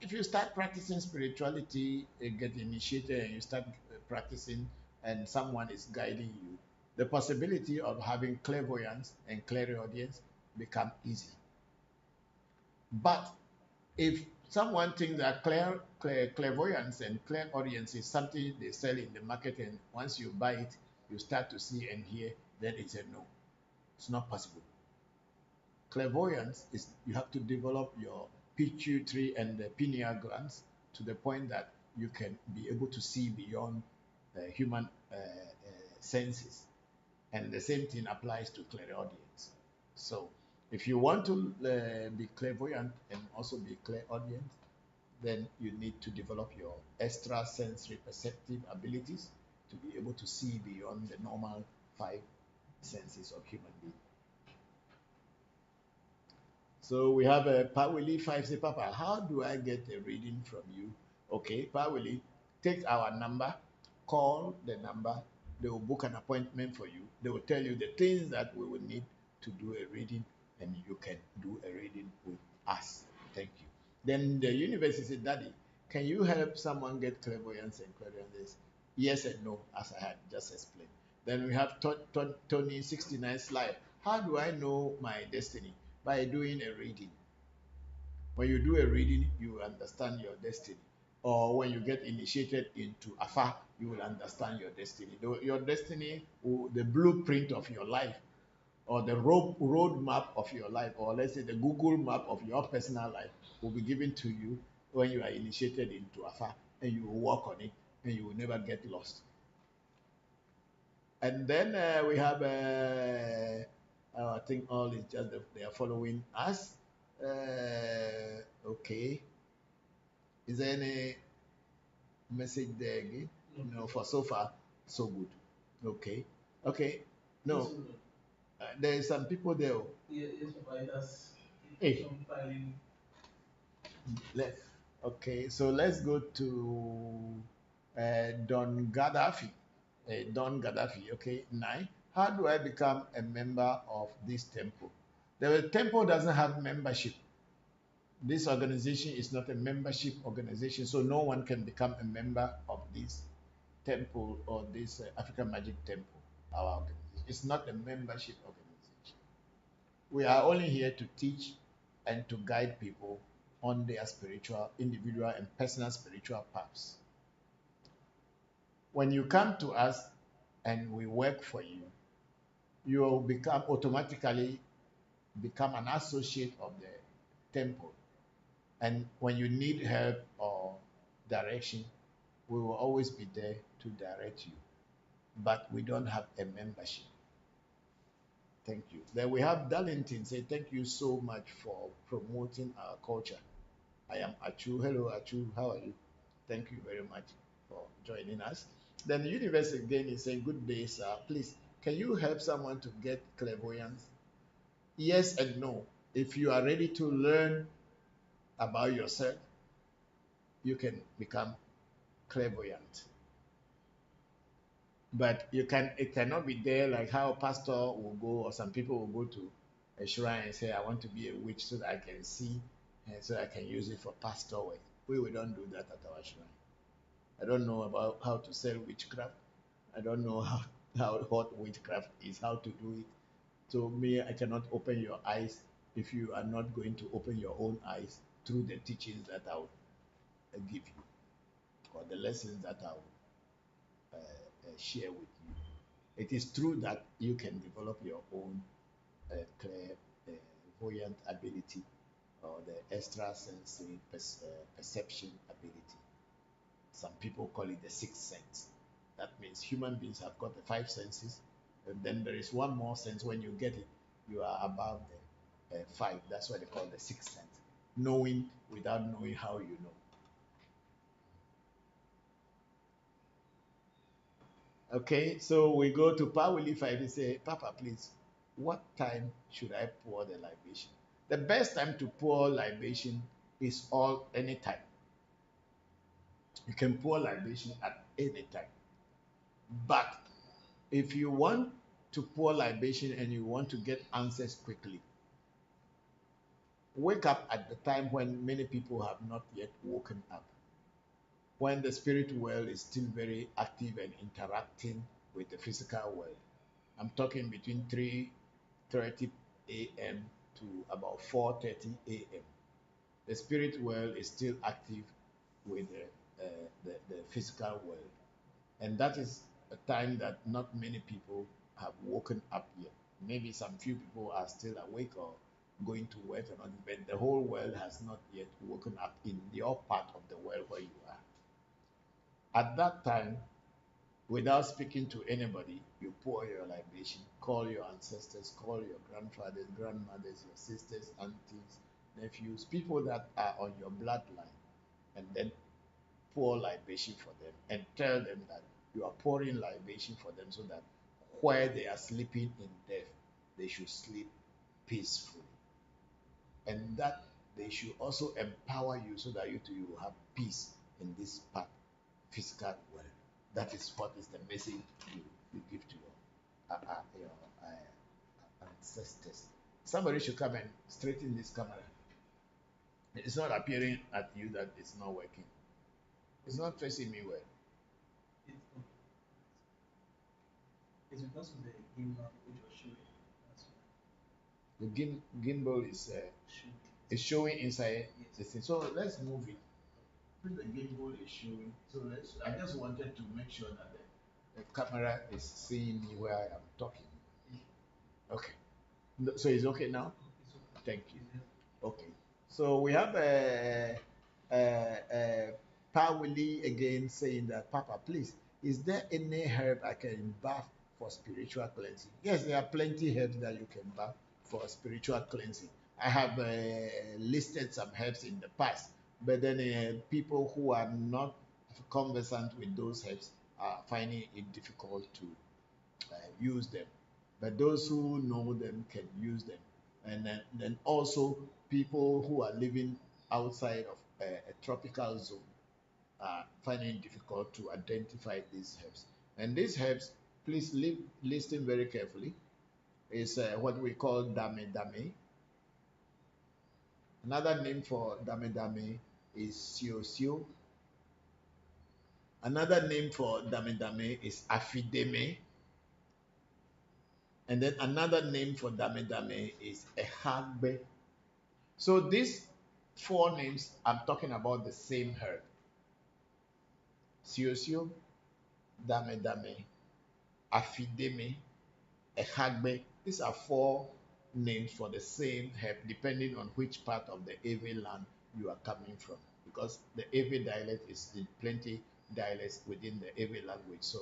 If you start practicing spirituality, get initiated, and you start practicing, and someone is guiding you, the possibility of having clairvoyance and clairaudience become easy. But if someone thinks that clairvoyance and clairaudience is something they sell in the market, and once you buy it, you start to see and hear, then it's a no. It's not possible. Clairvoyance is you have to develop your pituitary and the pineal glands to the point that you can be able to see beyond human senses. And the same thing applies to clairaudience. So if you want to be clairvoyant and also be clairaudient, then you need to develop your extrasensory perceptive abilities to be able to see beyond the normal 5 senses of human being. So we have a Pawili 5 say, Papa, how do I get a reading from you? Okay, Pawili, take our number, call the number, they will book an appointment for you. They will tell you the things that we will need to do a reading, and you can do a reading with us. Thank you. Then the university said, Daddy, can you help someone get clairvoyance and clairaudience? Yes and no, as I had just explained. Then we have Tony 69 slide. How do I know my destiny? By doing a reading. When you do a reading, you understand your destiny. or when you get initiated into Afa, you will understand your destiny. Your destiny, the blueprint of your life, or the road map of your life, or let's say the Google map of your personal life, will be given to you when you are initiated into Afa, and you will work on it, and you will never get lost. And then we have, I think all is just they are following us. Okay. Is there any message there again? No, for so far, so good. Okay. Okay. No, there is some people there. Yes, Papa, that's Hey. some filing. Let's, okay, so let's go to Don Gaddafi. Don Gaddafi, okay, 9. How do I become a member of this temple? The temple doesn't have membership. This organization is not a membership organization, so no one can become a member of this temple or this African Magic Temple, our organization. It's not a membership organization. We are only here to teach and to guide people on their spiritual, individual, and personal spiritual paths. When you come to us and we work for you, you will automatically become an associate of the temple. And when you need help or direction, we will always be there to direct you. But we don't have a membership. Thank you. Then we have Darlington say, thank you so much for promoting our culture. I am Achu. Hello, Achu. How are you? Thank you very much for joining us. Then the universe again is saying, good day, sir. Please, can you help someone to get clairvoyance? Yes and no. If you are ready to learn about yourself, you can become clairvoyant. But it cannot be there like how a pastor will go, or some people will go to a shrine and say, I want to be a witch so that I can see and so I can use it for pastor work. We don't do that at our shrine. I don't know about how to sell witchcraft. I don't know how what witchcraft is, how to do it. So me, I cannot open your eyes if you are not going to open your own eyes through the teachings that I will give you, or the lessons that I will share with you. It is true that you can develop your own clairvoyant ability, or the extrasensory perception ability. Some people call it the sixth sense. That means human beings have got the 5 senses, and then there is one more sense. When you get it, you are above the 5. That's why they call it the sixth sense. Knowing without knowing how you know. Okay, so we go to Pawili 5 and say, Papa, please, what time should I pour the libation? The best time to pour libation is any time. You can pour libation at any time. But if you want to pour libation and you want to get answers quickly, wake up at the time when many people have not yet woken up, when the spirit world is still very active and interacting with the physical world. I'm talking between 3:30 a.m. to about 4:30 a.m. The spirit world is still active with the physical world. And that is a time that not many people have woken up yet. Maybe some few people are still awake or going to work, and but the whole world has not yet woken up in your part of the world where you are. At that time, without speaking to anybody, you pour your libation, call your ancestors, call your grandfathers, grandmothers, your sisters, aunties, nephews, people that are on your bloodline, and then pour libation for them and tell them that you are pouring libation for them so that where they are sleeping in death, they should sleep peacefully. And that they should also empower you so that you too will have peace in this part, physical world. That is what is the message you give to your ancestors. Somebody should come and straighten this camera. It's not appearing at you that it's not working. It's not facing me well. It's because of the gimbal which was showing. The gimbal is showing inside the thing. So let's move it. the gimbal is showing. So I just wanted to make sure that the camera is seeing me where I am talking. Okay. So it's okay now? Thank you. Okay. So we have Pawili again saying that, Papa, please, is there any herb I can bath for spiritual cleansing? Yes, there are plenty herbs that you can bath for spiritual cleansing. I have listed some herbs in the past, but then people who are not conversant with those herbs are finding it difficult to use them. But those who know them can use them. And then also people who are living outside of a tropical zone are finding it difficult to identify these herbs. And these herbs, please listen very carefully, is what we call dame dame. Another name for dame dame is sio sio. Another name for dame dame is afideme. And then another name for dame dame is ehagbe. So these four names, I'm talking about the same herb. Siosio, dame dame, afideme, ehagbe. These are four names for the same herb, depending on which part of the Ewe land you are coming from. Because the Ewe dialect is in plenty dialects within the Ewe language. So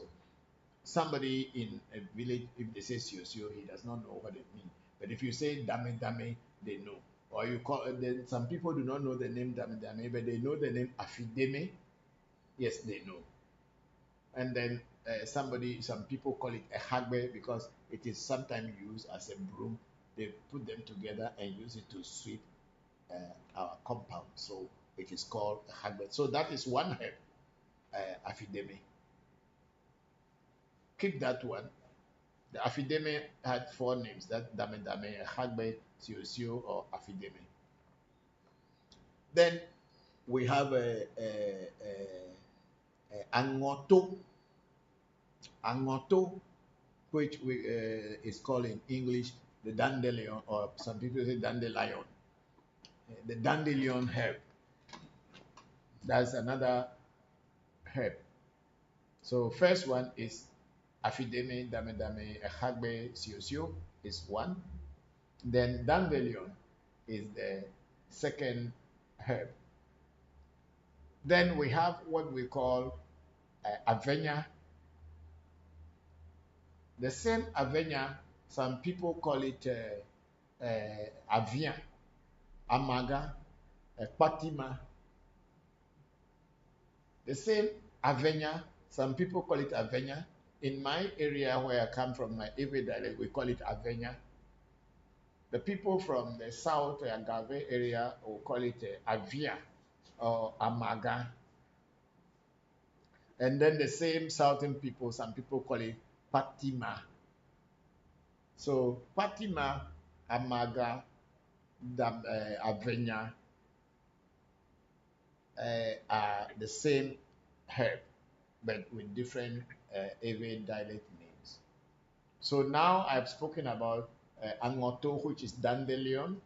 somebody in a village, if they say siosio, he does not know what it means. But if you say dame dame, they know. Or you call then some people do not know the name dame dame, but they know the name afideme. Yes, they know. And then some people call it a hagbe because it is sometimes used as a broom. They put them together and use it to sweep our compound. So it is called a hagbe. So that is one herb, afideme. Keep that one. The afideme had four names. That dame dame, hagbe, siosio, or afideme. Then we have angoto. Angoto, which is called in English the dandelion, or some people say dandelion. The dandelion herb. That's another herb. So first one is afideme, dame dame, hagbe, siosio is one. Then dandelion is the second herb. Then we have what we call avena. The same avena, some people call it avian, amaga, patima. The same avena, some people call it avena. In my area where I come from, my Ewe dialect, we call it avena. The people from the south Agave area will call it avia or amaga. And then the same southern people, some people call it patima. So patima, amaga, avena are the same herb, but with different Ewe dialect names. So now I've spoken about angoto, which is dandelion,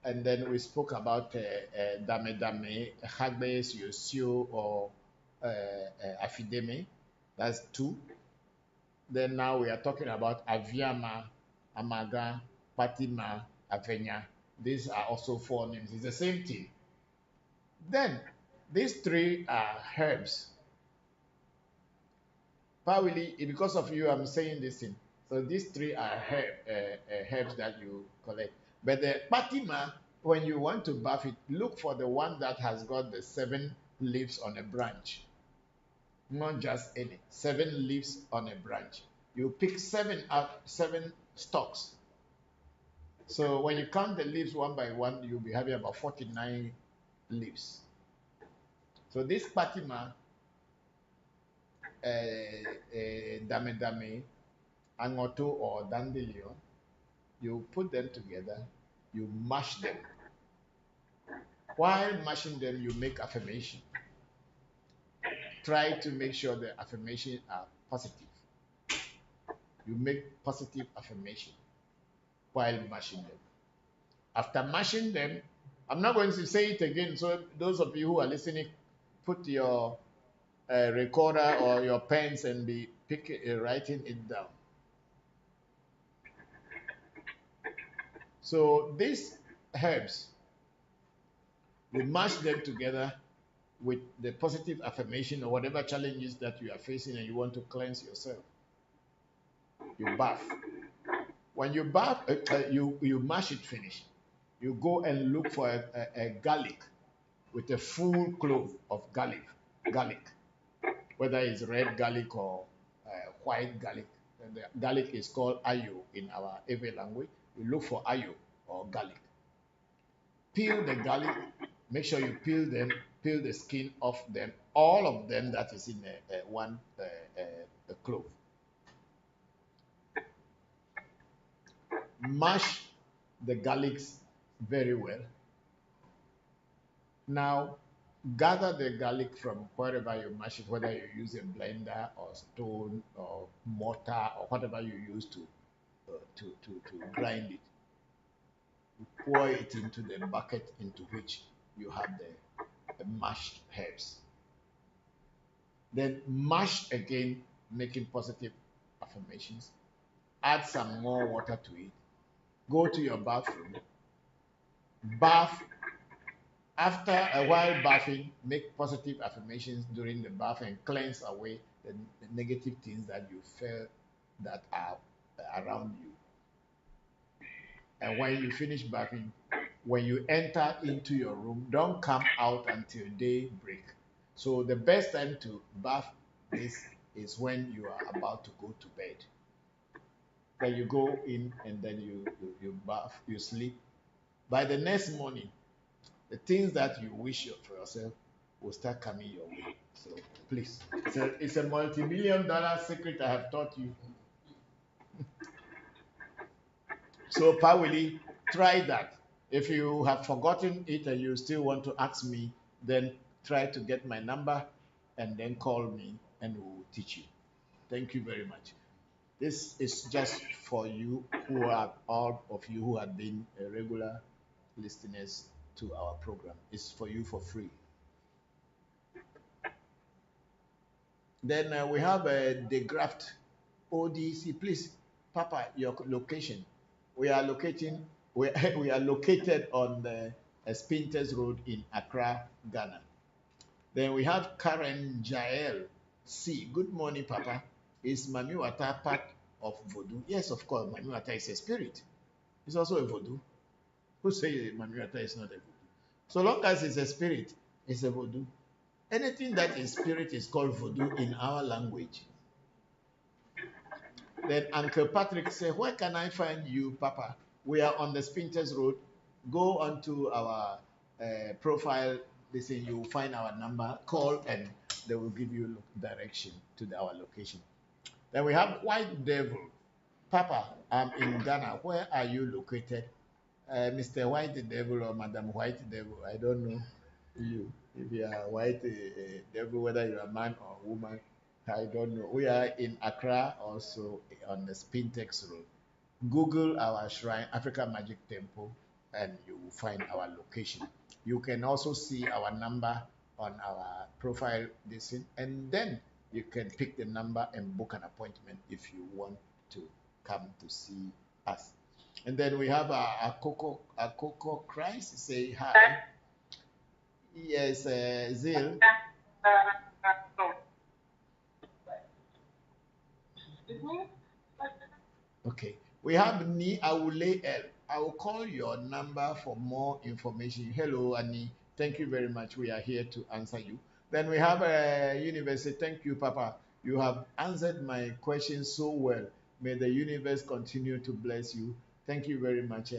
and then we spoke about dame dame, hagbe, siosio, or afideme. That's two. Then now we are talking about aviama, amaga, patima, avena. These are also four names. It's the same thing. Then these three are herbs. Probably because of you, I'm saying this thing. So these three are herbs that you collect. But the patima, when you want to buff it, look for the one that has got the 7 leaves on a branch. Not just any. 7 leaves on a branch. You pick 7 up, 7 stalks. So when you count the leaves one by one, you'll be having about 49 leaves. So this patima, dame dame, angoto or dandelion, you put them together, you mash them. While mashing them, you make affirmation. Try to make sure the affirmations are positive. You make positive affirmation while mashing them. After mashing them, I'm not going to say it again. So those of you who are listening, put your recorder or your pens and be writing it down. So these herbs, we mash them together with the positive affirmation or whatever challenges that you are facing and you want to cleanse yourself. You bath. When you bath, you mash it finish. You go and look for a garlic with a full clove of garlic, whether it's red garlic or white garlic. And the garlic is called ayo in our Ewe language. You look for ayo or garlic. Peel the garlic. Make sure you peel them, peel the skin off them, all of them that is in one clove. Mash the garlics very well. Now, gather the garlic from wherever you mash it, whether you use a blender or stone or mortar or whatever you use to grind it. You pour it into the bucket into which you have the mashed herbs. Then mash again, making positive affirmations. Add some more water to it. Go to your bathroom. Bath. After a while bathing, make positive affirmations during the bath and cleanse away the negative things that you feel that are around you. And when you finish bathing, when you enter into your room, don't come out until daybreak. So the best time to bath is when you are about to go to bed. Then you go in and then you bath, you sleep. By the next morning, the things that you wish for yourself will start coming your way. So please, it's a multi-million-dollar secret I have taught you. So Pawili, try that. If you have forgotten it and you still want to ask me, then try to get my number and then call me and we will teach you. Thank you very much. This is just for you who are, all of you who have been regular listeners to our program. It's for you for free. Then we have the graft ODC. Please, Papa, your location. We are located on the Spinters Road in Accra, Ghana. Then we have Karen Jael C. Good morning, Papa. Is Mami Wata part of Voodoo? Yes, of course. Mami Wata is a spirit. It's also a Voodoo. Who say Mami Wata is not a Voodoo? So long as it's a spirit, it's a Voodoo. Anything that is spirit is called Voodoo in our language. Then Uncle Patrick said, where can I find you, Papa? We are on the Spinters Road. Go onto our profile. Listen, you will find our number. Call and they will give you direction to our location. Then we have White Devil. Papa, I'm in Ghana. Where are you located? Mr. White Devil or Madam White Devil, I don't know you. If you are White Devil, whether you are a man or a woman, I don't know. We are in Accra, also on the Spintex Road. Google our shrine, Africa Magic Temple, and you will find our location. You can also see our number on our profile, and then you can pick the number and book an appointment if you want to come to see us. And then we have a Coco Christ say hi. Yes, Zil. Okay. We have Ni Awule L. I will call your number for more information. Hello, Annie. Thank you very much. We are here to answer you. Then we have a university. Thank you, Papa. You have answered my questions so well. May the universe continue to bless you. Thank you very much,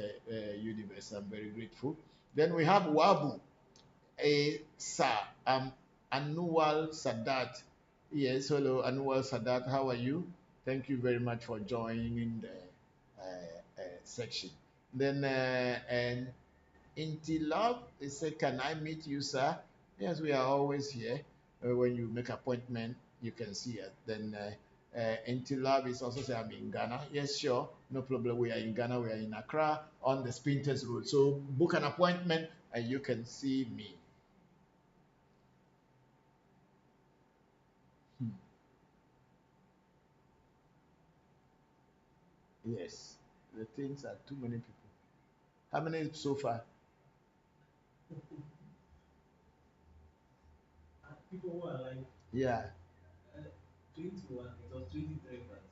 universe. I'm very grateful. Then we have Wabu, Sir, Annual Sadat. Yes, hello, Annual Sadat. How are you? Thank you very much for joining the section. Then, and Inti Love, they said, can I meet you, sir? Yes, we are always here. When you make appointment, you can see us. Then, Inti Love is also saying, I'm in Ghana. Yes, sure, no problem. We are in Ghana. We are in Accra on the Spinters Road. So book an appointment. and you can see me. Hmm. Yes, the things are too many people. How many so far? People who are like Yeah. 21, it was 23, but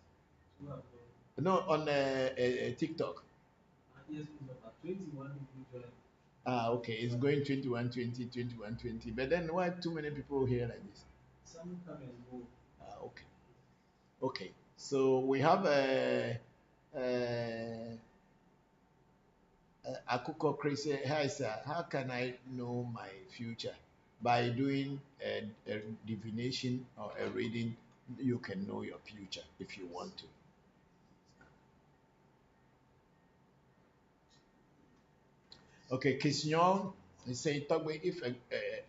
who have gone. No, on TikTok. Yes, please, but 21 people joined. Ah, okay. It's going 21, 20, 21, 20. But then why too many people here like this? Some come and go. Ah, okay. Okay. So we have a Akuko Crazy. Hi, sir. How can I know my future? By doing a divination or a reading, you can know your future if you want to. Okay, Kisnyon is saying, Togbe,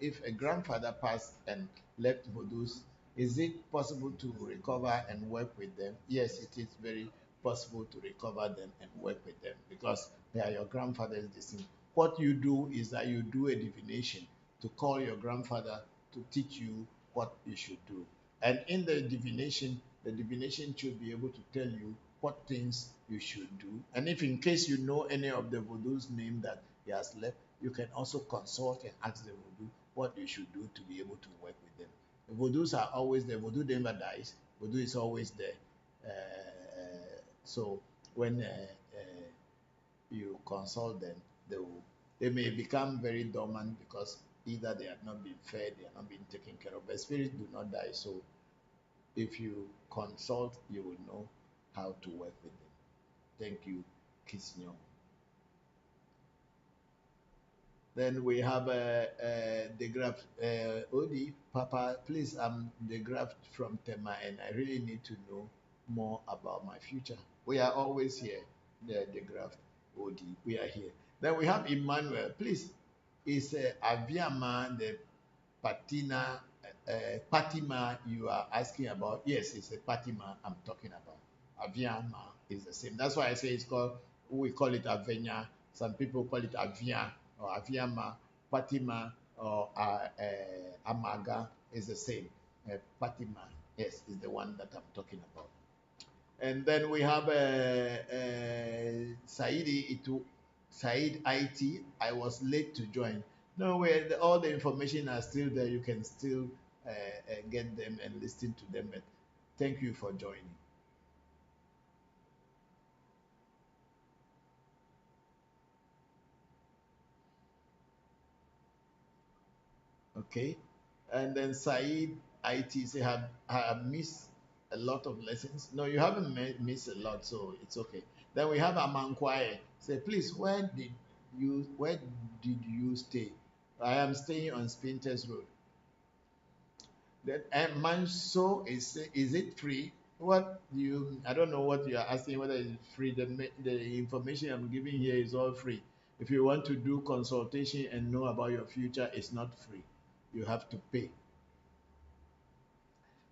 if a grandfather passed and left Vodus, is it possible to recover and work with them? Yes, it is very possible to recover them and work with them because they are your grandfather's destiny. What you do is that you do a divination to call your grandfather to teach you what you should do. And in the divination should be able to tell you what things you should do. And if in case you know any of the Vodus name that he has left, you can also consult and ask the Voodoo what you should do to be able to work with them. The Vodus are always there. Voodoo never dies. Voodoo is always there. So when you consult them, they may become very dormant because either they have not been fed, they are not being taken care of. But spirits do not die. So if you consult, you will know how to work with them. Thank you, Kisnyo. Then we have the graph. Odi, Papa, please, I'm the graph from Tema, and I really need to know more about my future. We are always here, the graph. Odi, we are here. Then we have Emmanuel. Please, is Aviama the Patina, Patima you are asking about? Yes, it's a Patima I'm talking about. Aviama is the same. That's why I say it's called, we call it Avenya. Some people call it Avia or Aviama. Patima or Amaga is the same. Patima, yes, is the one that I'm talking about. And then we have Said IT. I was late to join. No way, all the information are still there. You can still get them and listen to them. But thank you for joining. Okay. And then Said IT say, have missed a lot of lessons. No, you haven't missed a lot, so it's okay. Then we have Amankwae. Say, please, where did you stay? I am staying on Spinters Road. That Manso is it free? What do you? I don't know what you are asking. Whether it's free. The information I'm giving here is all free. If you want to do consultation and know about your future, it's not free. You have to pay.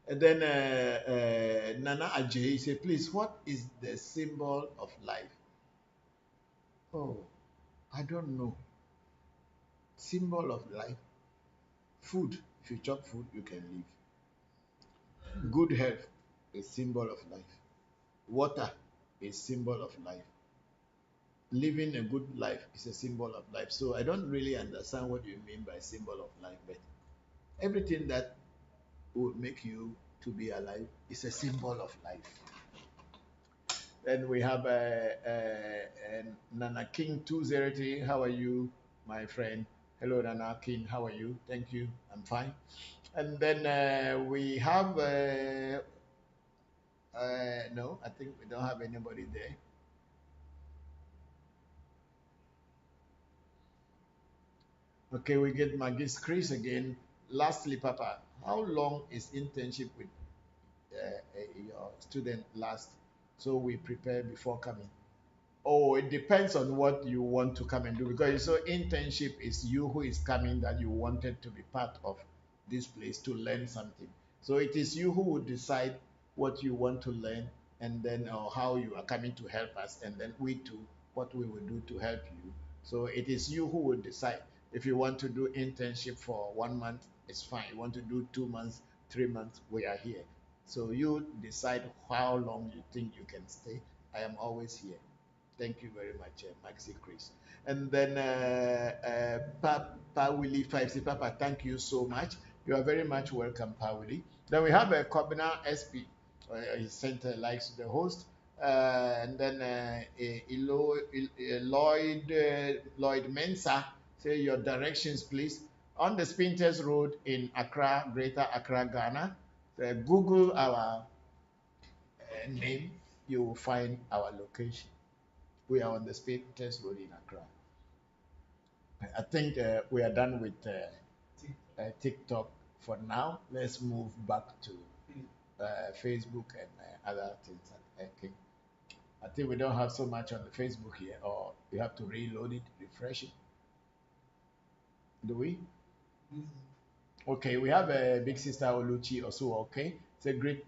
And then Nana Ajay say, please, what is the symbol of life? Oh, I don't know. Symbol of life. Food. If you chop food, you can live. Good health is symbol of life. Water is symbol of life. Living a good life is a symbol of life. So I don't really understand what you mean by symbol of life, but everything that would make you to be alive is a symbol of life. Then we have Nana King 203. How are you, my friend? Hello, Nana King. How are you? Thank you. I'm fine. And then we have no, I think we don't have anybody there. Okay, we get Magis Chris again. Lastly, Papa, how long is internship with your student last? So we prepare before coming. Oh, it depends on what you want to come and do because so internship is you who is coming that you wanted to be part of this place to learn something. So it is you who would decide what you want to learn and then or how you are coming to help us and then we do what we will do to help you. So it is you who will decide. If you want to do internship for 1 month, it's fine. You want to do 2 months, 3 months, we are here. So you decide how long you think you can stay. I am always here. Thank you very much, Maxi Chris. And then Pa Willie 5C Papa, thank you so much. You are very much welcome, Pa Willie. Then we have a Kobina SP. His center likes the host. And then Lloyd Mensa, say your directions, please. On the Spinters Road in Accra, Greater Accra, Ghana. Google our name, you will find our location. We are on the Spinters Road in Accra. I think we are done with TikTok for now. Let's move back to Facebook and other things. I think we don't have so much on the Facebook here, or you have to reload it, refresh it. Do we? Okay, we have a big sister Oluchi also. Okay, it's a great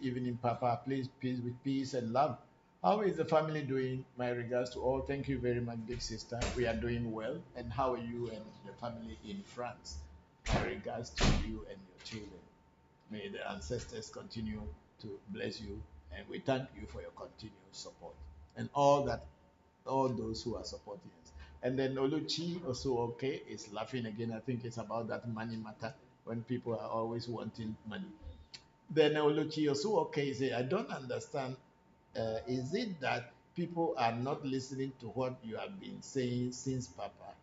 evening, Papa. Please, peace with peace and love. How is the family doing? My regards to all. Thank you very much, big sister. We are doing well. And how are you and the family in France? My regards to you and your children. May the ancestors continue to bless you, and we thank you for your continued support and all those who are supporting us. And then Oluchi also okay is laughing again. I think it's about that money matter when people are always wanting money. Then Oluchi also okay say I don't understand. Is it that people are not listening to what you have been saying since Papa?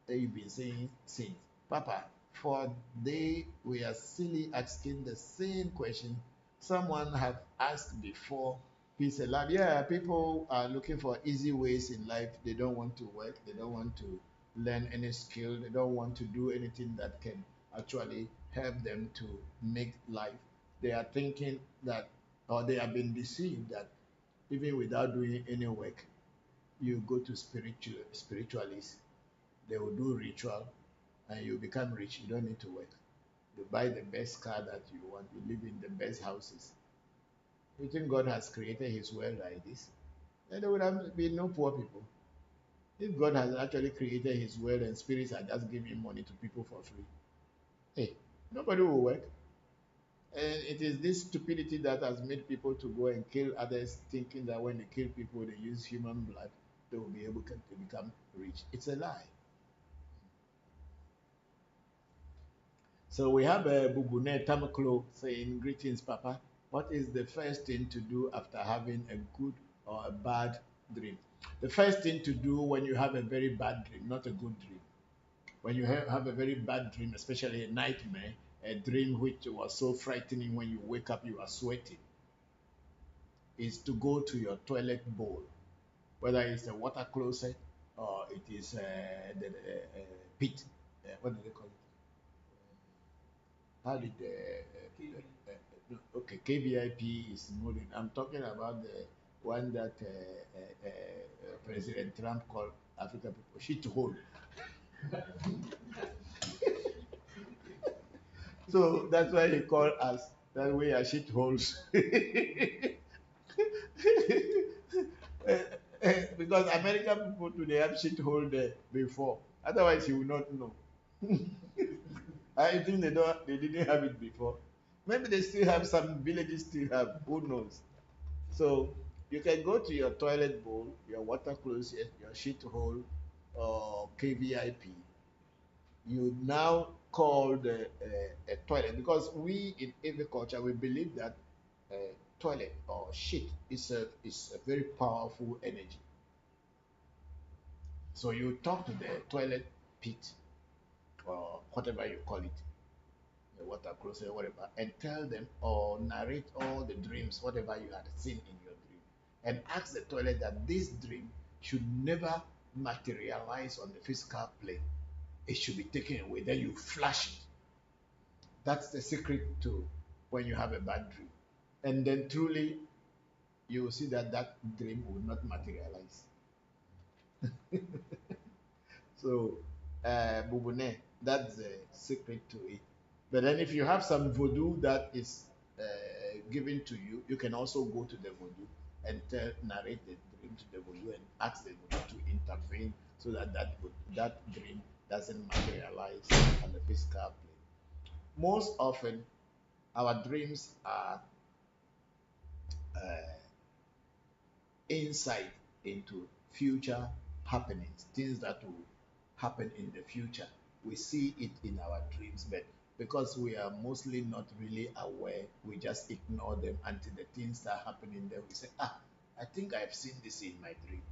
You've been saying since Papa. For they we are silly asking the same question someone have asked before. Peace and love. Yeah, people are looking for easy ways in life. They don't want to work. They don't want to learn any skill. They don't want to do anything that can actually help them to make life. They are thinking that, or they have been deceived that even without doing any work, you go to spiritualists. They will do ritual, and you become rich. You don't need to work. You buy the best car that you want. You live in the best houses. You think God has created His world like this? Then there would have been no poor people. If God has actually created His world and spirits are just giving money to people for free, hey, nobody will work. And it is this stupidity that has made people to go and kill others, thinking that when they kill people, they use human blood, they will be able to become rich. It's a lie. So we have a Bubune Tamaklo saying, greetings, Papa. What is the first thing to do after having a good or a bad dream? The first thing to do when you have a very bad dream, not a good dream, when you have a very bad dream, especially a nightmare, a dream which was so frightening when you wake up, you are sweating, is to go to your toilet bowl, whether it's a water closet or it is the pit. What do they call it? How did okay, KVIP is moving. I'm talking about the one that President Trump called African people shithole. So that's why he called us that we are shitholes. Because American people too, they have shithole there before. Otherwise, you will not know. I think they didn't have it before. Maybe they still have, some villages still have, who knows? So you can go to your toilet bowl, your water closet, your shit hole, or KVIP. You now call the a toilet, because we in agriculture we believe that toilet or shit is a very powerful energy. So you talk to the toilet pit or whatever you call it, the water closet, whatever, and tell them or narrate all the dreams, whatever you had seen in your dream, and ask the toilet that this dream should never materialize on the physical plane. It should be taken away. Then you flash it. That's the secret to when you have a bad dream. And then truly, you will see that that dream will not materialize. So, Bubune, that's the secret to it. But then if you have some voodoo that is given to you, you can also go to the voodoo and narrate the dream to the voodoo and ask the voodoo to intervene so that that dream doesn't materialize on the physical plane. Most often, our dreams are insight into future happenings, things that will happen in the future. We see it in our dreams, but because we are mostly not really aware, we just ignore them until the things start happening. Then we say, I think I've seen this in my dream.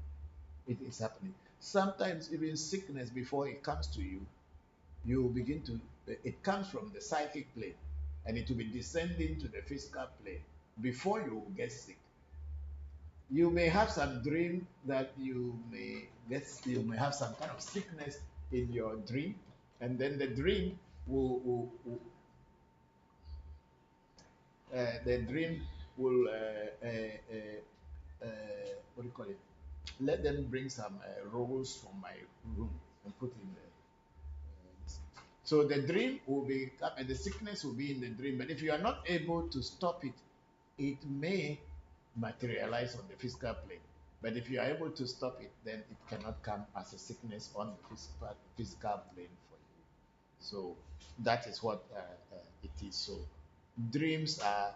It is happening. Sometimes even sickness, before it comes to you, you begin to, it comes from the psychic plane and it will be descending to the physical plane before you get sick. You may have some dream that you may have some kind of sickness in your dream, and then the dream the dream will what do you call it? Let them bring some rolls from my room and put in there. So the dream will be, and the sickness will be in the dream. But if you are not able to stop it, it may materialize on the physical plane. But if you are able to stop it, then it cannot come as a sickness on the physical plane for you. So that is what it is. So dreams are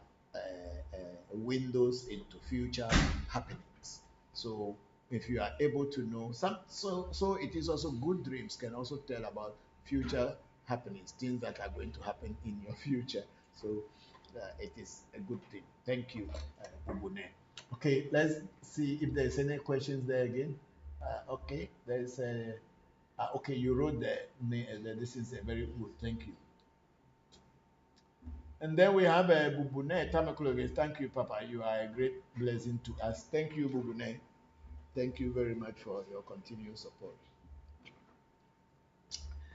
windows into future happenings. So if you are able to know so it is also good dreams can also tell about future happenings, things that are going to happen in your future. So it is a good thing. Thank you, Ubune. Okay, let's see if there's any questions there again. Okay, there's a. Okay, you wrote this is a very good. Thank you. And then we have Bubune Tamakulu. Thank you, Papa. You are a great blessing to us. Thank you, Bubune. Thank you very much for your continued support.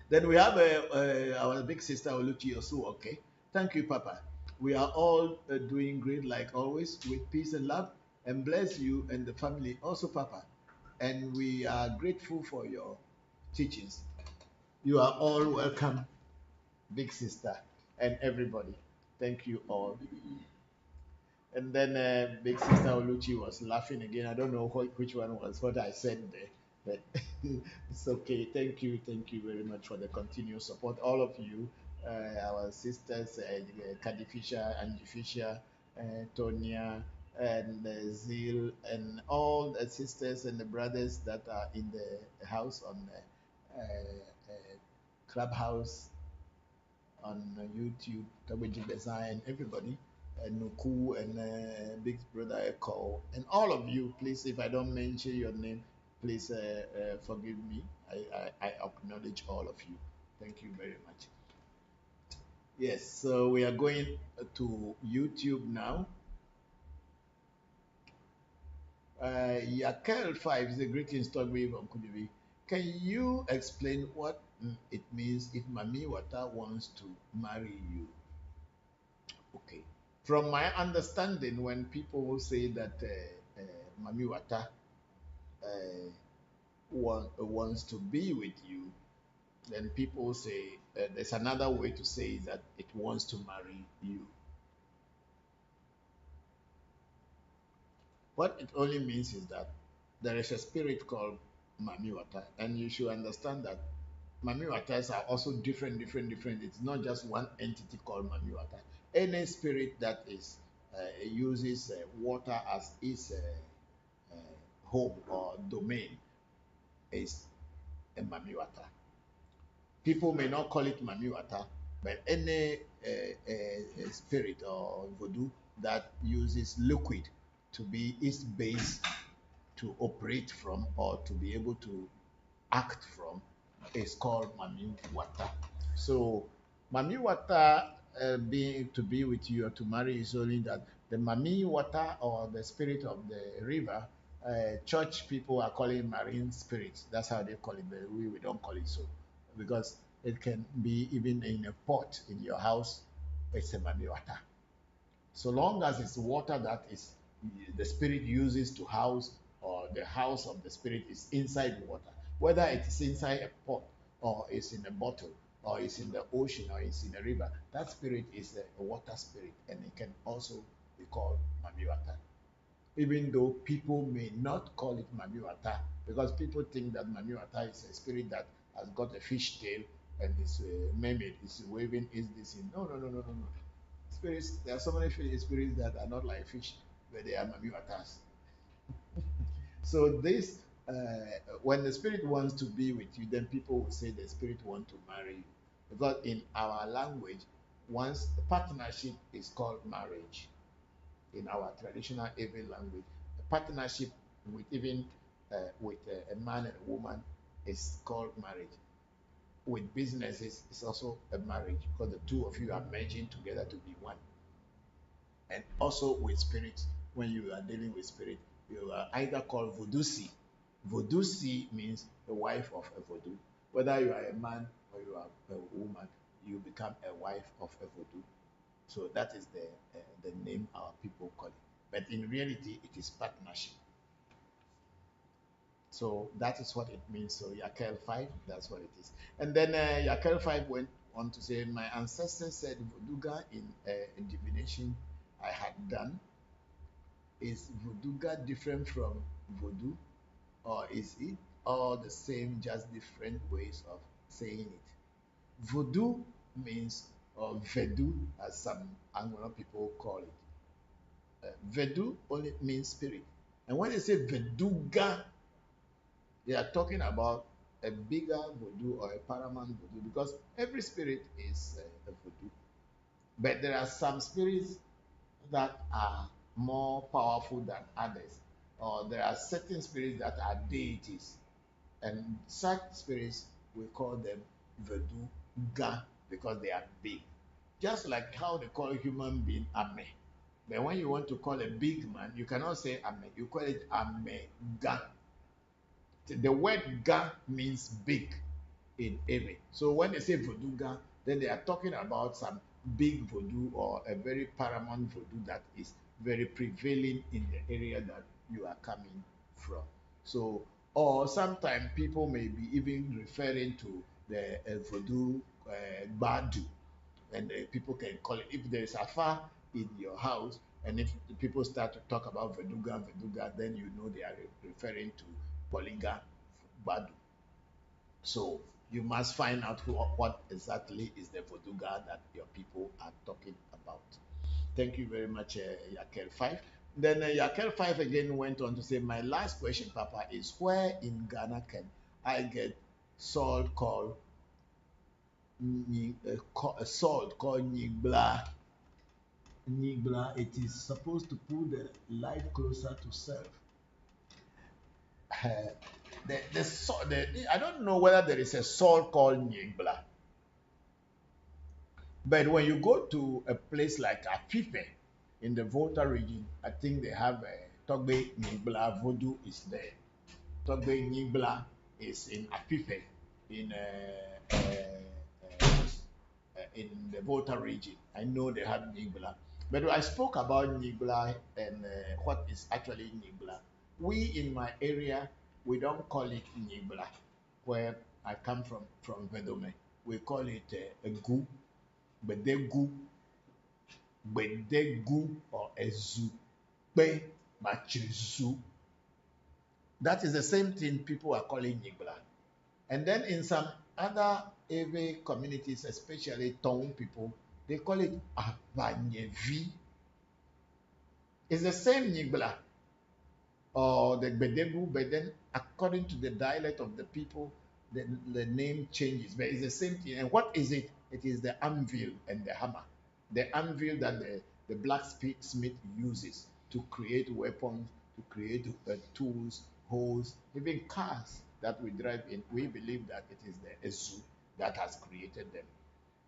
Then we have our big sister Oluchi Osu. Okay. Thank you, Papa. We are all doing great like always with peace and love, and bless you and the family also, Papa. And we are grateful for your teachings. You are all welcome, big sister, and everybody. Thank you all. And then big sister Oluchi was laughing again. I don't know which one was what I said there, but it's okay. Thank you very much for the continued support. All of you, our sisters, Kadi Fisher, Angie Fisher, Tonya, and Zil, and all the sisters and the brothers that are in the house on the Clubhouse, on YouTube, Tabaji Design, everybody, and Nuku and Big Brother Echo, and all of you. Please, if I don't mention your name, please forgive me. I acknowledge all of you. Thank you very much. Yes, so we are going to YouTube now. Yakel5 is a greeting talk with Voncujovi. Can you explain what it means if Mami Wata wants to marry you? Okay. From my understanding, when people say that Mami Wata wants to be with you, then people say there's another way to say that it wants to marry you. What it only means is that there is a spirit called Mami Wata, and you should understand that Mami Watas are also different. It's not just one entity called Mami Wata. Any spirit that is uses water as its home or domain is a Mami Wata. People may not call it Mami Wata, but any spirit or voodoo that uses liquid to be its base to operate from or to be able to act from is called Mami Wata. So Mami Wata being to be with you or to marry is only that the Mami Wata or the spirit of the river, church people are calling marine spirits. That's how they call it, but we don't call it so. Because it can be even in a pot in your house, it's a Mami Wata. So long as it's water that is the spirit uses to house, or the house of the spirit is inside water, whether it is inside a pot or it's in a bottle or it's in the ocean or it's in a river, that spirit is a water spirit, and it can also be called Mami Wata. even though people may not call it Mamiwata, because people think that Mamiwata is a spirit that has got a fish tail and is mermaid, is waving, is this. No, no, no, no, no, no. Spirits, there are so many spirits that are not like fish, but they are Mamiwatas. So this, when the spirit wants to be with you, then people will say the spirit want to marry you, because in our language, once the partnership is called marriage. In our traditional Ewe language, a partnership with even with a man and a woman is called marriage. With businesses, it's also a marriage because the two of you are merging together to be one. And also with spirits, when you are dealing with spirit, you are either called voodoo. Voodoo means the wife of a voodoo. Whether you are a man or you are a woman, you become a wife of a voodoo. So that is the name our people call it. But in reality, it is partnership. So that is what it means. So Yakel 5, that's what it is. And then Yakel 5 went on to say, my ancestors said Voduga in divination I had done. Is Voduga different from Voodoo? Or is it all the same, just different ways of saying it? Voodoo means, or Vedu, as some Anglo people call it. Vedu only means spirit. And when they say Veduga, they are talking about a bigger voodoo or a paramount voodoo, because every spirit is a voodoo. But there are some spirits that are more powerful than others, or there are certain spirits that are deities. And such spirits, we call them Veduga because they are big. Just like how they call a human being Ame. But when you want to call a big man, you cannot say Ame, you call it Amega. The word Ga means big in Ewe. So when they say Voduga, then they are talking about some big voodoo or a very paramount voodoo that is very prevailing in the area that you are coming from. So, or sometimes people may be even referring to the voodoo Badu, and people can call it, if there is a far in your house, and if the people start to talk about Veduga, then you know they are referring to Poliga Badu. So you must find out what exactly is the Voduga that your people are talking about. Thank you very much, Yakel 5. Then Yakel 5 again went on to say, my last question, Papa, is where in Ghana can I get salt called salt called Nibla? Nibla, it is supposed to put the life closer to self. I don't know whether there is a salt called Nibla. But when you go to a place like Afife in the Volta region, I think they have a Togbe Nibla Voodoo is there. Togbe Nibla is in Afife in the Volta region. I know they have Nibla. But I spoke about Nibla and what is actually Nibla. We in my area, we don't call it Nibla. Where I come from Vedome, we call it a gu, Bedegu, Bedegu, or Ezu, Be, Machizu. That is the same thing people are calling Nibla. And then in some other Ewe communities, especially Tong people, they call it Abanyevi. It's the same Nibla or the Bedegu, but then according to the dialect of the people, the name changes. But it's the same thing. And what is it? It is the anvil and the hammer. The anvil that the blacksmith uses to create weapons, to create tools, hoes, even cars that we drive in. We believe that it is the Ezu that has created them.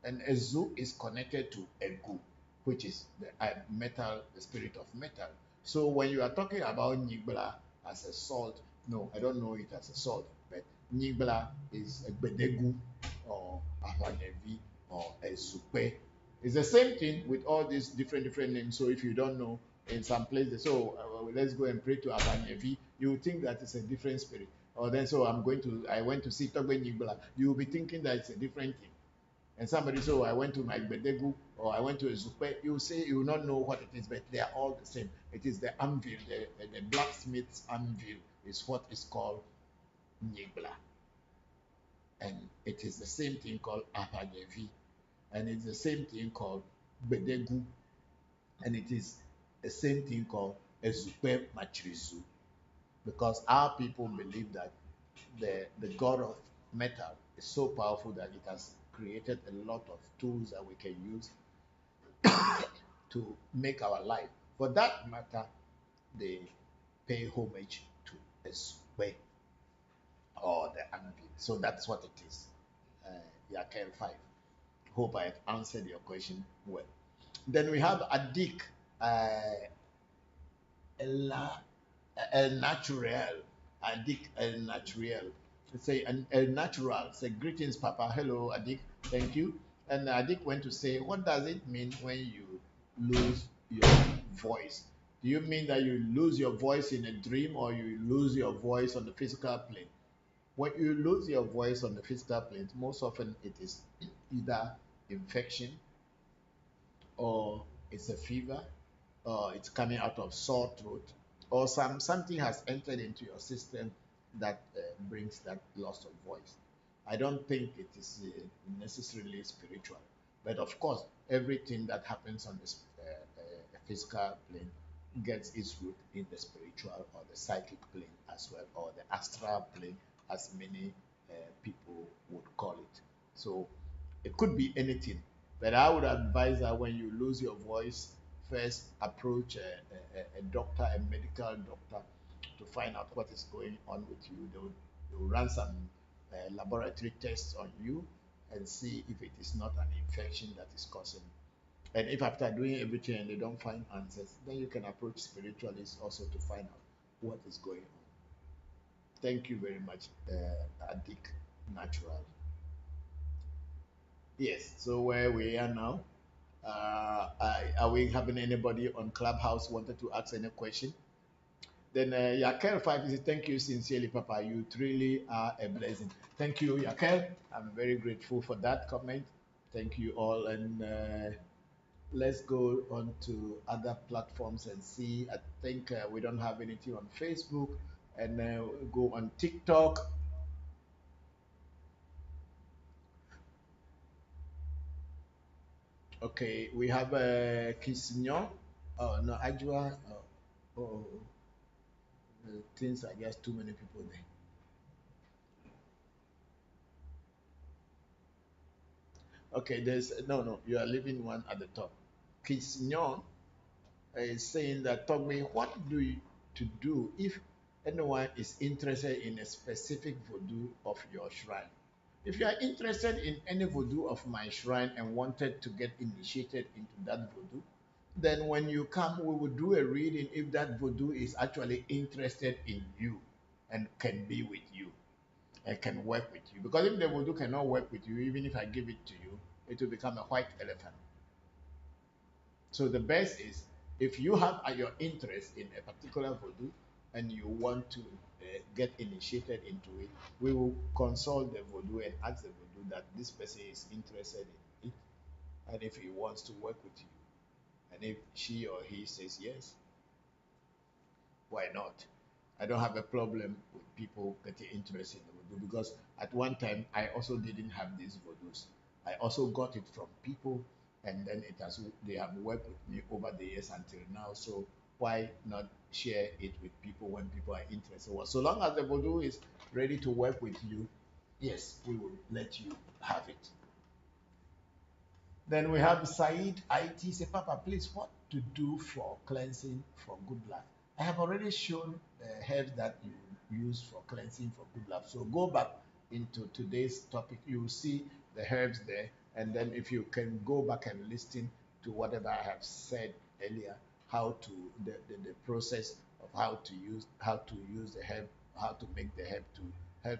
And Ezu is connected to Egu, which is the metal, the spirit of metal. So when you are talking about Nibla as a salt, no, I don't know it as a salt, but Nibla is a Bedegu or Abanyevi or a Zupe. It's the same thing with all these different names. So if you don't know, in some places, so let's go and pray to Abanyevi, you think that it's a different spirit. Or then, so I went to see Togbe Nibla, you will be thinking that it's a different thing. And somebody say, oh, I went to my Bedegu or I went to a Zupe, you say you will not know what it is, but they are all the same. It is the anvil, the blacksmith's anvil is what is called Nyigla. And it is the same thing called Ahajevi. And it's the same thing called Bedegu. And it is the same thing called Ezupe Machirizu. Because our people believe that the god of metal is so powerful that it has created a lot of tools that we can use to make our life. For that matter, they pay homage to Eswe or the anvil. So that's what it is. Yakel 5. Hope I have answered your question well. Then we have Adik El Natural. Adik El Natural. Say El Natural. Say greetings, Papa. Hello, Adik. Thank you. And Adik went to say, what does it mean when you lose your voice? Do you mean that you lose your voice in a dream or you lose your voice on the physical plane? When you lose your voice on the physical plane, most often it is either infection or it's a fever or it's coming out of sore throat or something has entered into your system that brings that loss of voice. I don't think it is necessarily spiritual, but of course, everything that happens on this physical plane gets its root in the spiritual or the psychic plane as well, or the astral plane, as many people would call it. So it could be anything, but I would advise that when you lose your voice, first approach a doctor, a medical doctor, to find out what is going on with you. They'll run some laboratory tests on you and see if it is not an infection that is causing. And if after doing everything and they don't find answers, then you can approach spiritualists also to find out what is going on. Thank you very much, Adik Natural. Yes, so where we are now, are we having anybody on Clubhouse wanted to ask any question? Then Yakel 5 says, thank you sincerely, Papa. You truly are a blessing. Thank you, Yakel. I'm very grateful for that comment. Thank you all. And let's go on to other platforms and see. I think we don't have anything on Facebook. And go on TikTok. Okay, we have Kisinyo. Oh, no, Ajwa. Oh, things are just too many people there. Okay, there's no, you are leaving one at the top. Kisinyo is saying that, tell me, what do you to do if anyone is interested in a specific voodoo of your shrine? If you are interested in any voodoo of my shrine and wanted to get initiated into that voodoo, then when you come, we will do a reading if that voodoo is actually interested in you and can be with you and can work with you. Because if the voodoo cannot work with you, even if I give it to you, it will become a white elephant. So the best is if you have your interest in a particular voodoo and you want to get initiated into it, we will consult the voodoo and ask the voodoo that this person is interested in it and if he wants to work with you. And if she or he says yes, why not? I don't have a problem with people getting interested in the voodoo because at one time I also didn't have these voodoos. I also got it from people and then they have worked with me over the years until now. So why not share it with people when people are interested? Well, so long as the voodoo is ready to work with you, yes, we will let you have it. Then we have Said IT. Say, Papa, please, what to do for cleansing for good luck? I have already shown the herbs that you use for cleansing for good luck. So go back into today's topic. You will see the herbs there. And then if you can go back and listen to whatever I have said earlier, how to the process of how to use the herb, how to make the herb to help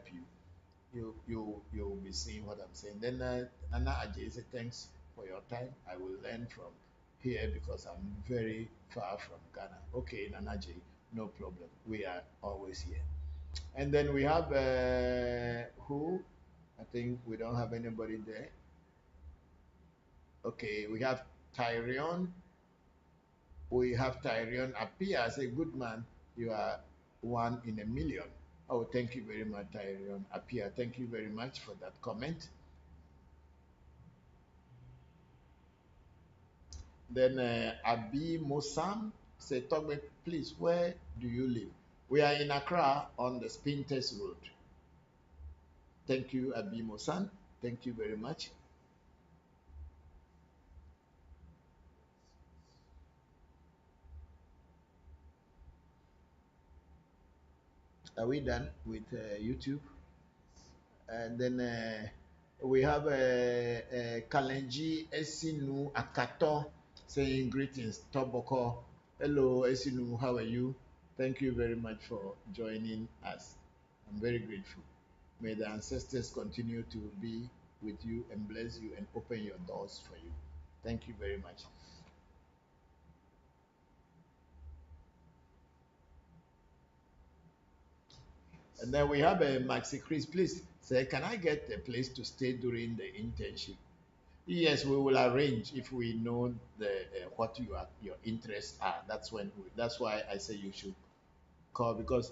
you. You'll be seeing what I'm saying. Then Nana Ajay said, thanks for your time. I will learn from here because I'm very far from Ghana. Okay, Nana Ajay, no problem. We are always here. And then we have who? I think we don't have anybody there. Okay, we have Tyrion. We have Tyrion appear as a good man. You are one in a million. Oh, thank you very much, Tyrion appear. Thank you very much for that comment. Then Abi Mosam said, Togbe, please, where do you live? We are in Accra on the Spintex Road. Thank you, Abi Mosan. Thank you very much. Are we done with YouTube? And then we have Kalenji Esinu Akato saying greetings, Toboko. Hello, Esinu, how are you? Thank you very much for joining us. I'm very grateful. May the ancestors continue to be with you and bless you and open your doors for you. Thank you very much. And then we have a Maxi Chris. Please say, can I get a place to stay during the internship? Yes, we will arrange if we know the what your interests are. That's why I say you should call, because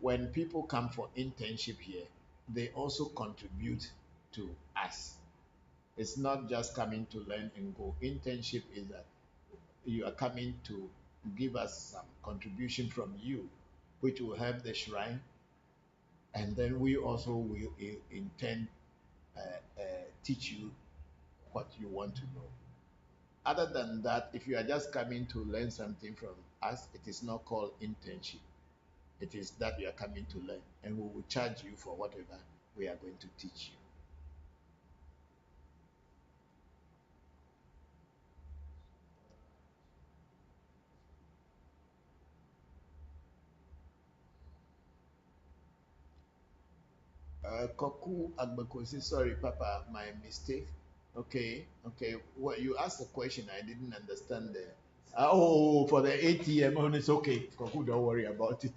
when people come for internship here, they also contribute to us. It's not just coming to learn and go. Internship is that you are coming to give us some contribution from you, which will help the shrine, and then we also will intend teach you what you want to know. Other than that, if you are just coming to learn something from us, it is not called internship. It is that you are coming to learn, and we will charge you for whatever we are going to teach you. Koku Agbakosi, sorry, Papa, my mistake. Okay, okay. Well, you asked a question I didn't understand there. Oh, for the ATM, oh, it's okay. Koku, don't worry about it.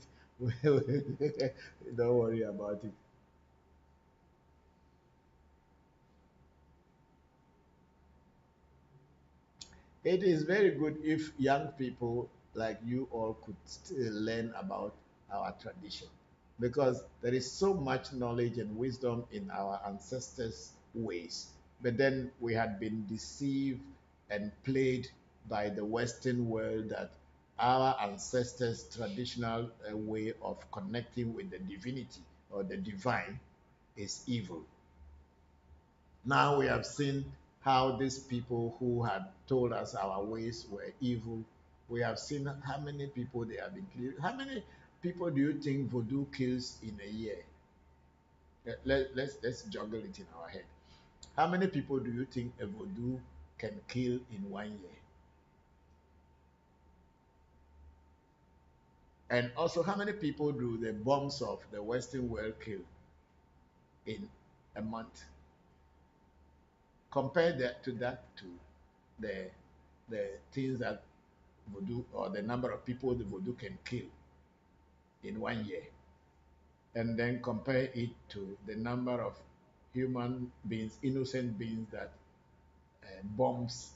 Don't worry about it. It is very good if young people like you all could still learn about our tradition, because there is so much knowledge and wisdom in our ancestors' ways. But then we had been deceived and played by the Western world that our ancestors' traditional way of connecting with the divinity or the divine is evil. Now we have seen how these people who had told us our ways were evil. We have seen how many people they have been killed. How many people do you think voodoo kills in a year? Let's juggle it in our head. How many people do you think a voodoo can kill in 1 year? And also, how many people do the bombs of the Western world kill in a month? Compare that to the things that voodoo, or the number of people the voodoo can kill in 1 year, and then compare it to the number of human beings, innocent beings, that bombs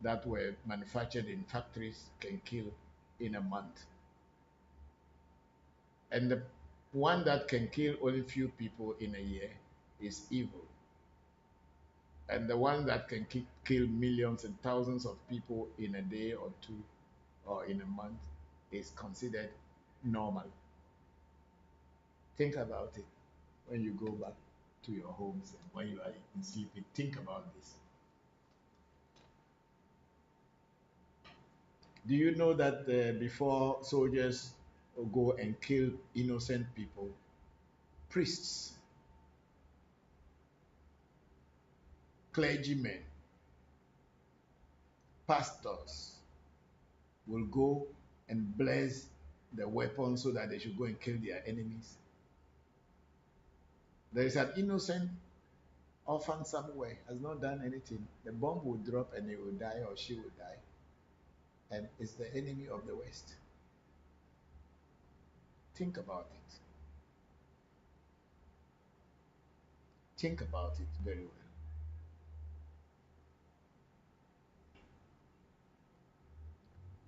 that were manufactured in factories can kill in a month. And the one that can kill only few people in a year is evil. And the one that can kill millions and thousands of people in a day or two or in a month is considered normal. Think about it when you go back to your homes and when you are sleeping. Think about this. Do you know that before soldiers go and kill innocent people, priests, clergymen, pastors will go and bless the weapon so that they should go and kill their enemies? There is an innocent orphan somewhere, has not done anything. The bomb will drop and he will die or she will die. And it's the enemy of the West. Think about it. Think about it very well.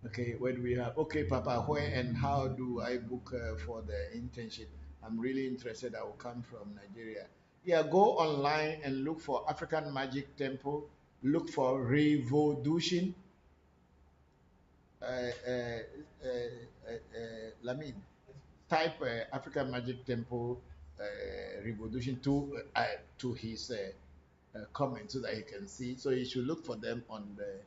Okay, where do we have? Okay, Papa, where and how do I book for the internship? I'm really interested. I will come from Nigeria. Yeah, go online and look for African Magic Temple. Look for Revolution. Lamin, type African Magic Temple Revolution to his comment so that he can see. So he should look for them on the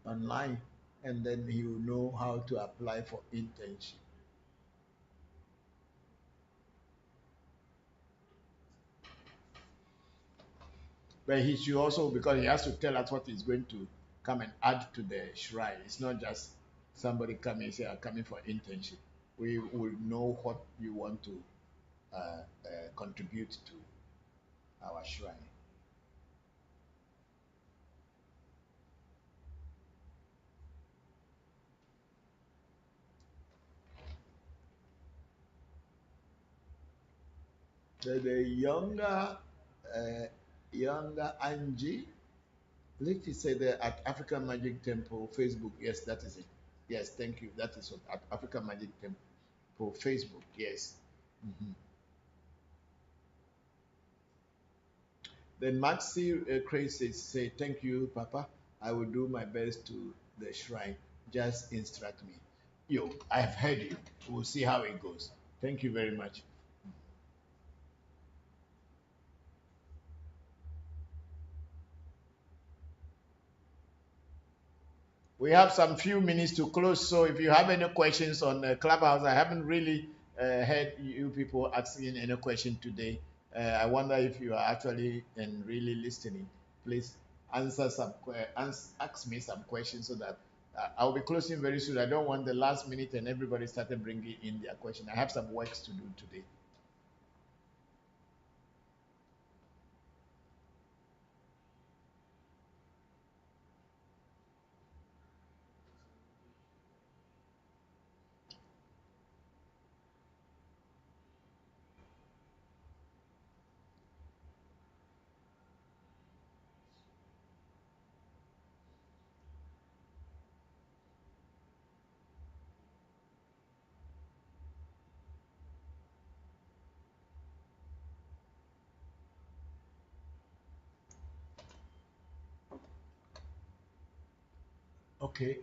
online, and then he will know how to apply for internship. But he should also, because he has to tell us what he's going to come and add to the shrine. It's not just somebody say, I'm coming for internship. We will know what you want to contribute to our shrine. The younger Angie, Lady said at African Magic Temple Facebook. Yes, that is it. Yes, thank you. That is what, at African Magic Temple Facebook. Yes. Mhm. Then Maxi Crazy say, thank you, Papa. I will do my best to the shrine. Just instruct me. Yo, I've heard you. We'll see how it goes. Thank you very much. We have some few minutes to close, so if you have any questions on Clubhouse, I haven't really heard you people asking any question today. I wonder if you are actually and really listening. Please answer ask me some questions so that I'll be closing very soon. I don't want the last minute and everybody started bringing in their question. I have some works to do today. Okay,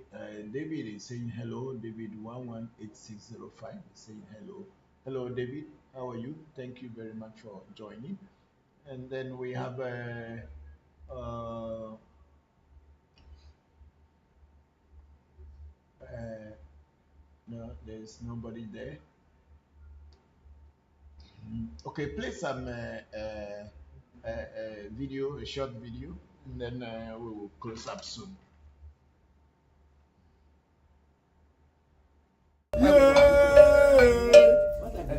David is saying hello. David 118605 is saying hello. Hello, David. How are you? Thank you very much for joining. And then we have uh, no, there's nobody there. Okay, play some video, a short video, and then we will close up soon.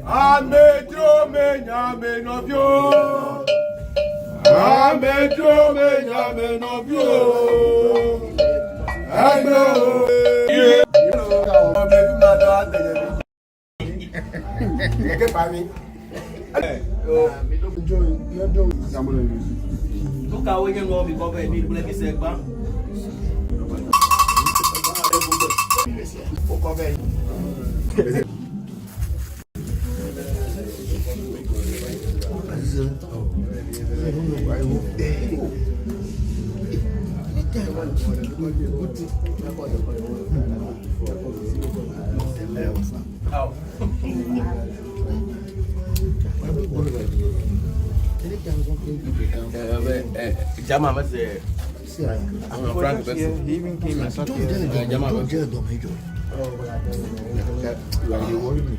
Amejo me nyame no bio. Amejo me nyame no bio. Amejo. Look how we can go because we need to say back. Jama must say, Frank, he even came and talked to Jama. You worry me.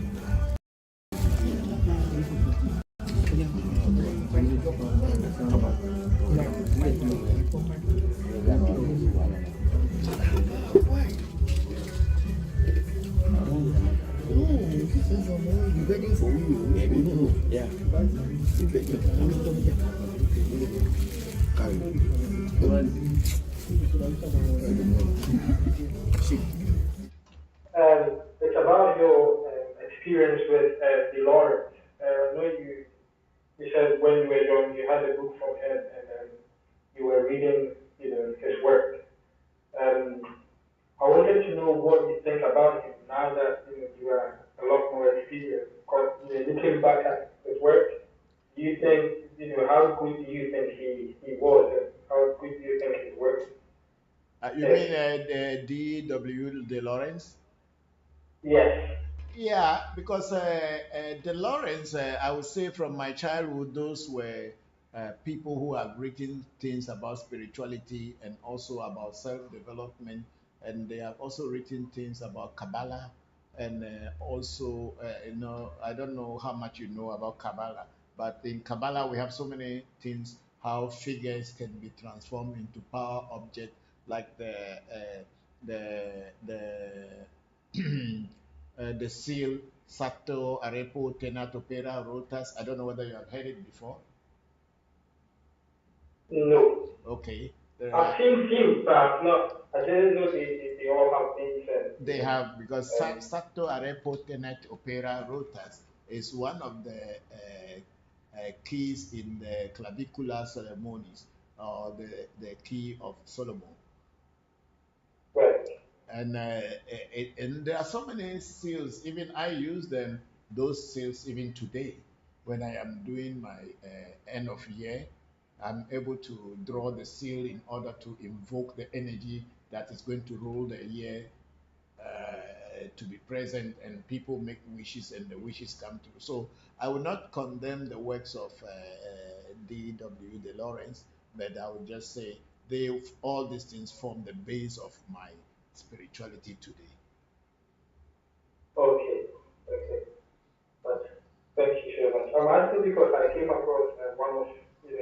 Yeah. It's about your experience with the Lord. I know you said when you were young you had a book from him and you were reading, his work. Um, about him now that you are a lot more experienced? Because looking back at his work, do you think how good do you think he was, and how good do you think his work? You mean the D.W. De Lawrence? Yes. Yeah, because De Lawrence, I would say from my childhood, those were people who have written things about spirituality and also about self-development, and they have also written things about Kabbalah, and also, I don't know how much you know about Kabbalah, but in Kabbalah we have so many things, how figures can be transformed into power objects, like the the seal Sato Arepo Tenatopera Rotas. I don't know whether you have heard it before. No. Okay. I've seen films, but I've not. I didn't know they all have names. They have, because Sato Arepo Tenet Opera Rotas is one of the keys in the clavicular ceremonies, or the key of Solomon. Right. And there are so many seals. Even I use them, those seals, even today, when I am doing my end of year. I'm able to draw the seal in order to invoke the energy that is going to rule the year to be present, and people make wishes and the wishes come true. So I will not condemn the works of D.W. De Lawrence, but I would just say all these things form the base of my spirituality today. Okay. Okay. But thank you so much. I'm asking because I came across one of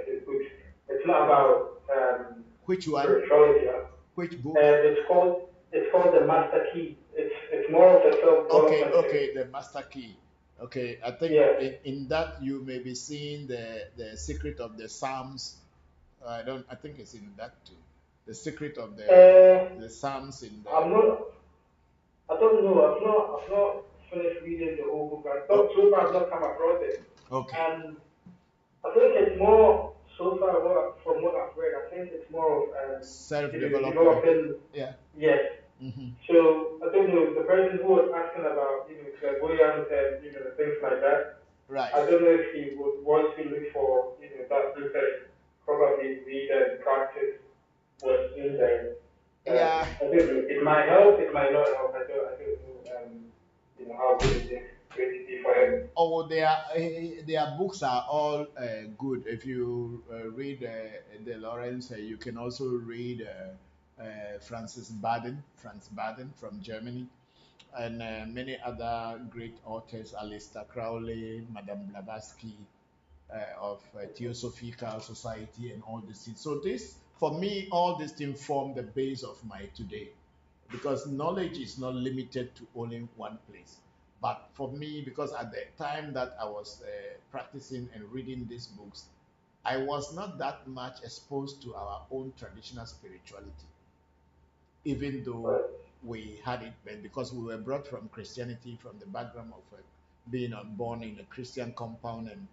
his books. It's not about which one? Spirituality. Which book? It's called The Master Key. It's more of a self-development. Okay, The Master Key. Okay, I think in that you may be seeing the secret of the Psalms. I think it's in that too. The secret of the Psalms in the. I don't know. I've not finished reading the whole book. So far I've not come across it. Okay. And I think it's more, so far from what I've read, I think it's more of self-development. Developing. Yeah. Yes. Mm-hmm. So I don't know, the person who was asking about clairvoyance and the things like that. Right. I don't know if he would want to look for that book and probably read and practice what's in there. Yeah. I don't know. It might help. It might not help. I don't know. How good it is going to be for him. Oh, their books are all good. If you read De Lawrence, you can also read Franz Baden from Germany, and many other great authors, Aleister Crowley, Madame Blavatsky of Theosophical Society, and all these things. So for me, all these things form the base of my today, because knowledge is not limited to only one place. But for me, because at the time that I was practicing and reading these books, I was not that much exposed to our own traditional spirituality, even though we had it, but because we were brought from Christianity, from the background of being born in a Christian compound, and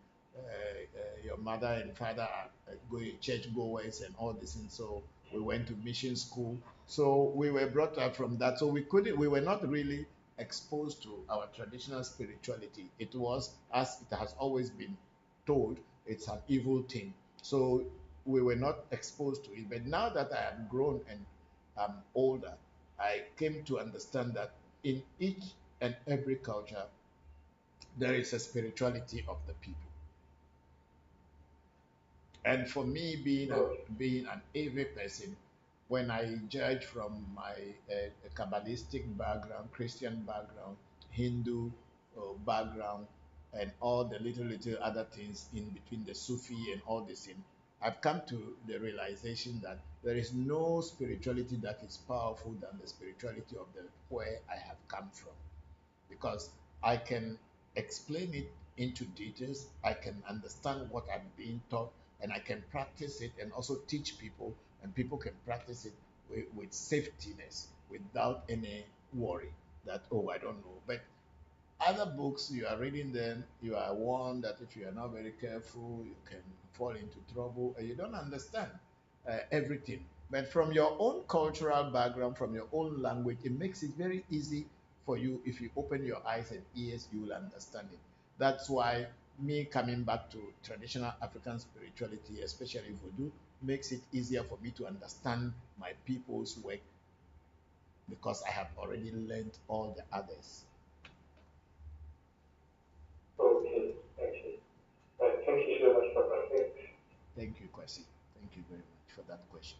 your mother and father are going church goers and all this, and so we went to mission school. So we were brought up from that. So we were not really exposed to our traditional spirituality. It was, as it has always been told, it's an evil thing. So we were not exposed to it. But now that I have grown and I'm older, I came to understand that in each and every culture, there is a spirituality of the people. And for me, being an AV person, when I judge from my Kabbalistic background, Christian background, Hindu background, and all the little other things in between, the Sufi and all this thing, I've come to the realization that there is no spirituality that is powerful than the spirituality of where I have come from, because I can explain it into details, I can understand what I'm being taught, and I can practice it and also teach people, and people can practice it with safetiness, without any worry that, oh, I don't know. But other books, you are reading them, you are warned that if you are not very careful, you can fall into trouble, and you don't understand everything. But from your own cultural background, from your own language, it makes it very easy for you. If you open your eyes and ears, you will understand it. That's why me coming back to traditional African spirituality, especially voodoo, makes it easier for me to understand my people's work because I have already learned all the others. Okay, okay. Thank you so much for that. Thank you, Kwasi. Thank you very much for that question.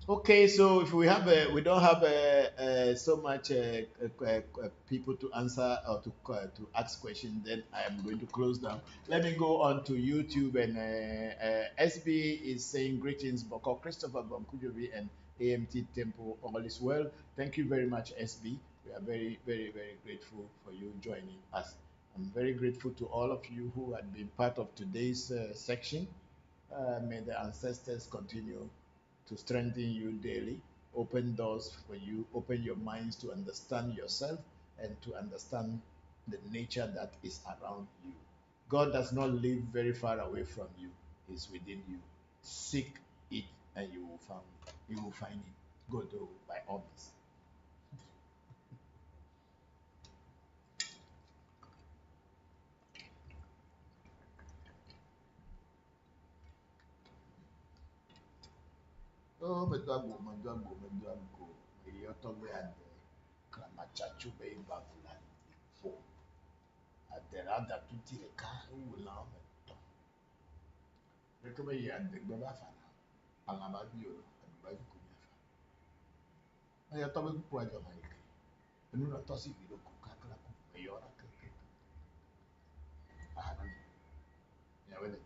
Okay, so if we don't have so much people to answer or to ask questions, then I am going to close down. Let me go on to YouTube, and SB is saying greetings, Bokor, Christopher, Voncujovi, and AMT Temple. All is well. Thank you very much, SB. We are very, very, very grateful for you joining us. I'm very grateful to all of you who had been part of today's section. May the ancestors continue to strengthen you daily, open doors for you, open your minds to understand yourself and to understand the nature that is around you. God does not live very far away from you, He's within you. Seek it and you will find it. Go to by all means. Oh, Meduago, Meduago, Meduago. May your tongue be at the Klamachachu Bay Bavula. At the other to the car who will now recommend you at the Babafana. Alababio and Bakumiafa. I have told you quite a mic. And you not tossing you Kakla, Mayora. I haven't. Yeah, when it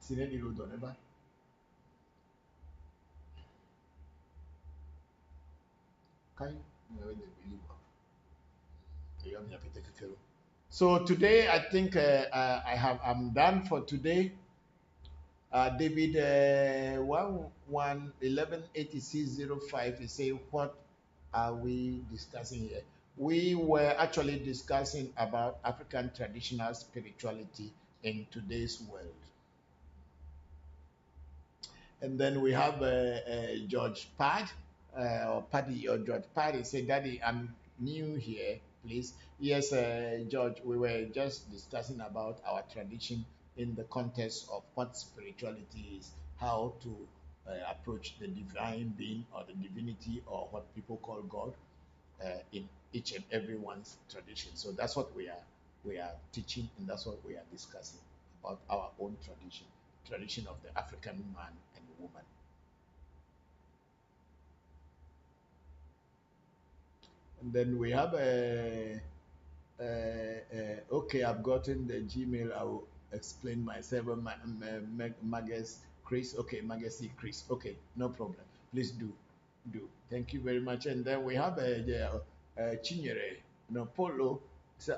seen any road on ever. Kind, never the believe. So today, I think I'm done for today. David 118605 is saying, what are we discussing here? We were actually discussing about African traditional spirituality in today's world. And then we have George Pad, or Paddy, or George Pad. He said, Daddy, I'm new here, please. Yes, George, we were just discussing about our tradition in the context of what spirituality is, how to approach the divine being or the divinity or what people call God in each and everyone's tradition. So that's what we are teaching, and that's what we are discussing about our own tradition of the African man and woman. And then we have okay, I've gotten the Gmail. I will explain myself. Magus Chris. Okay, Magus Chris. Okay, no problem. Please do. Thank you very much. And then we have Chinyere. No, Polo. So,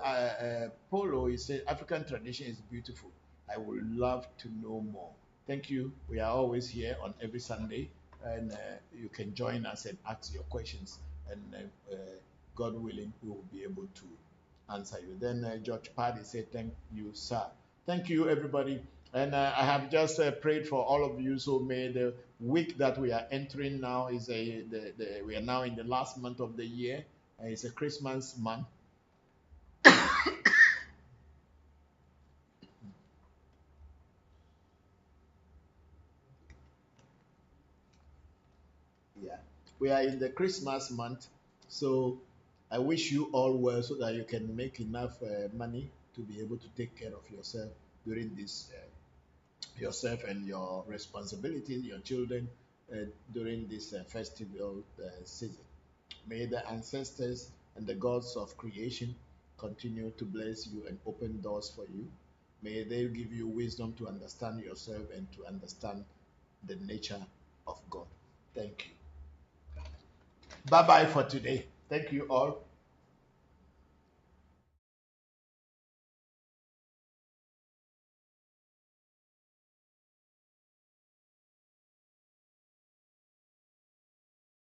Polo is saying African tradition is beautiful. I would love to know more. Thank you. We are always here on every Sunday, and you can join us and ask your questions. And God willing, we will be able to answer you. Then George Paddy said, "Thank you, sir." Thank you, everybody. And I have just prayed for all of you. So may the week that we are entering now is we are now in the last month of the year. It's a Christmas month. Yeah, we are in the Christmas month. So I wish you all well so that you can make enough money to be able to take care of yourself during this yourself and your responsibilities, your children, during this festival season. May the ancestors and the gods of creation continue to bless you and open doors for you. May they give you wisdom to understand yourself and to understand the nature of God. Thank you. Bye bye for today. Thank you all.